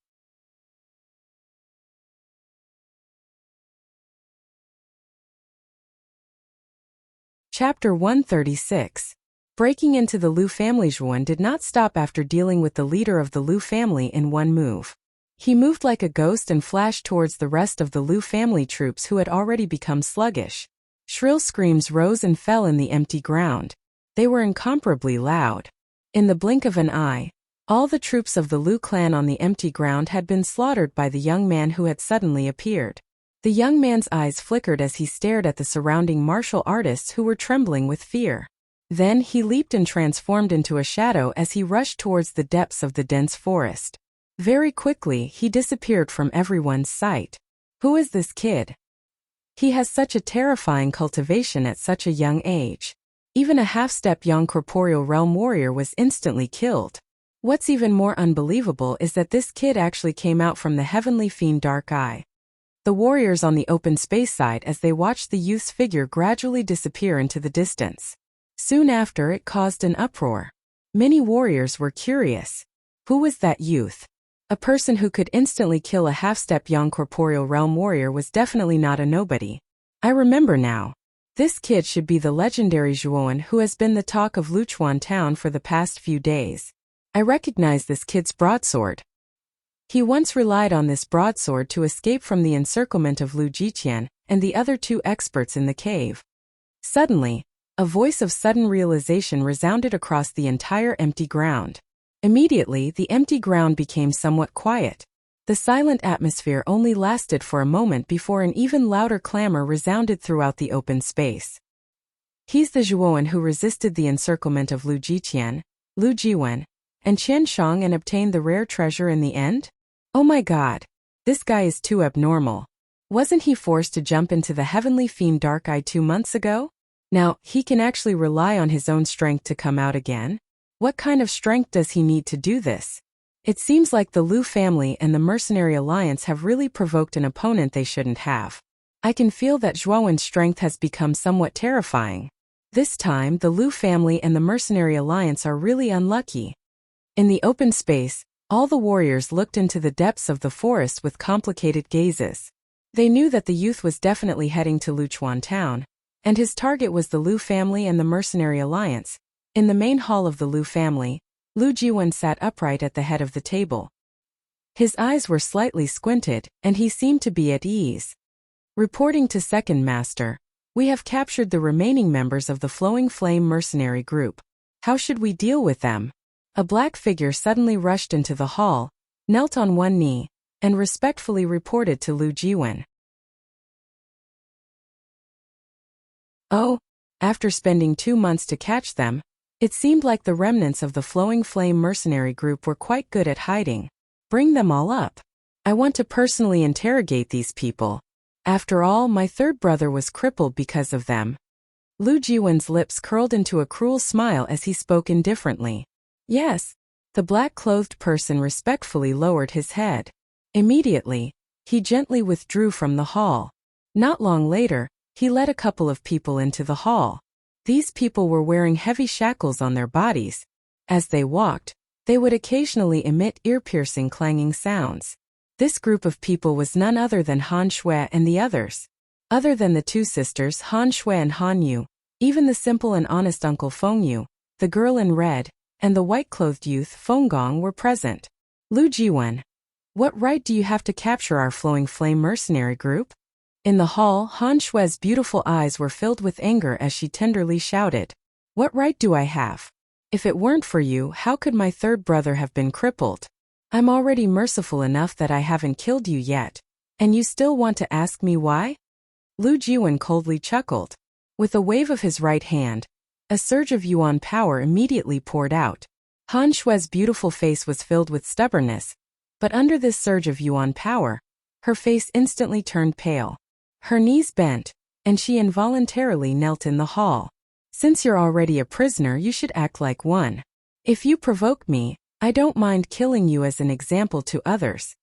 Chapter 136. Breaking into the Lu family. Zhuowen did not stop after dealing with the leader of the Lu family in one move. He moved like a ghost and flashed towards the rest of the Lu family troops who had already become sluggish. Shrill screams rose and fell in the empty ground. They were incomparably loud. In the blink of an eye, all the troops of the Lu clan on the empty ground had been slaughtered by the young man who had suddenly appeared. The young man's eyes flickered as he stared at the surrounding martial artists who were trembling with fear. Then he leaped and transformed into a shadow as he rushed towards the depths of the dense forest. Very quickly, he disappeared from everyone's sight. Who is this kid? He has such a terrifying cultivation at such a young age. Even a half-step young corporeal realm warrior was instantly killed. What's even more unbelievable is that this kid actually came out from the Heavenly Fiend Dark Eye. The warriors on the open space side as they watched the youth's figure gradually disappear into the distance. Soon after, it caused an uproar. Many warriors were curious. Who was that youth? A person who could instantly kill a half-step young corporeal realm warrior was definitely not a nobody. I remember now. This kid should be the legendary Zhuowen who has been the talk of Luchuan town for the past few days. I recognize this kid's broadsword. He once relied on this broadsword to escape from the encirclement of Lu Jiqian and the other two experts in the cave. Suddenly, a voice of sudden realization resounded across the entire empty ground. Immediately, the empty ground became somewhat quiet. The silent atmosphere only lasted for a moment before an even louder clamor resounded throughout the open space. He's the Zhuowen who resisted the encirclement of Lu Jiqian, Lu Jiwen, and Qian Shang and obtained the rare treasure in the end? Oh my god. This guy is too abnormal. Wasn't he forced to jump into the Heavenly Fiend Dark Eye 2 months ago? Now, he can actually rely on his own strength to come out again? What kind of strength does he need to do this? It seems like the Lu family and the Mercenary Alliance have really provoked an opponent they shouldn't have. I can feel that Zhuowen's strength has become somewhat terrifying. This time, the Lu family and the Mercenary Alliance are really unlucky. In the open space, all the warriors looked into the depths of the forest with complicated gazes. They knew that the youth was definitely heading to Luchuan town, and his target was the Lu family and the Mercenary Alliance. In the main hall of the Lu family, Lu Jiwen sat upright at the head of the table. His eyes were slightly squinted, and he seemed to be at ease. Reporting to Second Master, we have captured the remaining members of the Flowing Flame mercenary group. How should we deal with them? A black figure suddenly rushed into the hall, knelt on one knee, and respectfully reported to Lu Jiwen. Oh, after spending 2 months to catch them, it seemed like the remnants of the Flowing Flame mercenary group were quite good at hiding. Bring them all up. I want to personally interrogate these people. After all, my third brother was crippled because of them. Lu Jiwen's lips curled into a cruel smile as he spoke indifferently. Yes. The black-clothed person respectfully lowered his head. Immediately, he gently withdrew from the hall. Not long later, he led a couple of people into the hall. These people were wearing heavy shackles on their bodies. As they walked, they would occasionally emit ear-piercing clanging sounds. This group of people was none other than Han Shui and the others. Other than the two sisters Han Shui and Han Yu, even the simple and honest Uncle Feng Yu, the girl in red, and the white-clothed youth Feng Gong were present. Lu Jiwen, what right do you have to capture our Flowing Flame mercenary group? In the hall, Han Shui's beautiful eyes were filled with anger as she tenderly shouted. What right do I have? If it weren't for you, how could my third brother have been crippled? I'm already merciful enough that I haven't killed you yet, and you still want to ask me why? Lu Jiwen coldly chuckled. With a wave of his right hand, a surge of yuan power immediately poured out. Han Shui's beautiful face was filled with stubbornness, but under this surge of yuan power, her face instantly turned pale. Her knees bent, and she involuntarily knelt in the hall. Since you're already a prisoner, you should act like one. If you provoke me, I don't mind killing you as an example to others.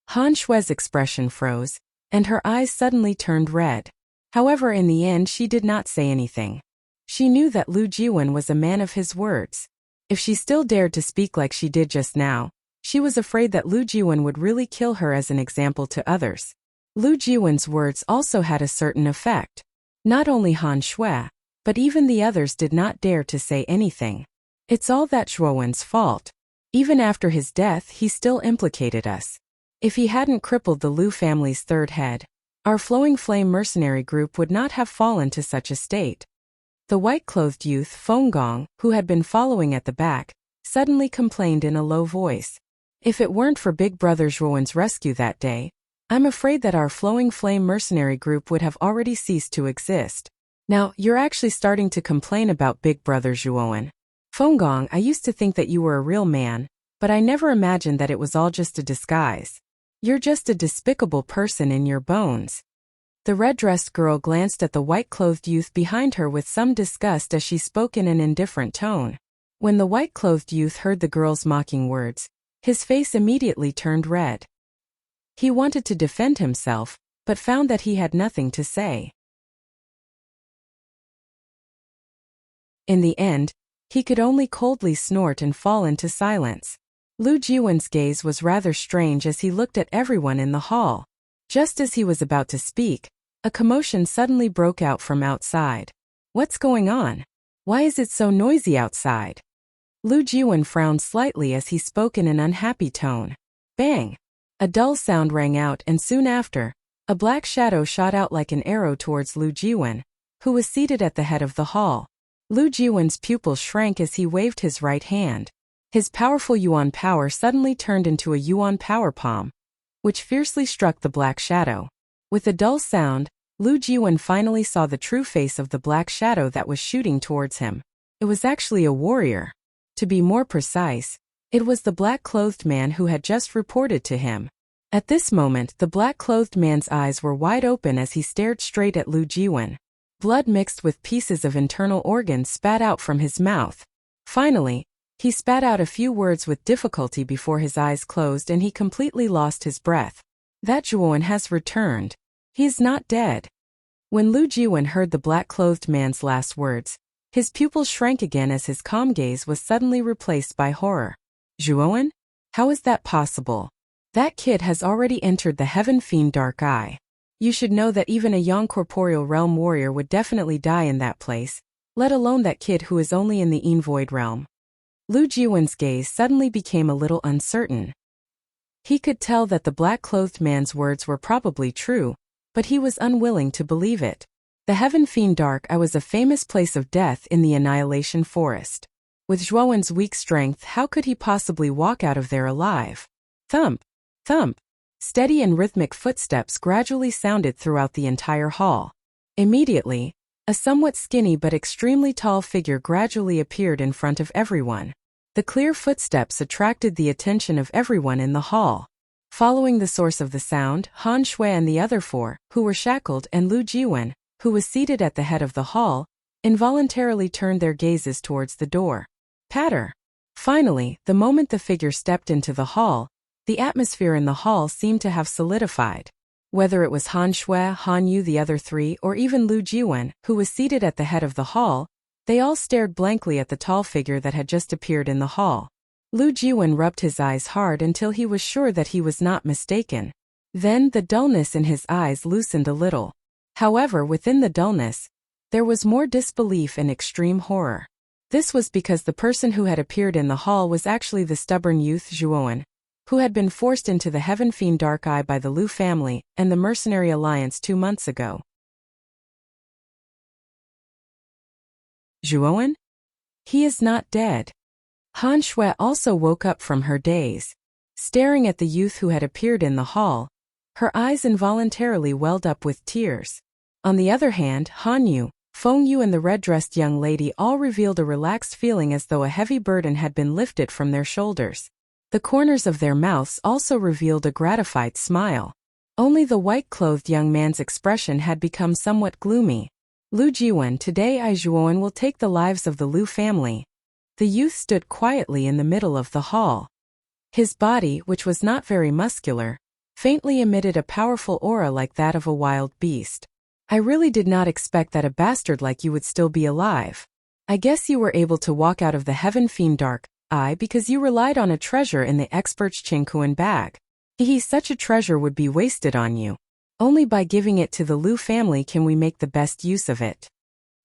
Han Shui's expression froze, and her eyes suddenly turned red. However, in the end she did not say anything. She knew that Lu Jiwen was a man of his words. If she still dared to speak like she did just now, she was afraid that Lu Jiwen would really kill her as an example to others. Lu Jiwen's words also had a certain effect. Not only Han Shui, but even the others did not dare to say anything. It's all that Zhuowen's fault. Even after his death, he still implicated us. If he hadn't crippled the Lu family's third head, our Flowing Flame mercenary group would not have fallen to such a state. The white-clothed youth Feng Gong, who had been following at the back, suddenly complained in a low voice. If it weren't for Big Brother Zhuowen's rescue that day, I'm afraid that our Flowing Flame mercenary group would have already ceased to exist. Now, you're actually starting to complain about Big Brother Zhuowen. Feng Gong, I used to think that you were a real man, but I never imagined that it was all just a disguise. You're just a despicable person in your bones. The red-dressed girl glanced at the white-clothed youth behind her with some disgust as she spoke in an indifferent tone. When the white-clothed youth heard the girl's mocking words, his face immediately turned red. He wanted to defend himself, but found that he had nothing to say. In the end, he could only coldly snort and fall into silence. Lu Jiwen's gaze was rather strange as he looked at everyone in the hall. Just as he was about to speak, a commotion suddenly broke out from outside. What's going on? Why is it so noisy outside? Lu Jiwen frowned slightly as he spoke in an unhappy tone. Bang! A dull sound rang out, and soon after, a black shadow shot out like an arrow towards Lu Jiwen, who was seated at the head of the hall. Lu Jiwen's pupils shrank as he waved his right hand. His powerful yuan power suddenly turned into a yuan power palm, which fiercely struck the black shadow. With a dull sound, Lu Jiwen finally saw the true face of the black shadow that was shooting towards him. It was actually a warrior. To be more precise, it was the black-clothed man who had just reported to him. At this moment, the black-clothed man's eyes were wide open as he stared straight at Lu Jiwen. Blood mixed with pieces of internal organs spat out from his mouth. Finally, he spat out a few words with difficulty before his eyes closed and he completely lost his breath. That Zhuowen has returned. He is not dead. When Lu Jiwen heard the black-clothed man's last words, his pupils shrank again as his calm gaze was suddenly replaced by horror. Zhuowen? How is that possible? That kid has already entered the Heaven Fiend Dark Eye. You should know that even a young corporeal realm warrior would definitely die in that place, let alone that kid who is only in the Yin Void realm. Lu Jiwen's gaze suddenly became a little uncertain. He could tell that the black-clothed man's words were probably true, but he was unwilling to believe it. The Heaven Fiend Dark Eye was a famous place of death in the Annihilation Forest. With Zhuowen's weak strength, how could he possibly walk out of there alive? Thump! Thump! Steady and rhythmic footsteps gradually sounded throughout the entire hall. Immediately, A somewhat skinny but extremely tall figure gradually appeared in front of everyone. The clear footsteps attracted the attention of everyone in the hall. Following the source of the sound, Han Shui and the other four, who were shackled, and Lu Jiwen, who was seated at the head of the hall, involuntarily turned their gazes towards the door. Patter. Finally, the moment the figure stepped into the hall, the atmosphere in the hall seemed to have solidified. Whether it was Han Shui, Han Yu, the other three, or even Lu Jiwen, who was seated at the head of the hall, they all stared blankly at the tall figure that had just appeared in the hall. Lu Jiwen rubbed his eyes hard until he was sure that he was not mistaken. Then the dullness in his eyes loosened a little. However, within the dullness, there was more disbelief and extreme horror. This was because the person who had appeared in the hall was actually the stubborn youth Zhuowen, who had been forced into the Heaven Fiend Dark Eye by the Lu family and the Mercenary Alliance 2 months ago. Zhuowen? He is not dead. Han Shui also woke up from her daze. Staring at the youth who had appeared in the hall, her eyes involuntarily welled up with tears. On the other hand, Han Yu, Feng Yu and the red-dressed young lady all revealed a relaxed feeling as though a heavy burden had been lifted from their shoulders. The corners of their mouths also revealed a gratified smile. Only the white-clothed young man's expression had become somewhat gloomy. Lu Jiwen, today I Zhuowen will take the lives of the Lu family. The youth stood quietly in the middle of the hall. His body, which was not very muscular, faintly emitted a powerful aura like that of a wild beast. I really did not expect that a bastard like you would still be alive. I guess you were able to walk out of the Heaven Fiend Dark Eye because you relied on a treasure in the expert's Qingkuan bag. Such a treasure would be wasted on you. Only by giving it to the Lu family can we make the best use of it.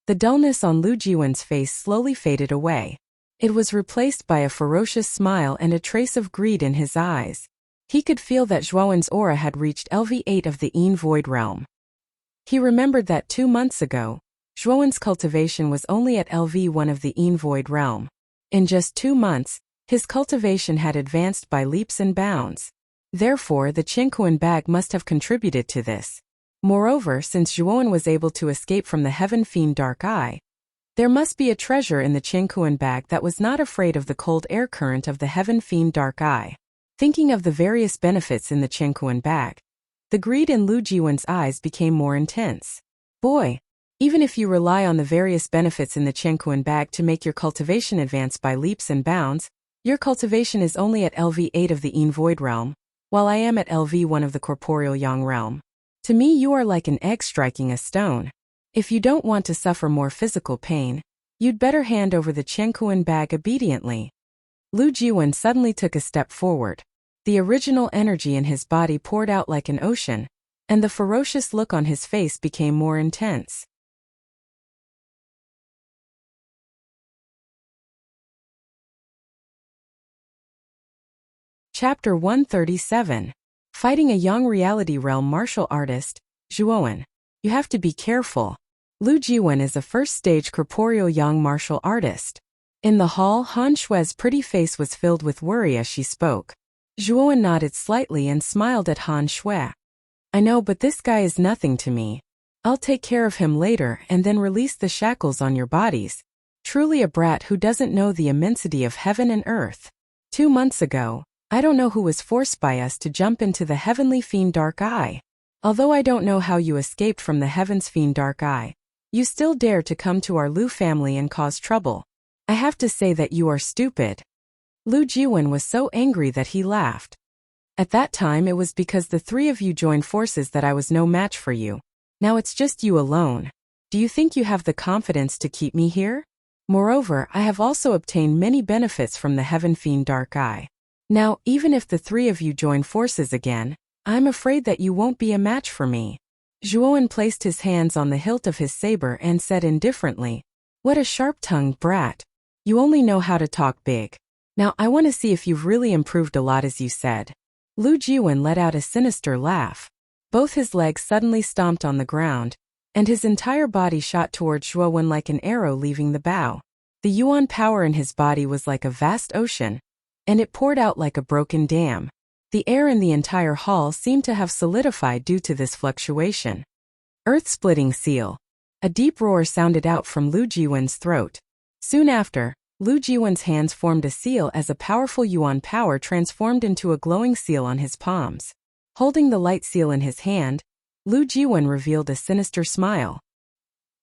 The dullness on Lu Jiwen's face slowly faded away. It was replaced by a ferocious smile and a trace of greed in his eyes. He could feel that Zhuowen's aura had reached LV8 of the Yin Void Realm. He remembered that 2 months ago, Zhuowen's cultivation was only at LV1 of the Yin Void Realm. In just 2 months, his cultivation had advanced by leaps and bounds. Therefore, the Qingkuan bag must have contributed to this. Moreover, since Zhuowen was able to escape from the Heaven Fiend Dark Eye, there must be a treasure in the Qingkuan bag that was not afraid of the cold air current of the Heaven Fiend Dark Eye. Thinking of the various benefits in the Qingkuan bag, the greed in Lu Jiwen's eyes became more intense. Boy, even if you rely on the various benefits in the Qingkuan bag to make your cultivation advance by leaps and bounds, your cultivation is only at LV8 of the Yin Void Realm, while I am at LV1 of the Corporeal Yang Realm. To me you are like an egg striking a stone. If you don't want to suffer more physical pain, you'd better hand over the Qingkuan bag obediently. Lu Jiwen suddenly took a step forward. The original energy in his body poured out like an ocean, and the ferocious look on his face became more intense. Chapter 137. Fighting a young reality realm martial artist, Zhuowen. You have to be careful. Lu Jiwen is a first-stage corporeal young martial artist. In the hall, Han Shui's pretty face was filled with worry as she spoke. Zhuowen nodded slightly and smiled at Han Shui. I know, but this guy is nothing to me. I'll take care of him later and then release the shackles on your bodies. Truly a brat who doesn't know the immensity of heaven and earth. 2 months ago, I don't know who was forced by us to jump into the Heavenly Fiend Dark Eye. Although I don't know how you escaped from the Heaven's Fiend Dark Eye, you still dare to come to our Lu family and cause trouble. I have to say that you are stupid. Lu Jiwen was so angry that he laughed. At that time it was because the 3 of you joined forces that I was no match for you. Now it's just you alone. Do you think you have the confidence to keep me here? Moreover, I have also obtained many benefits from the Heaven Fiend Dark Eye. Now, even if the 3 of you join forces again, I'm afraid that you won't be a match for me. Zhuowen placed his hands on the hilt of his saber and said indifferently, What a sharp-tongued brat. You only know how to talk big. Now I want to see if you've really improved a lot as you said. Lu Jiwen let out a sinister laugh. Both his legs suddenly stomped on the ground, and his entire body shot towards Zhuowen like an arrow leaving the bow. The yuan power in his body was like a vast ocean, and it poured out like a broken dam. The air in the entire hall seemed to have solidified due to this fluctuation. Earth-splitting seal. A deep roar sounded out from Lu Jiwen's throat. Soon after, Lu Jiwen's hands formed a seal as a powerful yuan power transformed into a glowing seal on his palms. Holding the light seal in his hand, Lu Jiwen revealed a sinister smile.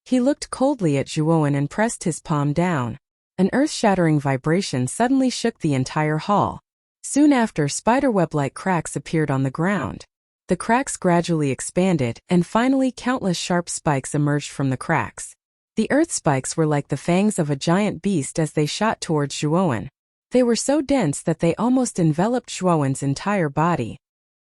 He looked coldly at Zhuowen and pressed his palm down. An earth-shattering vibration suddenly shook the entire hall. Soon after, spiderweb-like cracks appeared on the ground. The cracks gradually expanded, and finally countless sharp spikes emerged from the cracks. The earth spikes were like the fangs of a giant beast as they shot towards Zhuowen. They were so dense that they almost enveloped Zhuowen's entire body.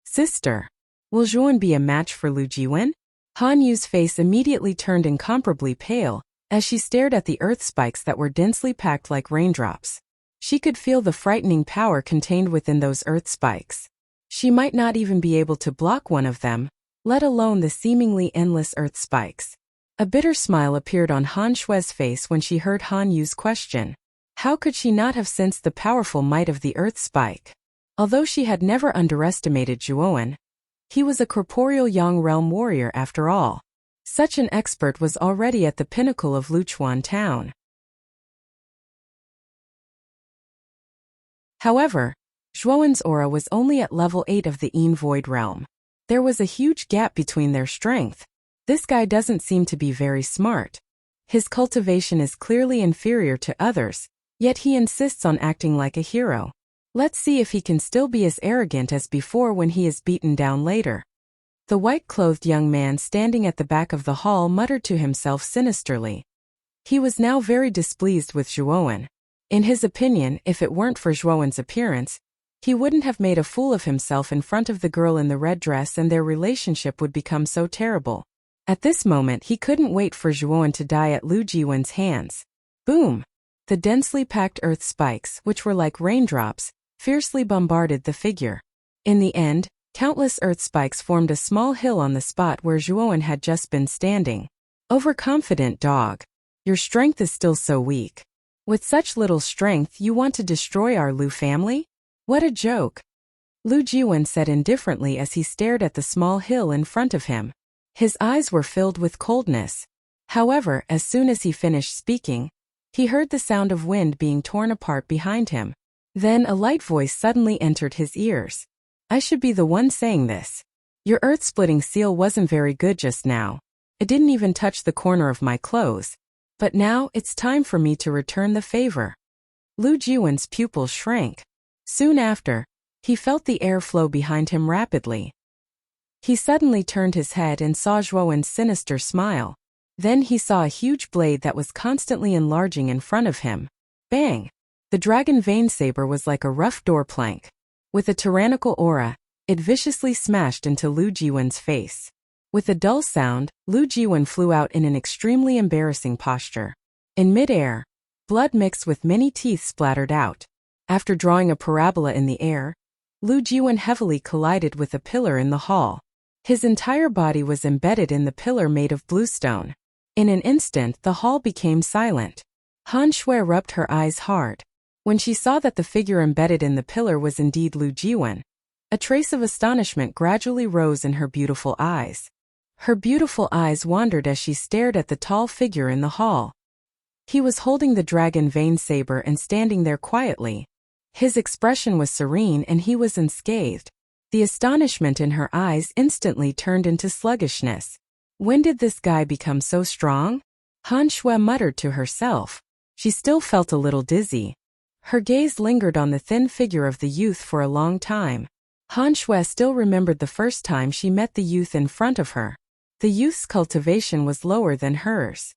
Sister, will Zhuowen be a match for Lu Jiwen? Han Yu's face immediately turned incomparably pale, as she stared at the earth spikes that were densely packed like raindrops. She could feel the frightening power contained within those earth spikes. She might not even be able to block one of them, let alone the seemingly endless earth spikes. A bitter smile appeared on Han Shue's face when she heard Han Yu's question. How could she not have sensed the powerful might of the earth spike? Although she had never underestimated Zhuowen, he was a corporeal Yang realm warrior after all. Such an expert was already at the pinnacle of Luchuan town. However, Zhuowen's aura was only at level 8 of the Yin Void realm. There was a huge gap between their strength. This guy doesn't seem to be very smart. His cultivation is clearly inferior to others, yet he insists on acting like a hero. Let's see if he can still be as arrogant as before when he is beaten down later. The white-clothed young man standing at the back of the hall muttered to himself sinisterly. He was now very displeased with Zhuowen. In his opinion, if it weren't for Zhuowen's appearance, he wouldn't have made a fool of himself in front of the girl in the red dress, and their relationship would become so terrible. At this moment, he couldn't wait for Zhuowen to die at Lu Jiwen's hands. Boom! The densely packed earth spikes, which were like raindrops, fiercely bombarded the figure. In the end, countless earth spikes formed a small hill on the spot where Zhuowen had just been standing. Overconfident dog. Your strength is still so weak. With such little strength, you want to destroy our Lu family? What a joke! Lu Jiwen said indifferently as he stared at the small hill in front of him. His eyes were filled with coldness. However, as soon as he finished speaking, he heard the sound of wind being torn apart behind him. Then a light voice suddenly entered his ears. I should be the one saying this. Your earth-splitting seal wasn't very good just now. It didn't even touch the corner of my clothes. But now, it's time for me to return the favor. Lu Jiwen's pupils shrank. Soon after, he felt the air flow behind him rapidly. He suddenly turned his head and saw Zhuowen's sinister smile. Then he saw a huge blade that was constantly enlarging in front of him. Bang! The dragon vein saber was like a rough door plank. With a tyrannical aura, it viciously smashed into Lu Jiwen's face. With a dull sound, Lu Jiwen flew out in an extremely embarrassing posture. In midair, blood mixed with many teeth splattered out. After drawing a parabola in the air, Lu Jiwen heavily collided with a pillar in the hall. His entire body was embedded in the pillar made of bluestone. In an instant, the hall became silent. Han Shui rubbed her eyes hard. When she saw that the figure embedded in the pillar was indeed Lu Jiwen, a trace of astonishment gradually rose in her beautiful eyes. Her beautiful eyes wandered as she stared at the tall figure in the hall. He was holding the dragon vein saber and standing there quietly. His expression was serene and he was unscathed. The astonishment in her eyes instantly turned into sluggishness. When did this guy become so strong? Han Shui muttered to herself. She still felt a little dizzy. Her gaze lingered on the thin figure of the youth for a long time. Han Shui still remembered the first time she met the youth in front of her. The youth's cultivation was lower than hers.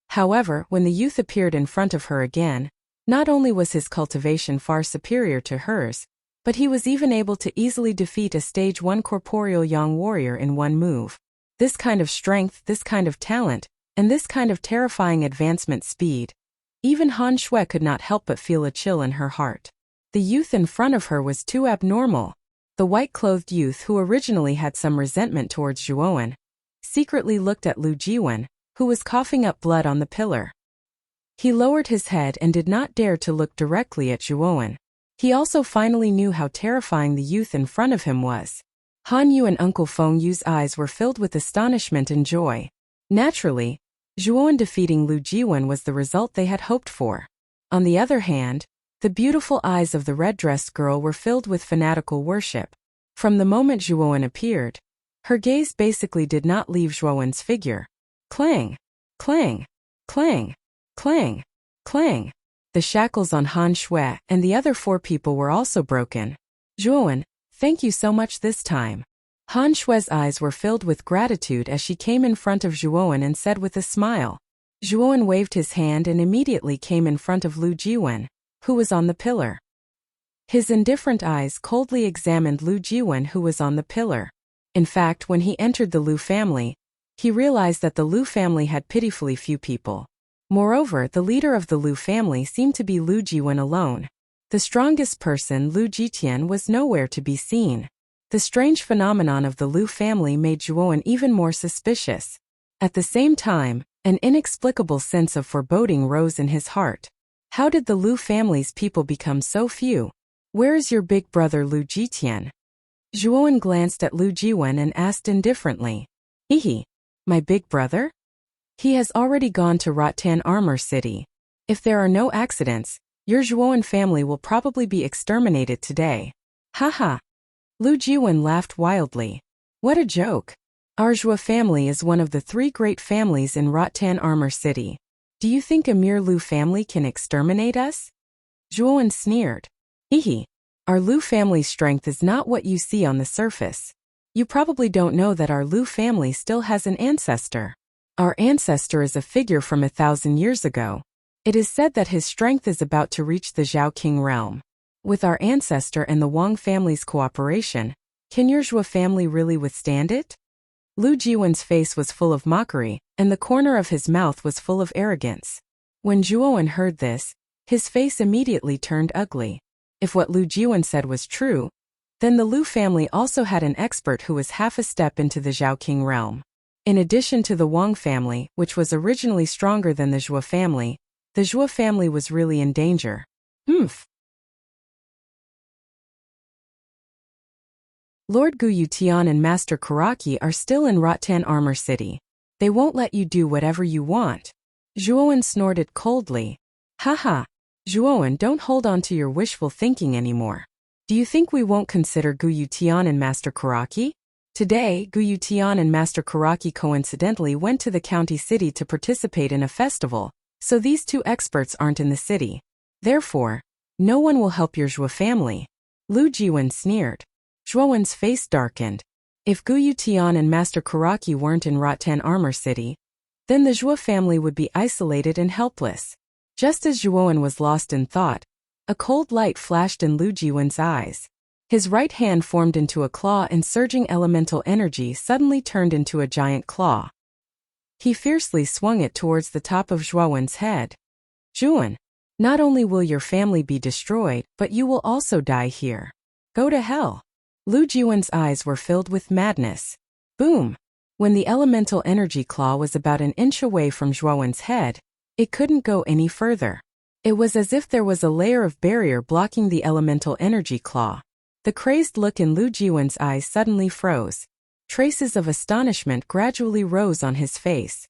However, when the youth appeared in front of her again, not only was his cultivation far superior to hers, but he was even able to easily defeat a stage 1 corporeal Yang warrior in one move. This kind of strength, this kind of talent, and this kind of terrifying advancement speed. Even Han Shui could not help but feel a chill in her heart. The youth in front of her was too abnormal. The white-clothed youth, who originally had some resentment towards Zhuowen, secretly looked at Lu Jiwen, who was coughing up blood on the pillar. He lowered his head and did not dare to look directly at Zhuowen. He also finally knew how terrifying the youth in front of him was. Han Yu and Uncle Feng Yu's eyes were filled with astonishment and joy. Naturally, Zhuowen defeating Lu Jiwen was the result they had hoped for. On the other hand, the beautiful eyes of the red-dressed girl were filled with fanatical worship. From the moment Zhuowen appeared, her gaze basically did not leave Zhuowen's figure. Clang! Clang! Clang! Clang! Clang! The shackles on Han Shui and the other 4 people were also broken. Zhuowen, thank you so much this time. Han Shui's eyes were filled with gratitude as she came in front of Zhuowen and said with a smile. Zhuowen waved his hand and immediately came in front of Lu Jiwen, who was on the pillar. His indifferent eyes coldly examined Lu Jiwen, who was on the pillar. In fact, when he entered the Lu family, he realized that the Lu family had pitifully few people. Moreover, the leader of the Lu family seemed to be Lu Jiwen alone. The strongest person, Lu Jitian, was nowhere to be seen. The strange phenomenon of the Lu family made Zhuowen even more suspicious. At the same time, an inexplicable sense of foreboding rose in his heart. How did the Lu family's people become so few? Where is your big brother Lu Jitian? Zhuowen glanced at Lu Jiwen and asked indifferently. Hehe, my big brother? He has already gone to Rattan Armor City. If there are no accidents, your Zhuowen family will probably be exterminated today. Haha. Lu Jiwen laughed wildly. What a joke. Our Zhuo family is one of the 3 great families in Rattan Armor City. Do you think a mere Lu family can exterminate us? Zhuowen sneered. Hehe. Our Lu family's strength is not what you see on the surface. You probably don't know that our Lu family still has an ancestor. Our ancestor is a figure from 1,000 years ago. It is said that his strength is about to reach the Zhao King realm. With our ancestor and the Wang family's cooperation, can your Zhuo family really withstand it? Lu Jiwen's face was full of mockery, and the corner of his mouth was full of arrogance. When Zhuowen heard this, his face immediately turned ugly. If what Lu Jiwen said was true, then the Lu family also had an expert who was half a step into the Zhao King realm. In addition to the Wang family, which was originally stronger than the Zhuo family, the Zhuo family was really in danger. Lord Guyu Tian and Master Karaki are still in Rattan Armor City. They won't let you do whatever you want. Zhuowen snorted coldly. Haha. Zhuowen, don't hold on to your wishful thinking anymore. Do you think we won't consider Guyu Tian and Master Karaki? Today, Guyu Tian and Master Karaki coincidentally went to the county city to participate in a festival, so these 2 experts aren't in the city. Therefore, no one will help your Zhuo family. Lu Jiwen sneered. Zhuowen's face darkened. If Guyu Tian and Master Karaki weren't in Rattan Armor City, then the Zhuo family would be isolated and helpless. Just as Zhuowen was lost in thought, a cold light flashed in Lu Jiwen's eyes. His right hand formed into a claw and surging elemental energy suddenly turned into a giant claw. He fiercely swung it towards the top of Zhuowen's head. Zhuowen, not only will your family be destroyed, but you will also die here. Go to hell. Lu Jiwen's eyes were filled with madness. Boom! When the elemental energy claw was about an inch away from Zhuowen's head, it couldn't go any further. It was as if there was a layer of barrier blocking the elemental energy claw. The crazed look in Lu Jiwen's eyes suddenly froze. Traces of astonishment gradually rose on his face.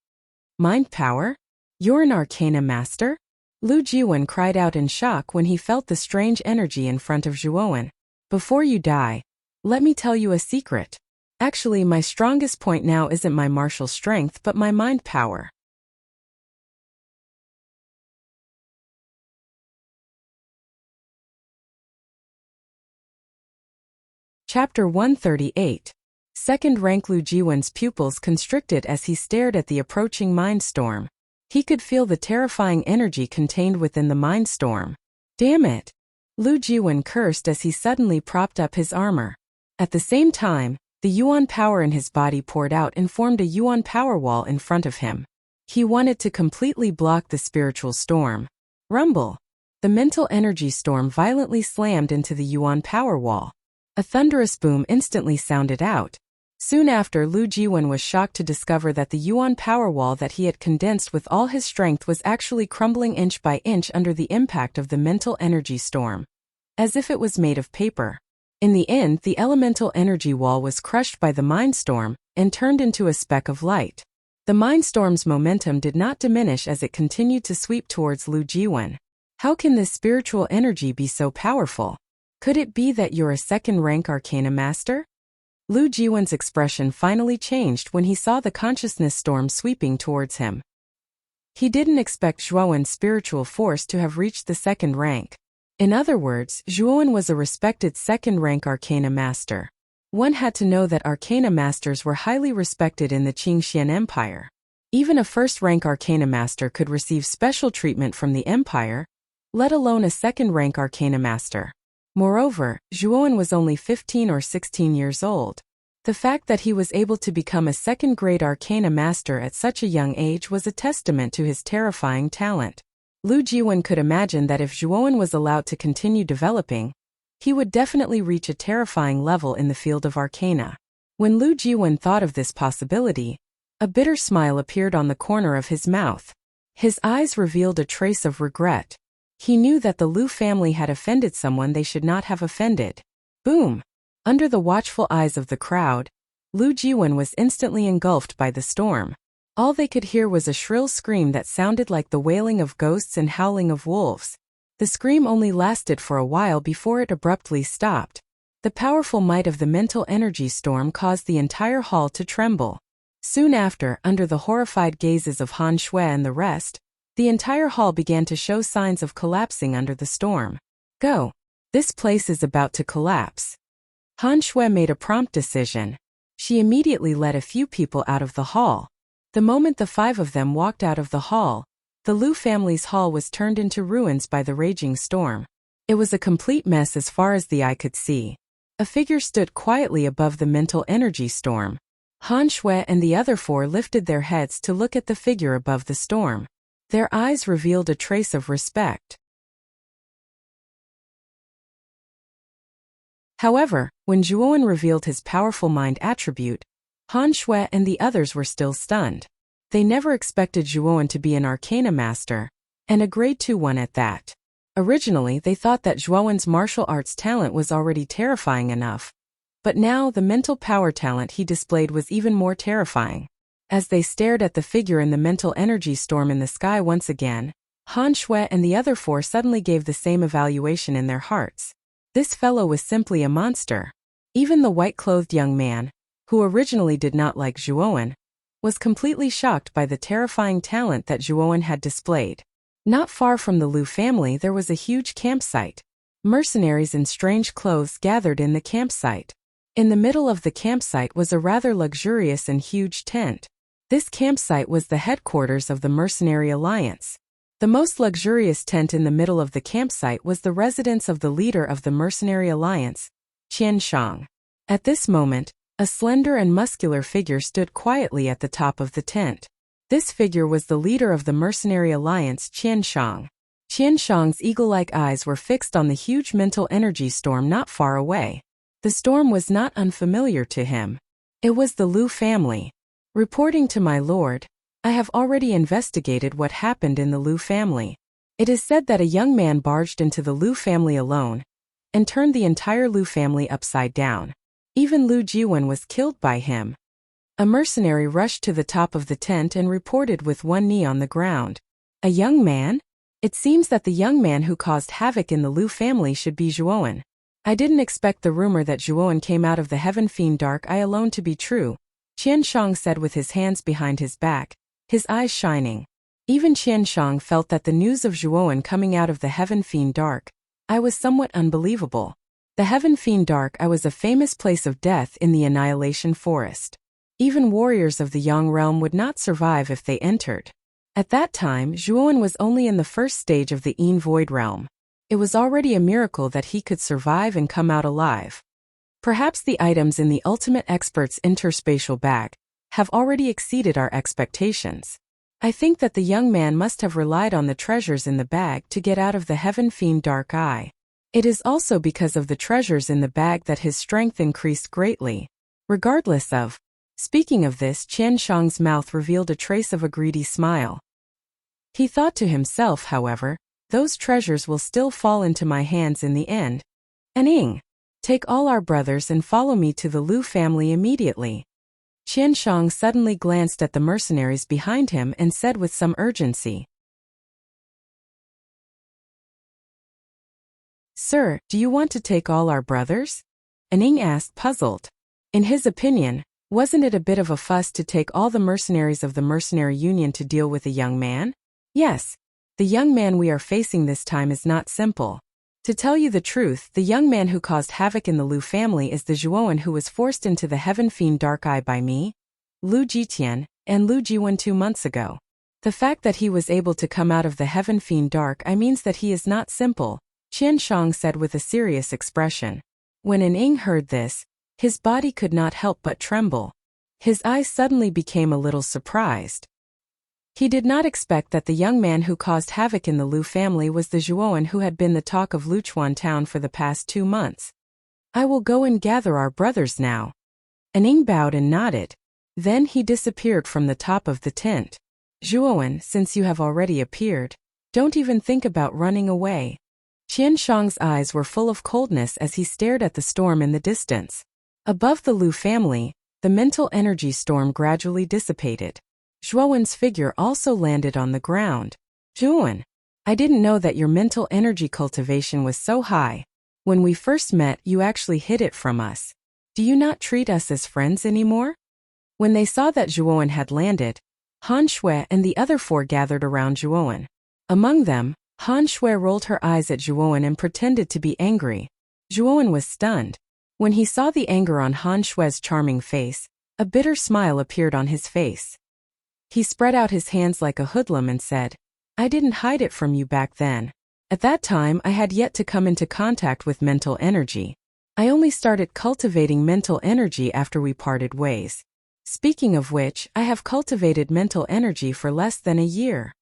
Mind power? You're an arcana master? Lu Jiwen cried out in shock when he felt the strange energy in front of Zhuowen. Before you die, let me tell you a secret. Actually, my strongest point now isn't my martial strength but my mind power. Chapter 138. Second rank. Lu Jiwen's pupils constricted as he stared at the approaching mind storm. He could feel the terrifying energy contained within the mind storm. Damn it! Lu Jiwen cursed as he suddenly propped up his armor. At the same time, the Yuan power in his body poured out and formed a Yuan power wall in front of him. He wanted to completely block the spiritual storm. Rumble! The mental energy storm violently slammed into the Yuan power wall. A thunderous boom instantly sounded out. Soon after, Lu Jiwen was shocked to discover that the Yuan power wall that he had condensed with all his strength was actually crumbling inch by inch under the impact of the mental energy storm. As if it was made of paper. In the end, the elemental energy wall was crushed by the mindstorm and turned into a speck of light. The mindstorm's momentum did not diminish as it continued to sweep towards Lu Jiwen. How can this spiritual energy be so powerful? Could it be that you're a second-rank arcana master? Lu Jiwen's expression finally changed when he saw the consciousness storm sweeping towards him. He didn't expect Zhuowen's spiritual force to have reached the second rank. In other words, Zhuowen was a respected second-rank arcana master. One had to know that arcana masters were highly respected in the Qingxian Empire. Even a first-rank arcana master could receive special treatment from the empire, let alone a second-rank arcana master. Moreover, Zhuowen was only 15 or 16 years old. The fact that he was able to become a second-grade arcana master at such a young age was a testament to his terrifying talent. Lu Jiwen could imagine that if Zhuowen was allowed to continue developing, he would definitely reach a terrifying level in the field of arcana. When Lu Jiwen thought of this possibility, a bitter smile appeared on the corner of his mouth. His eyes revealed a trace of regret. He knew that the Lu family had offended someone they should not have offended. Boom! Under the watchful eyes of the crowd, Lu Jiwen was instantly engulfed by the storm. All they could hear was a shrill scream that sounded like the wailing of ghosts and howling of wolves. The scream only lasted for a while before it abruptly stopped. The powerful might of the mental energy storm caused the entire hall to tremble. Soon after, under the horrified gazes of Han Shui and the rest, the entire hall began to show signs of collapsing under the storm. Go! This place is about to collapse. Han Shui made a prompt decision. She immediately led a few people out of the hall. The moment the 5 of them walked out of the hall, the Lu family's hall was turned into ruins by the raging storm. It was a complete mess as far as the eye could see. A figure stood quietly above the mental energy storm. Han Shui and the other 4 lifted their heads to look at the figure above the storm. Their eyes revealed a trace of respect. However, when Zhuowen revealed his powerful mind attribute, Han Shui and the others were still stunned. They never expected Zhuowen to be an arcana master, and a grade 2 one at that. Originally, they thought that Zhuowen's martial arts talent was already terrifying enough. But now, the mental power talent he displayed was even more terrifying. As they stared at the figure in the mental energy storm in the sky once again, Han Shui and the other 4 suddenly gave the same evaluation in their hearts. This fellow was simply a monster. Even the white-clothed young man, who originally did not like Zhuowen, was completely shocked by the terrifying talent that Zhuowen had displayed. Not far from the Lu family there was a huge campsite. Mercenaries in strange clothes gathered in the campsite. In the middle of the campsite was a rather luxurious and huge tent. This campsite was the headquarters of the Mercenary Alliance. The most luxurious tent in the middle of the campsite was the residence of the leader of the Mercenary Alliance, Qian Shang. At this moment, a slender and muscular figure stood quietly at the top of the tent. This figure was the leader of the Mercenary Alliance, Qian Shang. Qian Shang's eagle-like eyes were fixed on the huge mental energy storm not far away. The storm was not unfamiliar to him. It was the Lu family. Reporting to my lord, I have already investigated what happened in the Lu family. It is said that a young man barged into the Lu family alone and turned the entire Lu family upside down. Even Lu Jiwen was killed by him. A mercenary rushed to the top of the tent and reported with one knee on the ground. A young man? It seems that the young man who caused havoc in the Lu family should be Zhuowen. I didn't expect the rumor that Zhuowen came out of the Heaven Fiend Dark Eye alone to be true, Qian Shang said with his hands behind his back, his eyes shining. Even Qian Shang felt that the news of Zhuowen coming out of the Heaven Fiend Dark Eye was somewhat unbelievable. The Heaven Fiend Dark Eye was a famous place of death in the Annihilation Forest. Even warriors of the Yang realm would not survive if they entered. At that time, Zhuowen was only in the first stage of the Yin Void realm. It was already a miracle that he could survive and come out alive. Perhaps the items in the Ultimate Expert's interspatial bag have already exceeded our expectations. I think that the young man must have relied on the treasures in the bag to get out of the Heaven Fiend Dark Eye. It is also because of the treasures in the bag that his strength increased greatly. Regardless of. Speaking of this, Qian Shang's mouth revealed a trace of a greedy smile. He thought to himself, however, those treasures will still fall into my hands in the end. Aning. Take all our brothers and follow me to the Lu family immediately. Qian Shang suddenly glanced at the mercenaries behind him and said with some urgency. Sir, do you want to take all our brothers? Ning asked, puzzled. In his opinion, wasn't it a bit of a fuss to take all the mercenaries of the mercenary union to deal with a young man? Yes. The young man we are facing this time is not simple. To tell you the truth, the young man who caused havoc in the Lu family is the Zhuowen who was forced into the Heaven Fiend Dark Eye by me, Lu Jitian, and Lu Jiwen 2 months ago. The fact that he was able to come out of the Heaven Fiend Dark Eye means that he is not simple, Qian Shang said with a serious expression. When Ning heard this, his body could not help but tremble. His eyes suddenly became a little surprised. He did not expect that the young man who caused havoc in the Lu family was the Zhuowen who had been the talk of Luchuan town for the past 2 months. I will go and gather our brothers now. Ning bowed and nodded. Then he disappeared from the top of the tent. Zhuowen, since you have already appeared, don't even think about running away. Qian Shang's eyes were full of coldness as he stared at the storm in the distance. Above the Lu family, the mental energy storm gradually dissipated. Zhuowen's figure also landed on the ground. Zhuowen, I didn't know that your mental energy cultivation was so high. When we first met, you actually hid it from us. Do you not treat us as friends anymore? When they saw that Zhuowen had landed, Han Shui and the other 4 gathered around Zhuowen. Among them, Han Shui rolled her eyes at Zhuowen and pretended to be angry. Zhuowen was stunned. When he saw the anger on Han Shui's charming face, a bitter smile appeared on his face. He spread out his hands like a hoodlum and said, I didn't hide it from you back then. At that time I had yet to come into contact with mental energy. I only started cultivating mental energy after we parted ways. Speaking of which, I have cultivated mental energy for less than a year.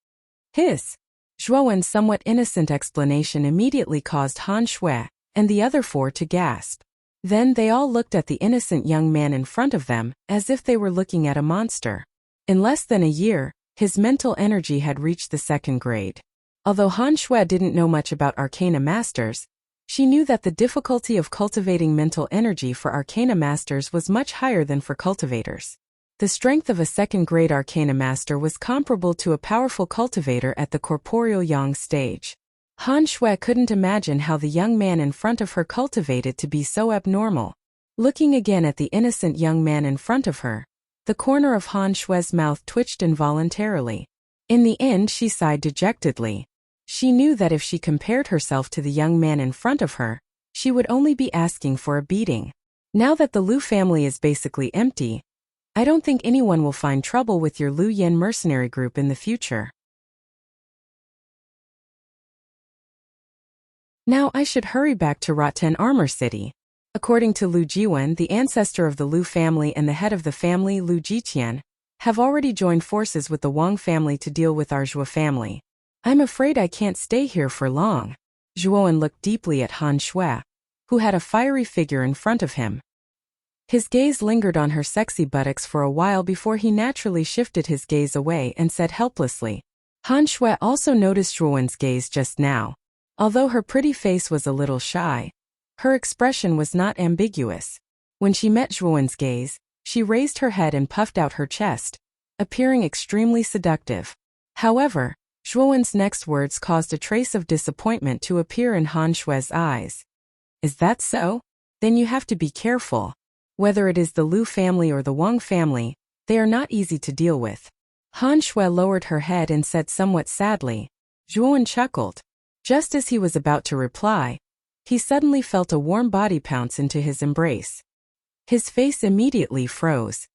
His Zhuowen's somewhat innocent explanation immediately caused Han Shui and the other 4 to gasp. Then they all looked at the innocent young man in front of them as if they were looking at a monster. In less than a year, his mental energy had reached the 2nd grade. Although Han Shui didn't know much about Arcana Masters, she knew that the difficulty of cultivating mental energy for Arcana Masters was much higher than for cultivators. The strength of a 2nd grade Arcana Master was comparable to a powerful cultivator at the corporeal yang stage. Han Shui couldn't imagine how the young man in front of her cultivated to be so abnormal. Looking again at the innocent young man in front of her, the corner of Han Shui's mouth twitched involuntarily. In the end, she sighed dejectedly. She knew that if she compared herself to the young man in front of her, she would only be asking for a beating. Now that the Lu family is basically empty, I don't think anyone will find trouble with your Lu Yen mercenary group in the future. Now I should hurry back to Rotten Armor City. According to Lu Jiwen, the ancestor of the Lu family and the head of the family, Lu Jitian, have already joined forces with the Wang family to deal with our Zhuo family. I'm afraid I can't stay here for long. Zhuowen looked deeply at Han Shui, who had a fiery figure in front of him. His gaze lingered on her sexy buttocks for a while before he naturally shifted his gaze away and said helplessly. Han Shui also noticed Zhuowen's gaze just now. Although her pretty face was a little shy, her expression was not ambiguous. When she met Zhuowen's gaze, she raised her head and puffed out her chest, appearing extremely seductive. However, Zhuowen's next words caused a trace of disappointment to appear in Han Shui's eyes. Is that so? Then you have to be careful. Whether it is the Lu family or the Wang family, they are not easy to deal with. Han Shui lowered her head and said somewhat sadly. Zhuowen chuckled. Just as he was about to reply, he suddenly felt a warm body pounce into his embrace. His face immediately froze.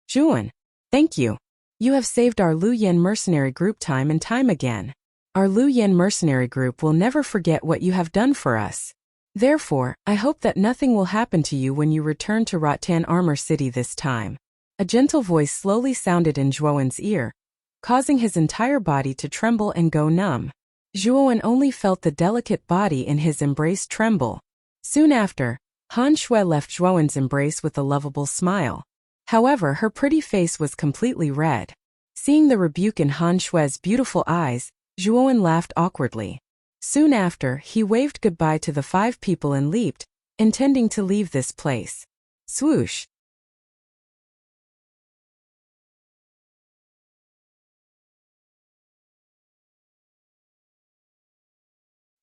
Zhuowen, thank you. You have saved our Lu Yen mercenary group time and time again. Our Lu Yen mercenary group will never forget what you have done for us. Therefore, I hope that nothing will happen to you when you return to Rotten Armor City this time. A gentle voice slowly sounded in Zhuowen's ear, causing his entire body to tremble and go numb. Zhuowen only felt the delicate body in his embrace tremble. Soon after, Han Shui left Zhuowen's embrace with a lovable smile. However, her pretty face was completely red. Seeing the rebuke in Han Shui's beautiful eyes, Zhuowen laughed awkwardly. Soon after, he waved goodbye to the 5 people and leaped, intending to leave this place. Swoosh.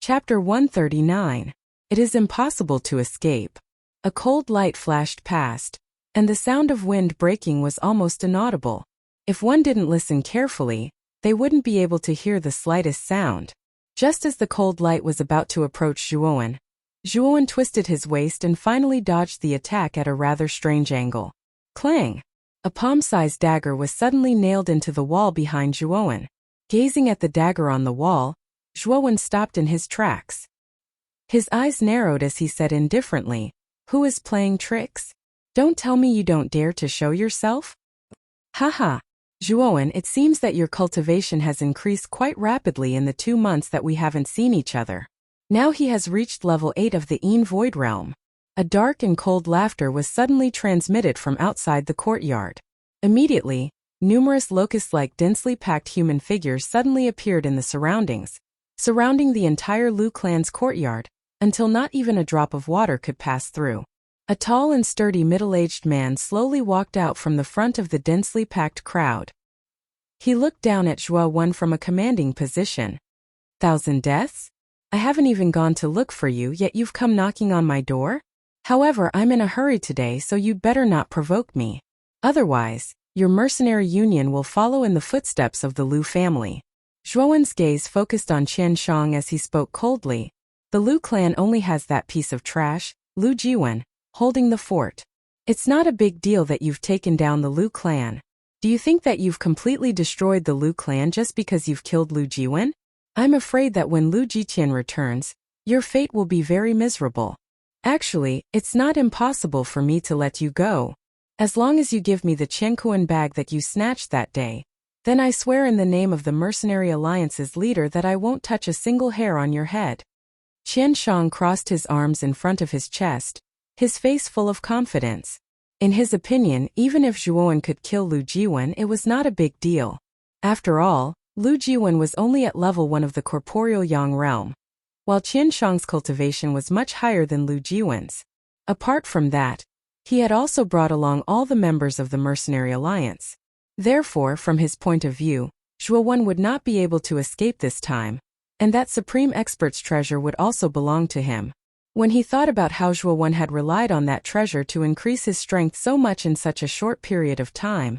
Chapter 139. It is impossible to escape. A cold light flashed past, and the sound of wind breaking was almost inaudible. If one didn't listen carefully, they wouldn't be able to hear the slightest sound. Just as the cold light was about to approach Zhuowen, Zhuowen twisted his waist and finally dodged the attack at a rather strange angle. Clang! A palm-sized dagger was suddenly nailed into the wall behind Zhuowen. Gazing at the dagger on the wall, Zhuowen stopped in his tracks. His eyes narrowed as he said indifferently, "Who is playing tricks? Don't tell me you don't dare to show yourself?" Haha. Zhuowen, it seems that your cultivation has increased quite rapidly in the 2 months that we haven't seen each other. Now he has reached level 8 of the Yin Void Realm. A dark and cold laughter was suddenly transmitted from outside the courtyard. Immediately, numerous locust-like densely packed human figures suddenly appeared in the surroundings, surrounding the entire Lu clan's courtyard, until not even a drop of water could pass through. A tall and sturdy middle-aged man slowly walked out from the front of the densely packed crowd. He looked down at Zhuowen from a commanding position. 1,000 deaths? I haven't even gone to look for you, yet you've come knocking on my door? However, I'm in a hurry today, so you'd better not provoke me. Otherwise, your mercenary union will follow in the footsteps of the Lu family. Zhuowen's gaze focused on Qianshong as he spoke coldly. The Lu clan only has that piece of trash, Lu Jiwen, holding the fort. It's not a big deal that you've taken down the Lu clan. Do you think that you've completely destroyed the Lu clan just because you've killed Lu Jiwen? I'm afraid that when Lu Jiqian returns, your fate will be very miserable. Actually, it's not impossible for me to let you go. As long as you give me the Qiankuan bag that you snatched that day, then I swear in the name of the Mercenary Alliance's leader that I won't touch a single hair on your head. Qianshong crossed his arms in front of his chest, his face full of confidence. In his opinion, even if Zhuowen could kill Lu Jiwen, it was not a big deal. After all, Lu Jiwen was only at level 1 of the corporeal Yang realm, while Qianshong's cultivation was much higher than Lu Jiwen's. Apart from that, he had also brought along all the members of the Mercenary Alliance. Therefore, from his point of view, Zhuowen would not be able to escape this time, and that Supreme Expert's treasure would also belong to him. When he thought about how Zhuowen had relied on that treasure to increase his strength so much in such a short period of time,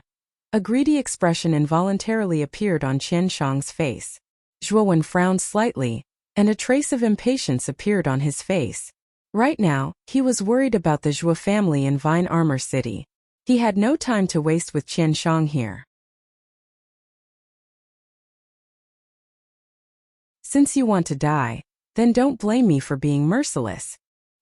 a greedy expression involuntarily appeared on Qianshong's face. Zhuowen frowned slightly, and a trace of impatience appeared on his face. Right now, he was worried about the Zhuo family in Vine Armor City. He had no time to waste with Qianshong here. Since you want to die, then don't blame me for being merciless.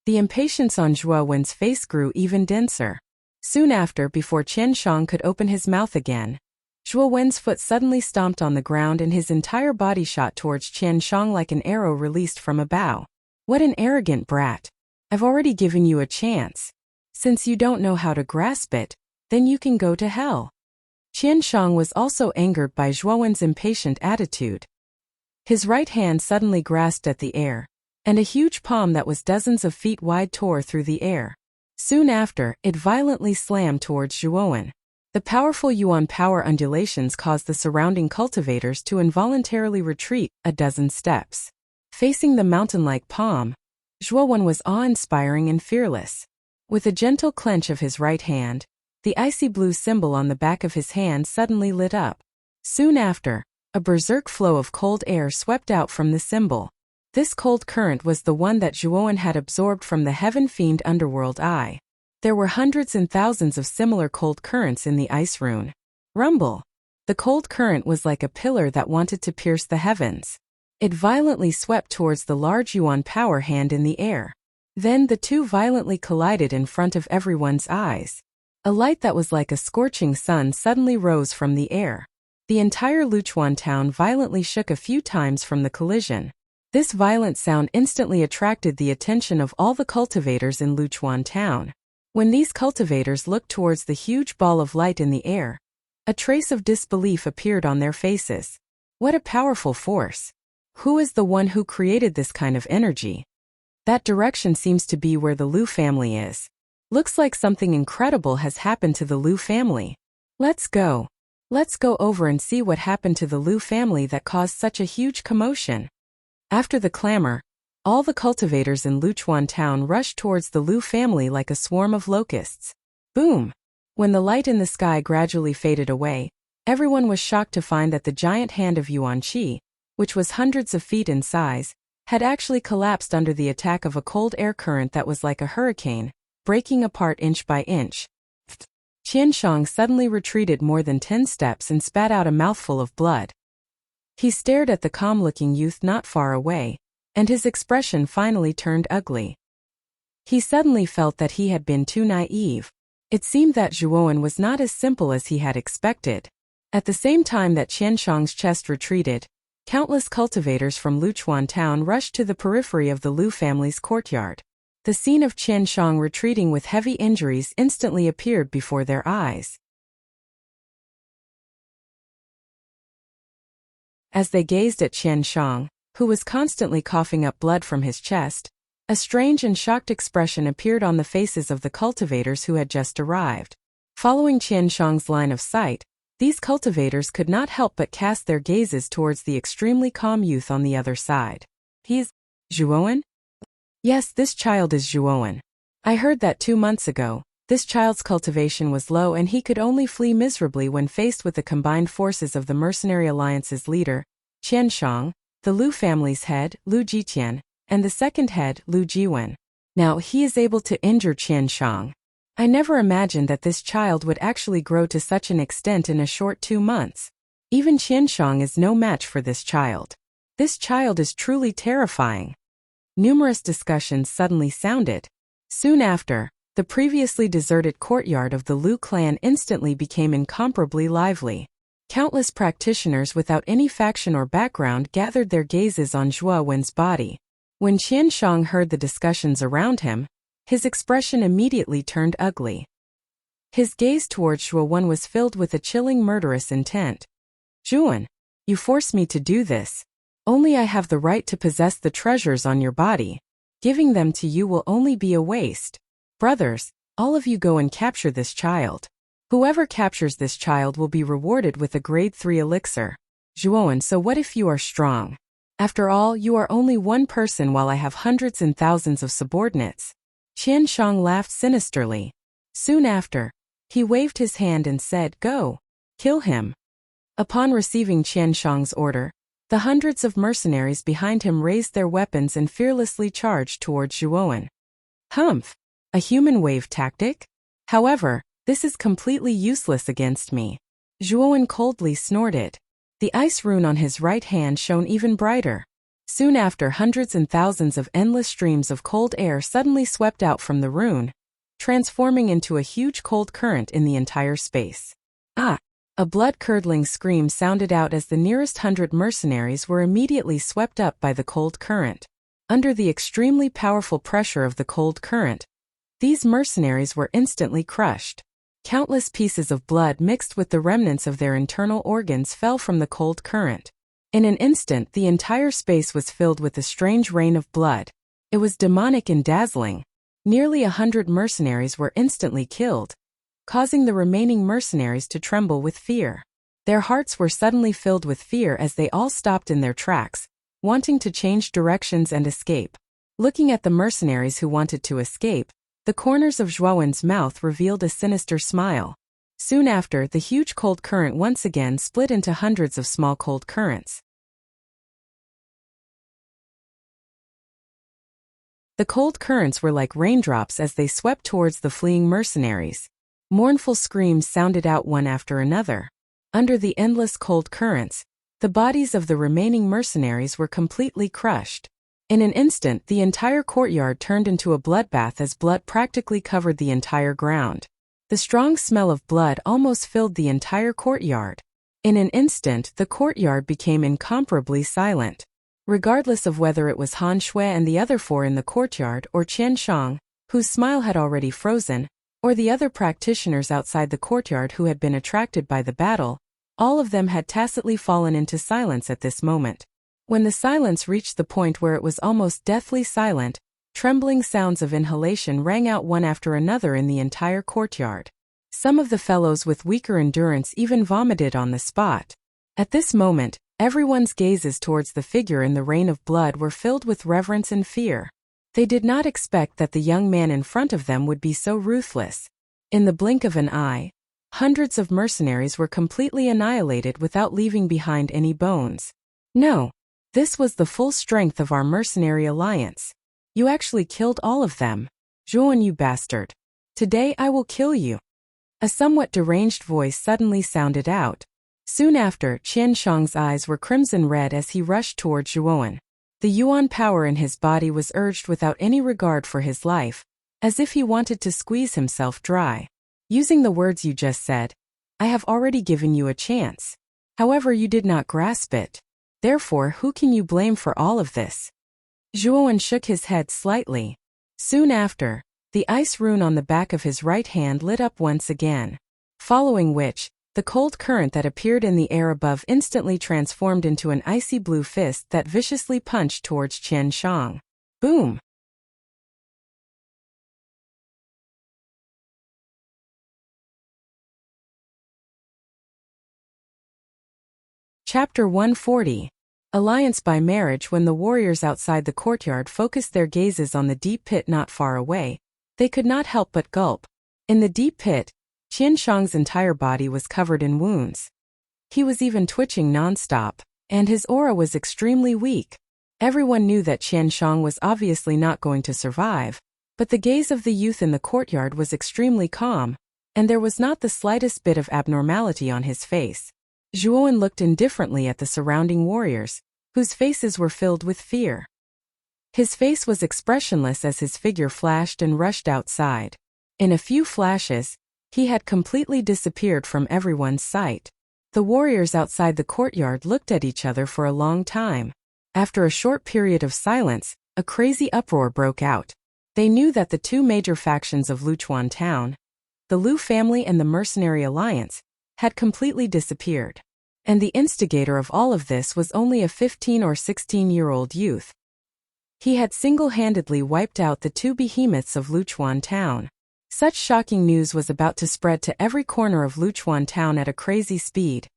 The impatience on Zhuowen's face grew even denser. Soon after, before Qianshong could open his mouth again, Zhuowen's foot suddenly stomped on the ground and his entire body shot towards Qianshong like an arrow released from a bow. What an arrogant brat. I've already given you a chance. Since you don't know how to grasp it, then you can go to hell. Qianshong was also angered by Zhuowen's impatient attitude. His right hand suddenly grasped at the air, and a huge palm that was dozens of feet wide tore through the air. Soon after, it violently slammed towards Zhuowen. The powerful Yuan power undulations caused the surrounding cultivators to involuntarily retreat a dozen steps. Facing the mountain-like palm, Zhuowen was awe-inspiring and fearless. With a gentle clench of his right hand, the icy blue symbol on the back of his hand suddenly lit up. Soon after, a berserk flow of cold air swept out from the symbol. This cold current was the one that Zhuowen had absorbed from the Heaven Fiend Underworld Eye. There were hundreds and thousands of similar cold currents in the ice rune. Rumble! The cold current was like a pillar that wanted to pierce the heavens. It violently swept towards the large Yuan power hand in the air. Then the two violently collided in front of everyone's eyes. A light that was like a scorching sun suddenly rose from the air. The entire Luchuan town violently shook a few times from the collision. This violent sound instantly attracted the attention of all the cultivators in Luchuan town. When these cultivators looked towards the huge ball of light in the air, a trace of disbelief appeared on their faces. What a powerful force! Who is the one who created this kind of energy? That direction seems to be where the Liu family is. Looks like something incredible has happened to the Liu family. Let's go. Let's go over and see what happened to the Liu family that caused such a huge commotion. After the clamor, all the cultivators in Luchuan town rushed towards the Liu family like a swarm of locusts. Boom! When the light in the sky gradually faded away, everyone was shocked to find that the giant hand of Yuan Qi, which was hundreds of feet in size, had actually collapsed under the attack of a cold air current that was like a hurricane, breaking apart inch by inch. Qianshang suddenly retreated more than 10 steps and spat out a mouthful of blood. He stared at the calm-looking youth not far away, and his expression finally turned ugly. He suddenly felt that he had been too naive. It seemed that Zhuowen was not as simple as he had expected. At the same time that Qianshang's chest retreated, countless cultivators from Luchuan town rushed to the periphery of the Liu family's courtyard. The scene of Qianshang retreating with heavy injuries instantly appeared before their eyes. As they gazed at Qianshang, who was constantly coughing up blood from his chest, a strange and shocked expression appeared on the faces of the cultivators who had just arrived. Following Qianshang's line of sight, these cultivators could not help but cast their gazes towards the extremely calm youth on the other side. He's Zhuowen? Yes, this child is Zhuowen. I heard that 2 months ago, this child's cultivation was low and he could only flee miserably when faced with the combined forces of the Mercenary Alliance's leader, Qianshang, the Liu family's head, Liu Jiqian, and the second head, Liu Jiwen. Now he is able to injure Qianshang. I never imagined that this child would actually grow to such an extent in a short 2 months. Even Qianshang is no match for this child. This child is truly terrifying. Numerous discussions suddenly sounded. Soon after, the previously deserted courtyard of the Liu clan instantly became incomparably lively. Countless practitioners without any faction or background gathered their gazes on Zhuowen's body. When Qianshang heard the discussions around him, his expression immediately turned ugly. His gaze towards Zhuowen was filled with a chilling murderous intent. Zhuowen, you forced me to do this. Only I have the right to possess the treasures on your body. Giving them to you will only be a waste. Brothers, all of you go and capture this child. Whoever captures this child will be rewarded with a grade 3 elixir. Zhuowen, so what if you are strong? After all, you are only one person while I have hundreds and thousands of subordinates. Qianshang laughed sinisterly. Soon after, he waved his hand and said, "Go. Kill him." Upon receiving Qianshang's order, the hundreds of mercenaries behind him raised their weapons and fearlessly charged towards Zhuowen. Humph! A human wave tactic? However, this is completely useless against me. Zhuowen coldly snorted. The ice rune on his right hand shone even brighter. Soon after, hundreds and thousands of endless streams of cold air suddenly swept out from the rune, transforming into a huge cold current in the entire space. Ah! A blood-curdling scream sounded out as the nearest 100 mercenaries were immediately swept up by the cold current. Under the extremely powerful pressure of the cold current, these mercenaries were instantly crushed. Countless pieces of blood mixed with the remnants of their internal organs fell from the cold current. In an instant, the entire space was filled with a strange rain of blood. It was demonic and dazzling. Nearly 100 mercenaries were instantly killed, causing the remaining mercenaries to tremble with fear. Their hearts were suddenly filled with fear as they all stopped in their tracks, wanting to change directions and escape. Looking at the mercenaries who wanted to escape, the corners of Zhuowen's mouth revealed a sinister smile. Soon after, the huge cold current once again split into hundreds of small cold currents. The cold currents were like raindrops as they swept towards the fleeing mercenaries. Mournful screams sounded out one after another. Under the endless cold currents, the bodies of the remaining mercenaries were completely crushed. In an instant, the entire courtyard turned into a bloodbath as blood practically covered the entire ground. The strong smell of blood almost filled the entire courtyard. In an instant, the courtyard became incomparably silent. Regardless of whether it was Han Shui and the other 4 in the courtyard, or Qianshang, whose smile had already frozen, or the other practitioners outside the courtyard who had been attracted by the battle, all of them had tacitly fallen into silence at this moment. When the silence reached the point where it was almost deathly silent, Trembling sounds of inhalation rang out one after another in the entire courtyard. Some of the fellows with weaker endurance even vomited on the spot. At this moment, everyone's gazes towards the figure in the rain of blood were filled with reverence and fear. They did not expect that the young man in front of them would be so ruthless. In the blink of an eye, hundreds of mercenaries were completely annihilated without leaving behind any bones. No, this was the full strength of our mercenary alliance. You actually killed all of them. Zhuan, you bastard. Today I will kill you. A somewhat deranged voice suddenly sounded out. Soon after, Qian Shang's eyes were crimson red as he rushed toward Zhuan. The yuan power in his body was urged without any regard for his life, as if he wanted to squeeze himself dry. Using the words you just said, I have already given you a chance. However, you did not grasp it. Therefore, who can you blame for all of this? Zhuan shook his head slightly. Soon after, the ice rune on the back of his right hand lit up once again, following which, the cold current that appeared in the air above instantly transformed into an icy blue fist that viciously punched towards Qian Shang. Boom! Chapter 140. Alliance by Marriage. When the warriors outside the courtyard focused their gazes on the deep pit not far away, they could not help but gulp. In the deep pit, Qian Shang's entire body was covered in wounds. He was even twitching non-stop, and his aura was extremely weak. Everyone knew that Qian Shang was obviously not going to survive, but the gaze of the youth in the courtyard was extremely calm, and there was not the slightest bit of abnormality on his face. Zhuan looked indifferently at the surrounding warriors, whose faces were filled with fear. His face was expressionless as his figure flashed and rushed outside. In a few flashes, he had completely disappeared from everyone's sight. The warriors outside the courtyard looked at each other for a long time. After a short period of silence, a crazy uproar broke out. They knew that the two major factions of Luchuan town, the Lu family and the Mercenary Alliance, had completely disappeared. And the instigator of all of this was only a 15 or 16-year-old youth. He had single-handedly wiped out the two behemoths of Luchuan town. Such shocking news was about to spread to every corner of Luchuan town at a crazy speed,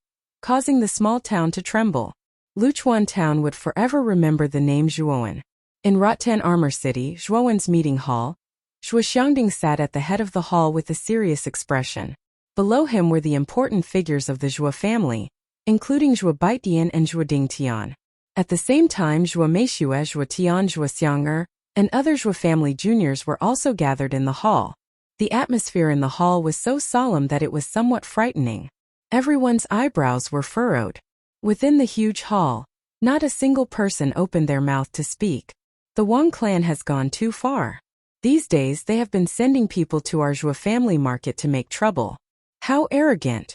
causing the small town to tremble. Luchuan town would forever remember the name Zhuan. In Rotan Armor City, Zhuan's meeting hall, Zhuo Xiangding sat at the head of the hall with a serious expression. Below him were the important figures of the Zhuo family, including Zhuo Baitian and Zhuo Dingtian. At the same time, Zhuo Meishue, Zhuo Tian, Zhuo Xiang'er, and other Zhuo family juniors were also gathered in the hall. The atmosphere in the hall was so solemn that it was somewhat frightening. Everyone's eyebrows were furrowed. Within the huge hall, not a single person opened their mouth to speak. The Wang clan has gone too far. These days they have been sending people to our Zhuo family market to make trouble. How arrogant!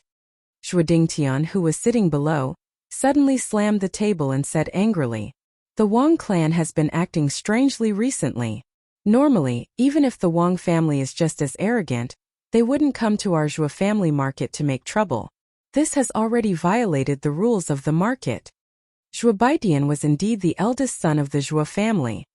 Zhuo Dingtian, who was sitting below, suddenly slammed the table and said angrily, "The Wang clan has been acting strangely recently. Normally, even if the Wang family is just as arrogant, they wouldn't come to our Zhuo family market to make trouble. This has already violated the rules of the market." Zhuo Baitian was indeed the eldest son of the Zhuo family.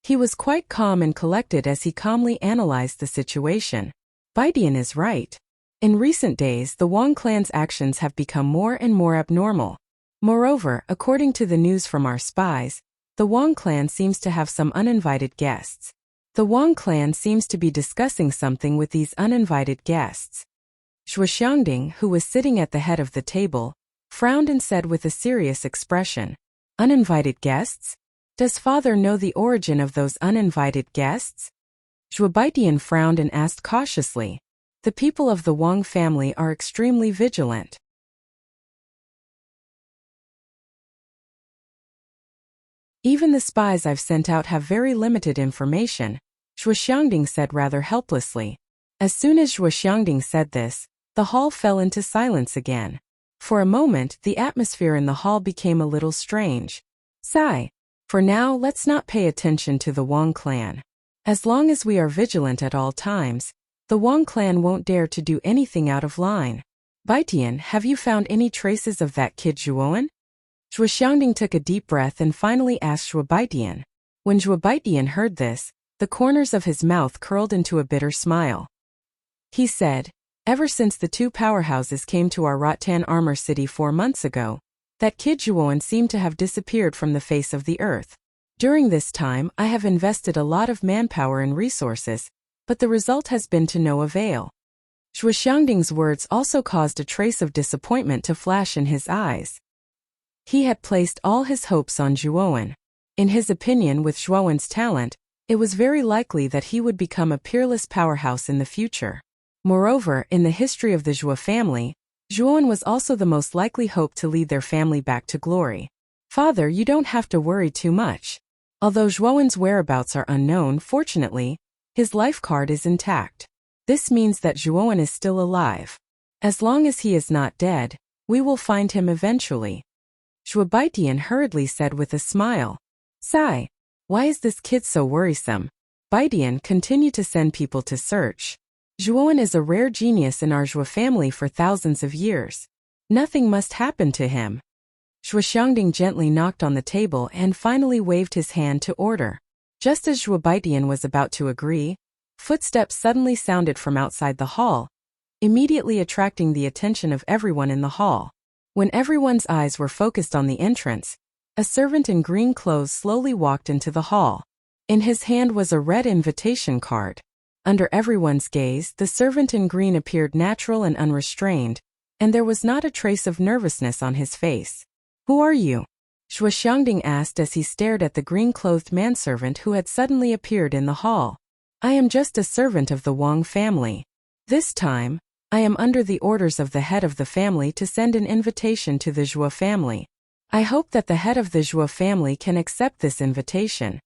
He was quite calm and collected as he calmly analyzed the situation. Baitian is right. In recent days, the Wang clan's actions have become more and more abnormal. Moreover, according to the news from our spies, the Wang clan seems to have some uninvited guests. The Wang clan seems to be discussing something with these uninvited guests. Zhuo Xiangding, who was sitting at the head of the table, frowned and said with a serious expression, "Uninvited guests? Does father know the origin of those uninvited guests?" Zhuo Baitian frowned and asked cautiously, "The people of the Wang family are extremely vigilant. Even the spies I've sent out have very limited information," Zhuo Xiangding said rather helplessly. As soon as Zhuo Xiangding said this, the hall fell into silence again. For a moment, the atmosphere in the hall became a little strange. Sigh. For now, let's not pay attention to the Wang clan. As long as we are vigilant at all times, the Wang clan won't dare to do anything out of line. Baitian, have you found any traces of that kid Zhuoan? Zhuo Xiangding took a deep breath and finally asked Zhuo Baitian. When Zhuo Baitian heard this, the corners of his mouth curled into a bitter smile. He said, "Ever since the two powerhouses came to our Rattan armor city 4 months ago, that kid Zhuowen seemed to have disappeared from the face of the earth. During this time, I have invested a lot of manpower and resources, but the result has been to no avail." Zhuo Xiangding's words also caused a trace of disappointment to flash in his eyes. He had placed all his hopes on Zhuowen. In his opinion, with Zhuowen's talent, it was very likely that he would become a peerless powerhouse in the future. Moreover, in the history of the Zhuo family, Zhuowen was also the most likely hope to lead their family back to glory. "Father, you don't have to worry too much. Although Zhuowen's whereabouts are unknown, fortunately, his life card is intact. This means that Zhuowen is still alive. As long as he is not dead, we will find him eventually." Zhuo Baitian hurriedly said with a smile. "Sigh. Why is this kid so worrisome?" Baitian continued to send people to search. "Zhuowen is a rare genius in our Zhuo family for thousands of years. Nothing must happen to him." Zhuo Xiangding gently knocked on the table and finally waved his hand to order. Just as Zhuo Baitian was about to agree, footsteps suddenly sounded from outside the hall, immediately attracting the attention of everyone in the hall. When everyone's eyes were focused on the entrance, a servant in green clothes slowly walked into the hall. In his hand was a red invitation card. Under everyone's gaze, the servant in green appeared natural and unrestrained, and there was not a trace of nervousness on his face. "Who are you?" Zhuo Xiangding asked as he stared at the green-clothed manservant who had suddenly appeared in the hall. "I am just a servant of the Wang family. This time, I am under the orders of the head of the family to send an invitation to the Zhuo family. I hope that the head of the Zhuo family can accept this invitation."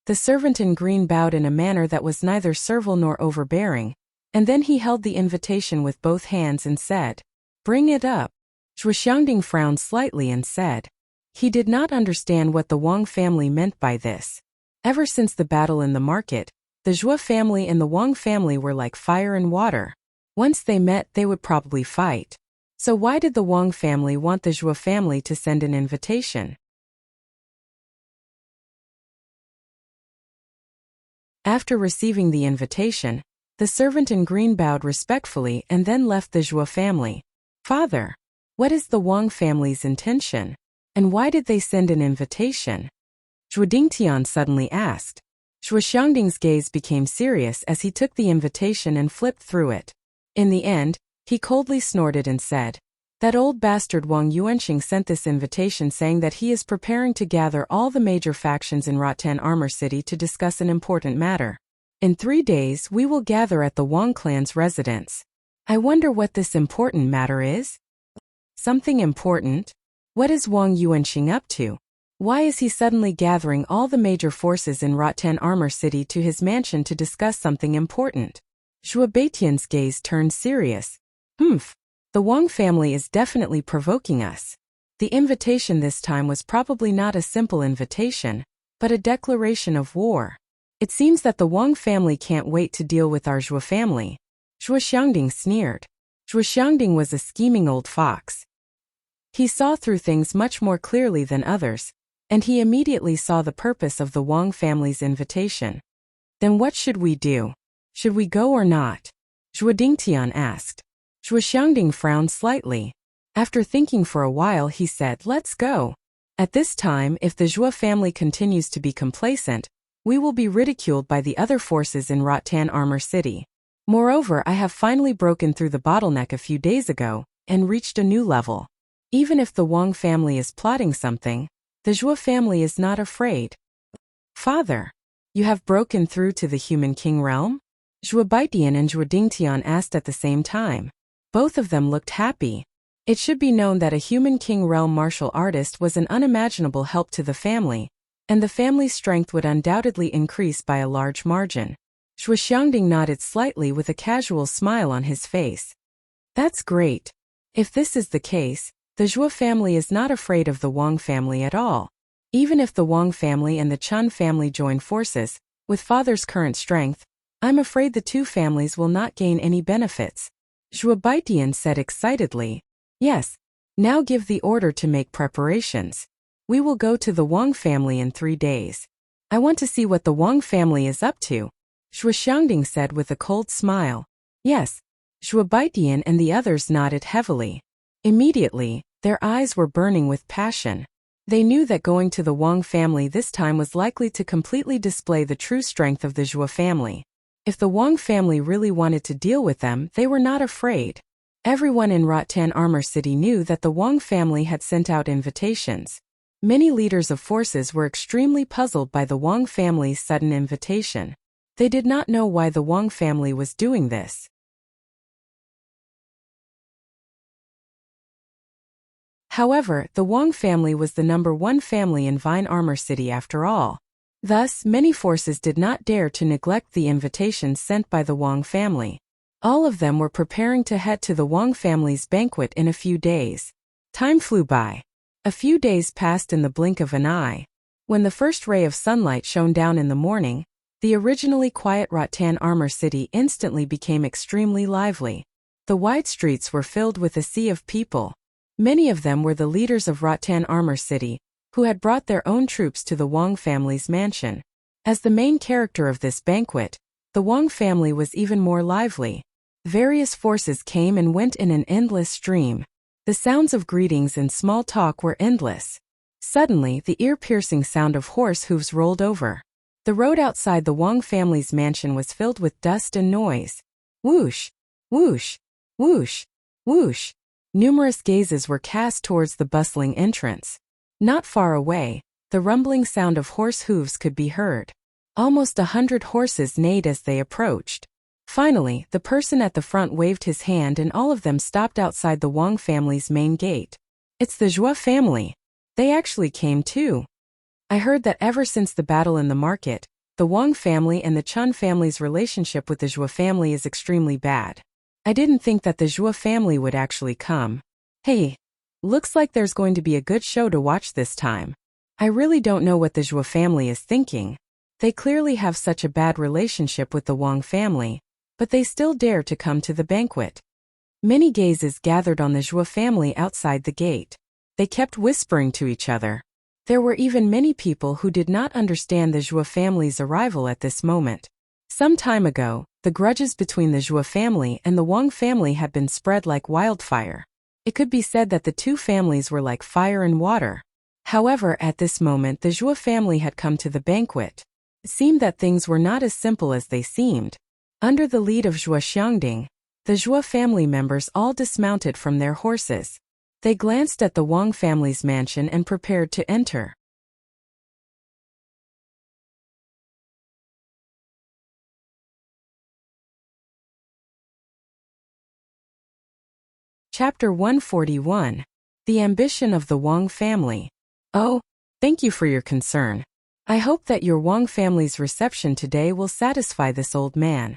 The servant in green bowed in a manner that was neither servile nor overbearing, and then he held the invitation with both hands and said, "Bring it up." Zhuo Xiangding frowned slightly and said. He did not understand what the Wang family meant by this. Ever since the battle in the market, the Zhuo family and the Wang family were like fire and water. Once they met, they would probably fight. So why did the Wang family want the Zhuo family to send an invitation? After receiving the invitation, the servant in green bowed respectfully and then left the Zhuo family. "Father, what is the Wang family's intention? And why did they send an invitation?" Zhuo Dingtian suddenly asked. Zhuo Xiangding's gaze became serious as he took the invitation and flipped through it. In the end, he coldly snorted and said, "That old bastard Wang Yuanxing sent this invitation saying that he is preparing to gather all the major factions in Rattan Armor City to discuss an important matter. In 3 days we will gather at the Wang clan's residence. I wonder what this important matter is?" "Something important? What is Wang Yuanxing up to? Why is he suddenly gathering all the major forces in Rattan Armor City to his mansion to discuss something important?" Zhuo Baitian's gaze turned serious. The Wang family is definitely provoking us. The invitation this time was probably not a simple invitation, but a declaration of war. It seems that the Wang family can't wait to deal with our Zhuo family. Zhuo Xiangding sneered. Zhuo Xiangding was a scheming old fox. He saw through things much more clearly than others, and he immediately saw the purpose of the Wang family's invitation. "Then what should we do? Should we go or not?" Zhuo Dingtian asked. Zhuo Xiangding frowned slightly. After thinking for a while, he said, "Let's go. At this time, if the Zhuo family continues to be complacent, we will be ridiculed by the other forces in Rattan Armor City. Moreover, I have finally broken through the bottleneck a few days ago and reached a new level. Even if the Wang family is plotting something, the Zhuo family is not afraid." "Father, you have broken through to the human king realm?" Zhuo Baitian and Zhuo Dingtian asked at the same time. Both of them looked happy. It should be known that a human king realm martial artist was an unimaginable help to the family, and the family's strength would undoubtedly increase by a large margin. Zhuo Xiangding nodded slightly with a casual smile on his face. "That's great. If this is the case, the Zhuo family is not afraid of the Wang family at all. Even if the Wang family and the Chun family join forces, with father's current strength, I'm afraid the two families will not gain any benefits." Zhuo Baitian said excitedly, "Yes, now give the order to make preparations. We will go to the Wang family in 3 days. I want to see what the Wang family is up to, Zhuo Xiangding said with a cold smile. Yes. Zhuo Baitian and the others nodded heavily. Immediately, their eyes were burning with passion. They knew that going to the Wang family this time was likely to completely display the true strength of the Zhuo family. If the Wang family really wanted to deal with them, they were not afraid. Everyone in Rattan Armor City knew that the Wang family had sent out invitations. Many leaders of forces were extremely puzzled by the Wang family's sudden invitation. They did not know why the Wang family was doing this. However, the Wang family was the #1 family in Vine Armor City after all. Thus, many forces did not dare to neglect the invitations sent by the Wang family. All of them were preparing to head to the Wang family's banquet in a few days. Time flew by. A few days passed in the blink of an eye. When the first ray of sunlight shone down in the morning, the originally quiet Rattan Armor City instantly became extremely lively. The wide streets were filled with a sea of people. Many of them were the leaders of Rattan Armor City, who had brought their own troops to the Wang family's mansion. As the main character of this banquet, the Wang family was even more lively. Various forces came and went in an endless stream. The sounds of greetings and small talk were endless. Suddenly, the ear-piercing sound of horse hooves rolled over. The road outside the Wang family's mansion was filled with dust and noise. Whoosh! Whoosh! Whoosh! Whoosh! Numerous gazes were cast towards the bustling entrance. Not far away, the rumbling sound of horse hooves could be heard. Almost 100 horses neighed as they approached. Finally, the person at the front waved his hand and all of them stopped outside the Wang family's main gate. It's the Zhuo family. They actually came too. I heard that ever since the battle in the market, the Wang family and the Chun family's relationship with the Zhuo family is extremely bad. I didn't think that the Zhuo family would actually come. Hey, looks like there's going to be a good show to watch this time. I really don't know what the Zhuo family is thinking. They clearly have such a bad relationship with the Wang family, but they still dare to come to the banquet. Many gazes gathered on the Zhuo family outside the gate. They kept whispering to each other. There were even many people who did not understand the Zhuo family's arrival at this moment. Some time ago, the grudges between the Zhuo family and the Wang family had been spread like wildfire. It could be said that the two families were like fire and water. However, at this moment the Zhuo family had come to the banquet. It seemed that things were not as simple as they seemed. Under the lead of Zhuo Xiangding, the Zhuo family members all dismounted from their horses. They glanced at the Wang family's mansion and prepared to enter. Chapter 141. The Ambition of the Wang Family. Oh, thank you for your concern. I hope that your Wang family's reception today will satisfy this old man.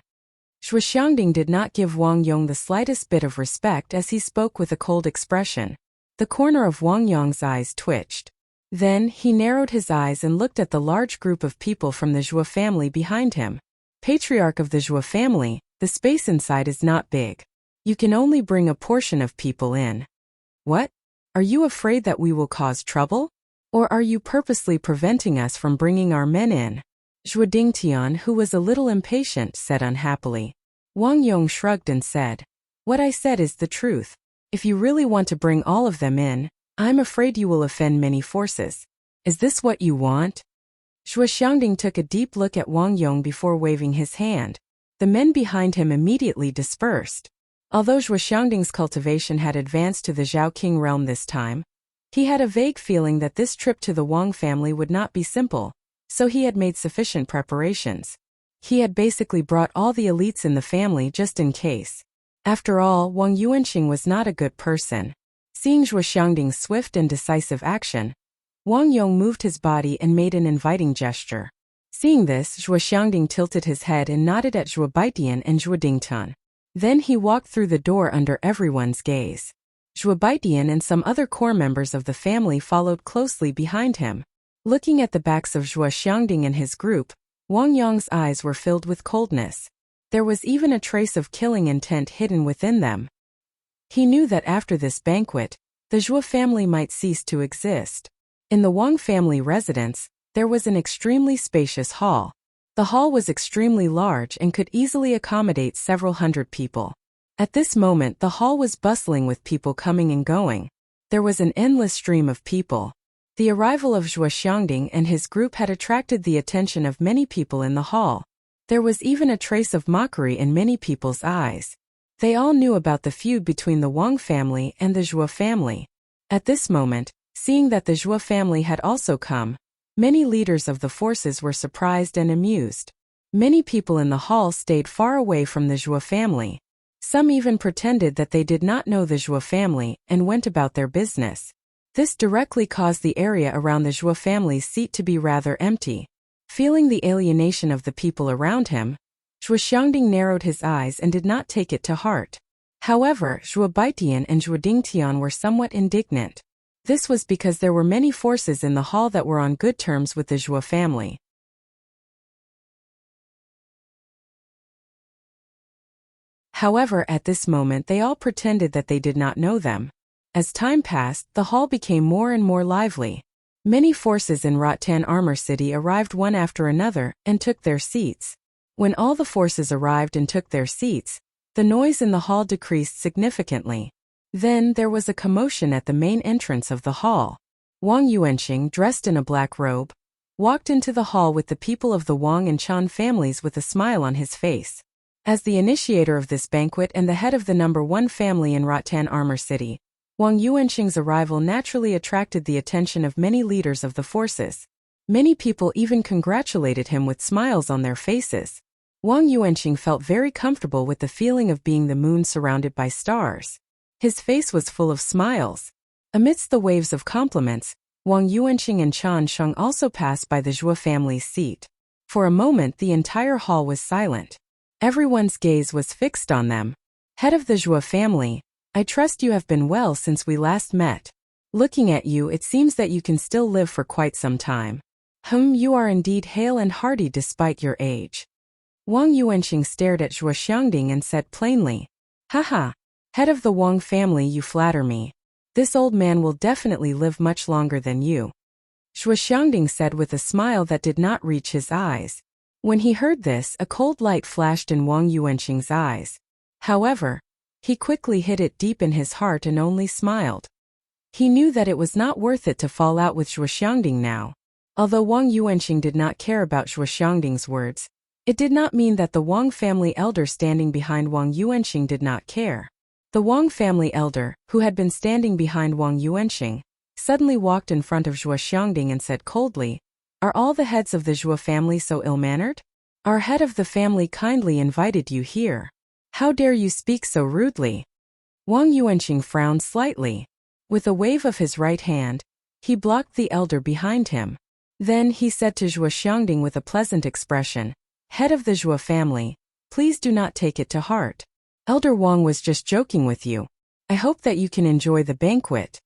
Zhuo Xiangding did not give Wang Yong the slightest bit of respect as he spoke with a cold expression. The corner of Wang Yong's eyes twitched. Then, he narrowed his eyes and looked at the large group of people from the Zhuo family behind him. Patriarch of the Zhuo family, the space inside is not big. You can only bring a portion of people in. What? Are you afraid that we will cause trouble? Or are you purposely preventing us from bringing our men in? Zhuo Dingtian, who was a little impatient, said unhappily. Wang Yong shrugged and said, "What I said is the truth. If you really want to bring all of them in, I'm afraid you will offend many forces. Is this what you want?" Zhuo Xiangding took a deep look at Wang Yong before waving his hand. The men behind him immediately dispersed. Although Zhuo Xiangding's cultivation had advanced to the Zhao King realm this time, he had a vague feeling that this trip to the Wang family would not be simple, so he had made sufficient preparations. He had basically brought all the elites in the family just in case. After all, Wang Yuanqing was not a good person. Seeing Zhuo Xiangding's swift and decisive action, Wang Yong moved his body and made an inviting gesture. Seeing this, Zhuo Xiangding tilted his head and nodded at Zhuo Baitian and Zhuo Dingtan. Then he walked through the door under everyone's gaze. Zhuo Baitian and some other core members of the family followed closely behind him. Looking at the backs of Zhuo Xiangding and his group, Wang Yong's eyes were filled with coldness. There was even a trace of killing intent hidden within them. He knew that after this banquet, the Zhuo family might cease to exist. In the Wang family residence, there was an extremely spacious hall. The hall was extremely large and could easily accommodate several hundred people. At this moment the hall was bustling with people coming and going. There was an endless stream of people. The arrival of Zhuo Xiangding and his group had attracted the attention of many people in the hall. There was even a trace of mockery in many people's eyes. They all knew about the feud between the Wang family and the Zhuo family. At this moment, seeing that the Zhuo family had also come, many leaders of the forces were surprised and amused. Many people in the hall stayed far away from the Zhuo family. Some even pretended that they did not know the Zhuo family and went about their business. This directly caused the area around the Zhuo family's seat to be rather empty. Feeling the alienation of the people around him, Zhuo Xiangding narrowed his eyes and did not take it to heart. However, Zhuo Baitian and Zhuo Dingtian were somewhat indignant. This was because there were many forces in the hall that were on good terms with the Zhuo family. However, at this moment they all pretended that they did not know them. As time passed, the hall became more and more lively. Many forces in Rattan Armor City arrived one after another and took their seats. When all the forces arrived and took their seats, the noise in the hall decreased significantly. Then there was a commotion at the main entrance of the hall. Wang Yuanxing, dressed in a black robe, walked into the hall with the people of the Wang and Chan families with a smile on his face. As the initiator of this banquet and the head of the number 1 family in Rattan Armor City, Wang Yuanxing's arrival naturally attracted the attention of many leaders of the forces. Many people even congratulated him with smiles on their faces. Wang Yuanxing felt very comfortable with the feeling of being the moon surrounded by stars. His face was full of smiles. Amidst the waves of compliments, Wang Yuanxing and Chan Sheng also passed by the Zhuo family's seat. For a moment the entire hall was silent. Everyone's gaze was fixed on them. Head of the Zhuo family, I trust you have been well since we last met. Looking at you, it seems that you can still live for quite some time. You are indeed hale and hearty despite your age. Wang Yuanxing stared at Zhuo Xiangding and said plainly, Haha, head of the Wang family, you flatter me. This old man will definitely live much longer than you. Zhuo Xiangding said with a smile that did not reach his eyes. When he heard this, a cold light flashed in Wang Yuanxing's eyes. However, he quickly hid it deep in his heart and only smiled. He knew that it was not worth it to fall out with Zhuo Xiangding now. Although Wang Yuanxing did not care about Zhuo Xiangding's words, it did not mean that the Wang family elder standing behind Wang Yuanxing did not care. The Wang family elder, who had been standing behind Wang Yuanxing, suddenly walked in front of Zhuo Xiangding and said coldly, Are all the heads of the Zhuo family so ill-mannered? Our head of the family kindly invited you here. How dare you speak so rudely? Wang Yuanxing frowned slightly. With a wave of his right hand, he blocked the elder behind him. Then he said to Zhuo Xiangding with a pleasant expression, Head of the Zhuo family, please do not take it to heart. Elder Wang was just joking with you. I hope that you can enjoy the banquet.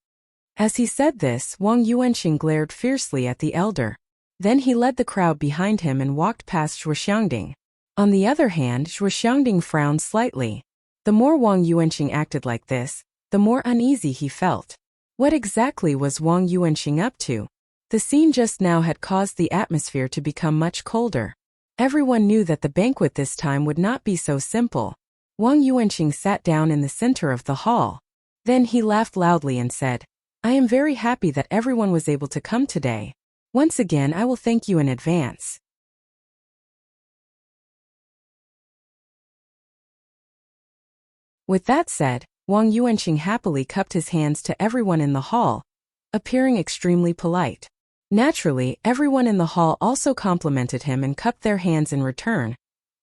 As he said this, Wang Yuanxing glared fiercely at the elder. Then he led the crowd behind him and walked past Zhuo Xiangding. On the other hand, Zhuo Xiangding frowned slightly. The more Wang Yuanxing acted like this, the more uneasy he felt. What exactly was Wang Yuanxing up to? The scene just now had caused the atmosphere to become much colder. Everyone knew that the banquet this time would not be so simple. Wang Yuanxing sat down in the center of the hall. Then he laughed loudly and said, I am very happy that everyone was able to come today. Once again, I will thank you in advance. With that said, Wang Yuanxing happily cupped his hands to everyone in the hall, appearing extremely polite. Naturally, everyone in the hall also complimented him and cupped their hands in return,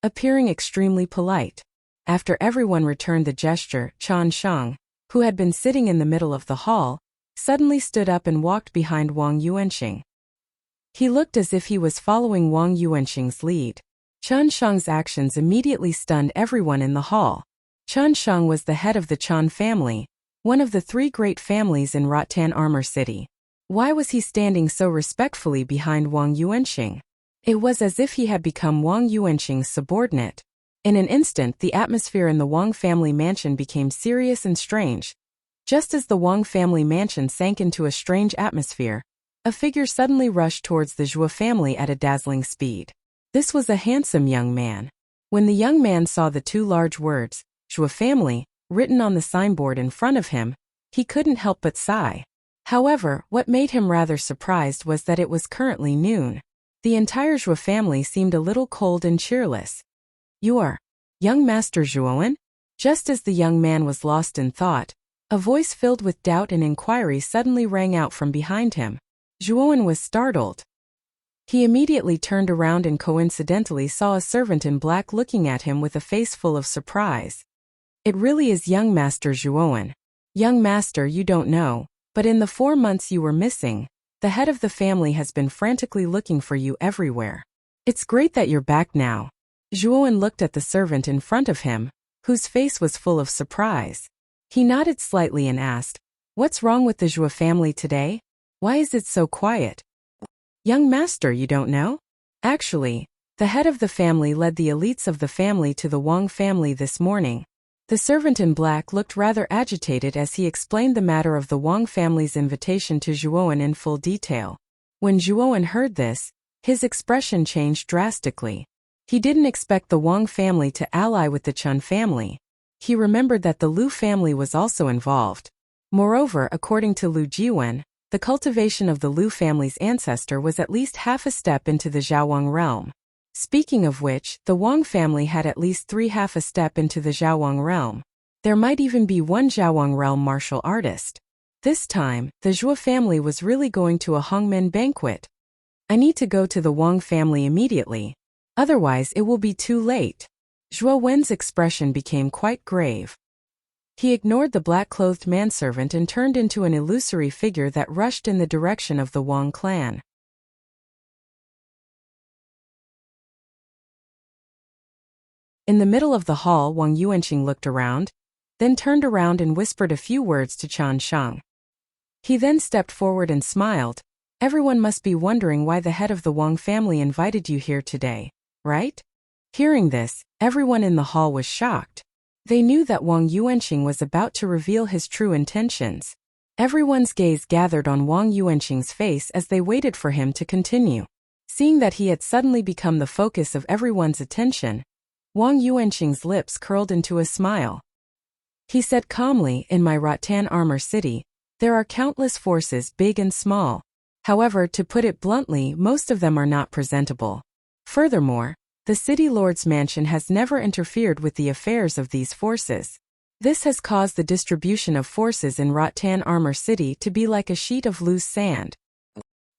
appearing extremely polite. After everyone returned the gesture, Chan Sheng, who had been sitting in the middle of the hall, suddenly stood up and walked behind Wang Yuanxing. He looked as if he was following Wang Yuanxing's lead. Chan Sheng's actions immediately stunned everyone in the hall. Chan Sheng was the head of the Chan family, one of the 3 great families in Rattan Armor City. Why was he standing so respectfully behind Wang Yuanxing? It was as if he had become Wang Yuanxing's subordinate. In an instant, the atmosphere in the Wang family mansion became serious and strange. Just as the Wang family mansion sank into a strange atmosphere, A figure suddenly rushed towards the Zhuo family at a dazzling speed. This was a handsome young man. When the young man saw the two large words, Zhuo family, written on the signboard in front of him, he couldn't help but sigh. However, what made him rather surprised was that it was currently noon. The entire Zhuo family seemed a little cold and cheerless. "You are young Master Zhuowen?" Just as the young man was lost in thought, a voice filled with doubt and inquiry suddenly rang out from behind him. Zhuowen was startled. He immediately turned around and coincidentally saw a servant in black looking at him with a face full of surprise. "It really is young Master Zhuowen. Young Master, you don't know, but in the 4 months you were missing, the head of the family has been frantically looking for you everywhere. It's great that you're back now." Zhuowen looked at the servant in front of him, whose face was full of surprise. He nodded slightly and asked, "What's wrong with the Zhuo family today? Why is it so quiet?" "Young Master, you don't know? Actually, the head of the family led the elites of the family to the Wang family this morning." The servant in black looked rather agitated as he explained the matter of the Wang family's invitation to Zhuowen in full detail. When Zhuowen heard this, his expression changed drastically. He didn't expect the Wang family to ally with the Chun family. He remembered that the Lu family was also involved. Moreover, according to Lu Jiwen, the cultivation of the Lu family's ancestor was at least half a step into the Zhaowang realm. Speaking of which, the Wang family had at least 3 half a step into the Zhaowang realm. There might even be one Zhaowang realm martial artist. This time, the Zhuo family was really going to a Hongmen banquet. "I need to go to the Wang family immediately. Otherwise it will be too late." Zhuo Wen's expression became quite grave. He ignored the black-clothed manservant and turned into an illusory figure that rushed in the direction of the Wang clan. In the middle of the hall, Wang Yuanqing looked around, then turned around and whispered a few words to Chan Sheng. He then stepped forward and smiled. "Everyone must be wondering why the head of the Wang family invited you here today, right?" Hearing this, everyone in the hall was shocked. They knew that Wang Yuanqing was about to reveal his true intentions. Everyone's gaze gathered on Wang Yuanqing's face as they waited for him to continue. Seeing that he had suddenly become the focus of everyone's attention, Wang Yuanqing's lips curled into a smile. He said calmly, "In my Rattan Armor City, there are countless forces, big and small. However, to put it bluntly, most of them are not presentable. Furthermore, the city lord's mansion has never interfered with the affairs of these forces. This has caused the distribution of forces in Rattan Armor City to be like a sheet of loose sand.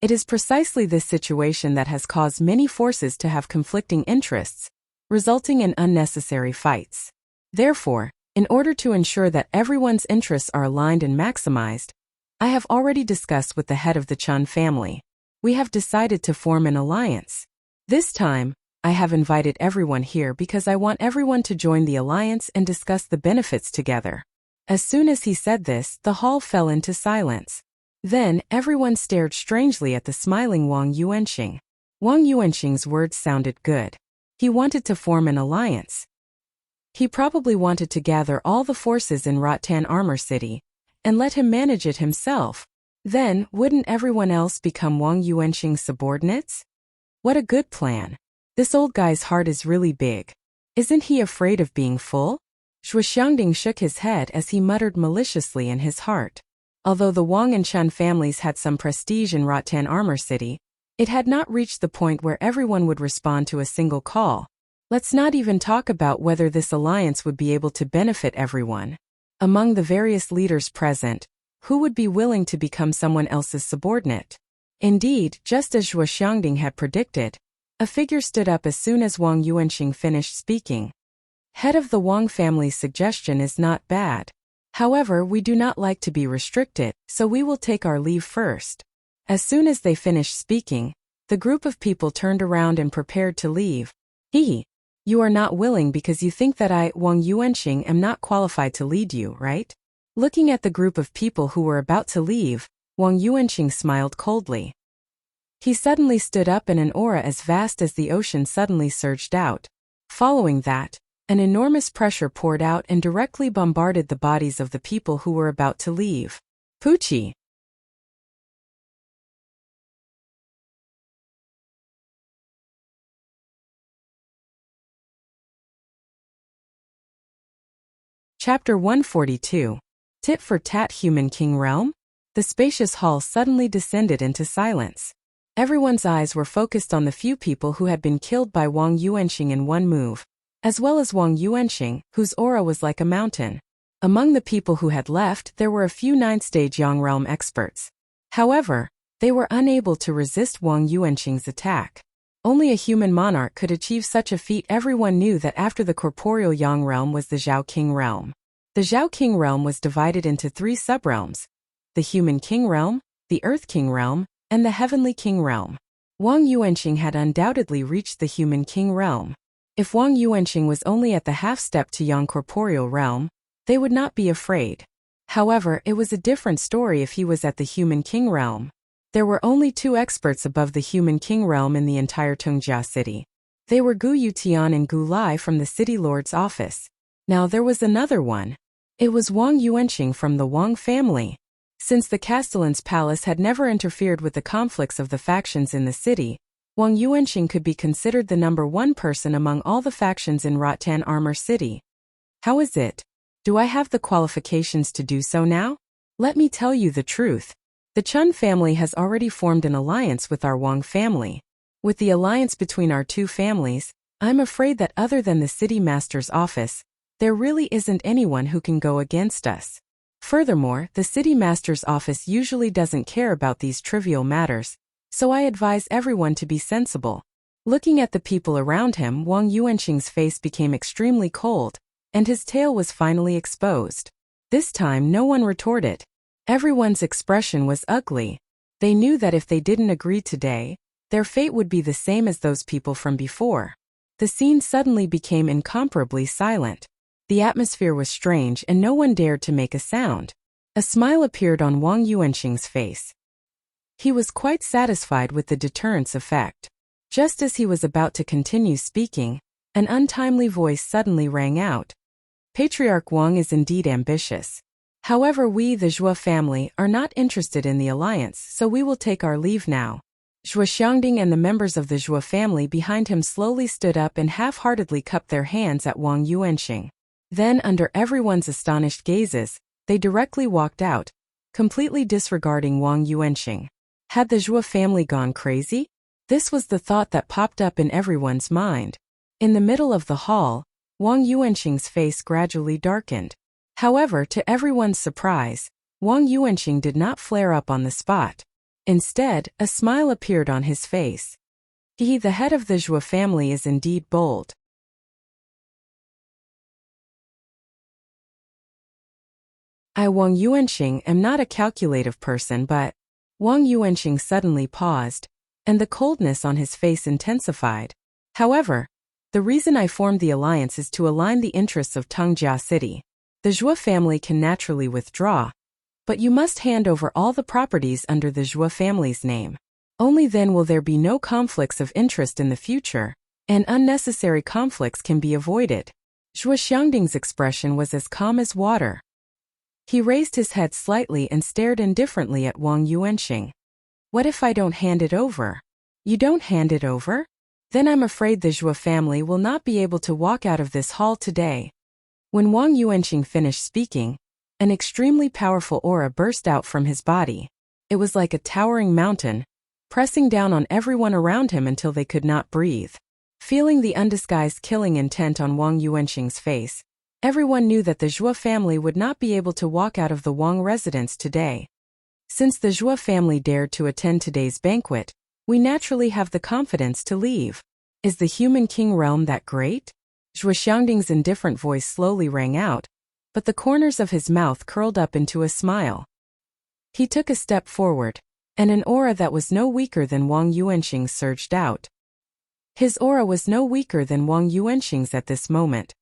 It is precisely this situation that has caused many forces to have conflicting interests, resulting in unnecessary fights. Therefore, in order to ensure that everyone's interests are aligned and maximized, I have already discussed with the head of the Chun family. We have decided to form an alliance. This time, I have invited everyone here because I want everyone to join the alliance and discuss the benefits together." As soon as he said this, the hall fell into silence. Then, everyone stared strangely at the smiling Wang Yuanqing. Wang Yuanqing's words sounded good. He wanted to form an alliance. He probably wanted to gather all the forces in Rattan Armor City and let him manage it himself. Then, wouldn't everyone else become Wang Yuanqing's subordinates? What a good plan. This old guy's heart is really big. Isn't he afraid of being full? Zhuo Xiangding shook his head as he muttered maliciously in his heart. Although the Wang and Chun families had some prestige in Rattan Armor City, it had not reached the point where everyone would respond to a single call. Let's not even talk about whether this alliance would be able to benefit everyone. Among the various leaders present, who would be willing to become someone else's subordinate? Indeed, just as Zhuo Xiangding had predicted, a figure stood up as soon as Wang Yuanqing finished speaking. "Head of the Wang family's suggestion is not bad. However, we do not like to be restricted, so we will take our leave first." As soon as they finished speaking, the group of people turned around and prepared to leave. You are not willing because you think that I, Wang Yuanqing, am not qualified to lead you, right?" Looking at the group of people who were about to leave, Wang Yuanqing smiled coldly. He suddenly stood up and an aura as vast as the ocean suddenly surged out. Following that, an enormous pressure poured out and directly bombarded the bodies of the people who were about to leave. Pucci! Chapter 142. Tit for Tat Human King Realm? The spacious hall suddenly descended into silence. Everyone's eyes were focused on the few people who had been killed by Wang Yuanxing in one move, as well as Wang Yuanxing, whose aura was like a mountain. Among the people who had left, there were a few 9th-stage Yang Realm experts. However, they were unable to resist Wang Yuanxing's attack. Only a human monarch could achieve such a feat. Everyone knew that after the corporeal Yang Realm was the Zhao King Realm. The Zhao King Realm was divided into 3 subrealms: the Human King Realm, the Earth King Realm, and the Heavenly King Realm. Wang Yuanxing had undoubtedly reached the Human King Realm. If Wang Yuanxing was only at the half-step to Yang Corporeal Realm, they would not be afraid. However, it was a different story if he was at the Human King Realm. There were only 2 experts above the Human King Realm in the entire Tungjia city. They were Gu Yutian and Gu Lai from the City Lord's office. Now there was another one. It was Wang Yuanxing from the Wang family. Since the Castellan's palace had never interfered with the conflicts of the factions in the city, Wang Yuanxing could be considered the number 1 person among all the factions in Rattan Armor City. How is it? Do I have the qualifications to do so now? Let me tell you the truth. The Chun family has already formed an alliance with our Wang family. With the alliance between our 2 families, I'm afraid that other than the city master's office, there really isn't anyone who can go against us. Furthermore, the city master's office usually doesn't care about these trivial matters, so I advise everyone to be sensible. Looking at the people around him, Wang Yuanxing's face became extremely cold, and his tail was finally exposed. This time no one retorted. Everyone's expression was ugly. They knew that if they didn't agree today, their fate would be the same as those people from before. The scene suddenly became incomparably silent. The atmosphere was strange and no one dared to make a sound. A smile appeared on Wang Yuanxing's face. He was quite satisfied with the deterrence effect. Just as he was about to continue speaking, an untimely voice suddenly rang out. Patriarch Wang is indeed ambitious. However, we, the Zhua family, are not interested in the alliance, so we will take our leave now. Zhua Xiangding and the members of the Zhua family behind him slowly stood up and half-heartedly cupped their hands at Wang Yuanxing. Then, under everyone's astonished gazes, they directly walked out, completely disregarding Wang Yuanxing. Had the Zhua family gone crazy? This was the thought that popped up in everyone's mind. In the middle of the hall, Wang Yuanxing's face gradually darkened. However, to everyone's surprise, Wang Yuanxing did not flare up on the spot. Instead, a smile appeared on his face. He, the head of the Zhua family, is indeed bold. I, Wang Yuanxing, am not a calculative person, but... Wang Yuanxing suddenly paused, and the coldness on his face intensified. However, the reason I formed the alliance is to align the interests of Tungjia City. The Zhua family can naturally withdraw, but you must hand over all the properties under the Zhua family's name. Only then will there be no conflicts of interest in the future, and unnecessary conflicts can be avoided. Zhua Xiangding's expression was as calm as water. He raised his head slightly and stared indifferently at Wang Yuanxing. What if I don't hand it over? You don't hand it over? Then I'm afraid the Zhua family will not be able to walk out of this hall today. When Wang Yuanxing finished speaking, an extremely powerful aura burst out from his body. It was like a towering mountain, pressing down on everyone around him until they could not breathe. Feeling the undisguised killing intent on Wang Yuanxing's face, everyone knew that the Zhua family would not be able to walk out of the Wang residence today. Since the Zhua family dared to attend today's banquet, we naturally have the confidence to leave. Is the Human King Realm that great? Zhua Xiangding's indifferent voice slowly rang out, but the corners of his mouth curled up into a smile. He took a step forward, and an aura that was no weaker than Wang Yuanxing's surged out. His aura was no weaker than Wang Yuanxing's at this moment.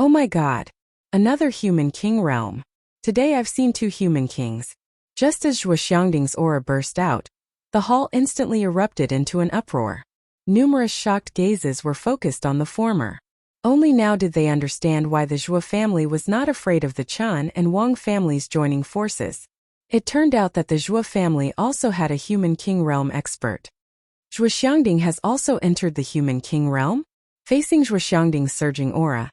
Oh my god! Another Human King Realm. Today I've seen 2 Human Kings. Just as Zhua Xiangding's aura burst out, the hall instantly erupted into an uproar. Numerous shocked gazes were focused on the former. Only now did they understand why the Zhua family was not afraid of the Chun and Wang families joining forces. It turned out that the Zhua family also had a Human King Realm expert. Zhua Xiangding has also entered the Human King Realm? Facing Zhua Xiangding's surging aura,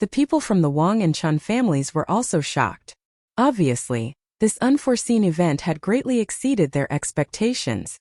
The people from the Wang and Chun families were also shocked. Obviously, this unforeseen event had greatly exceeded their expectations.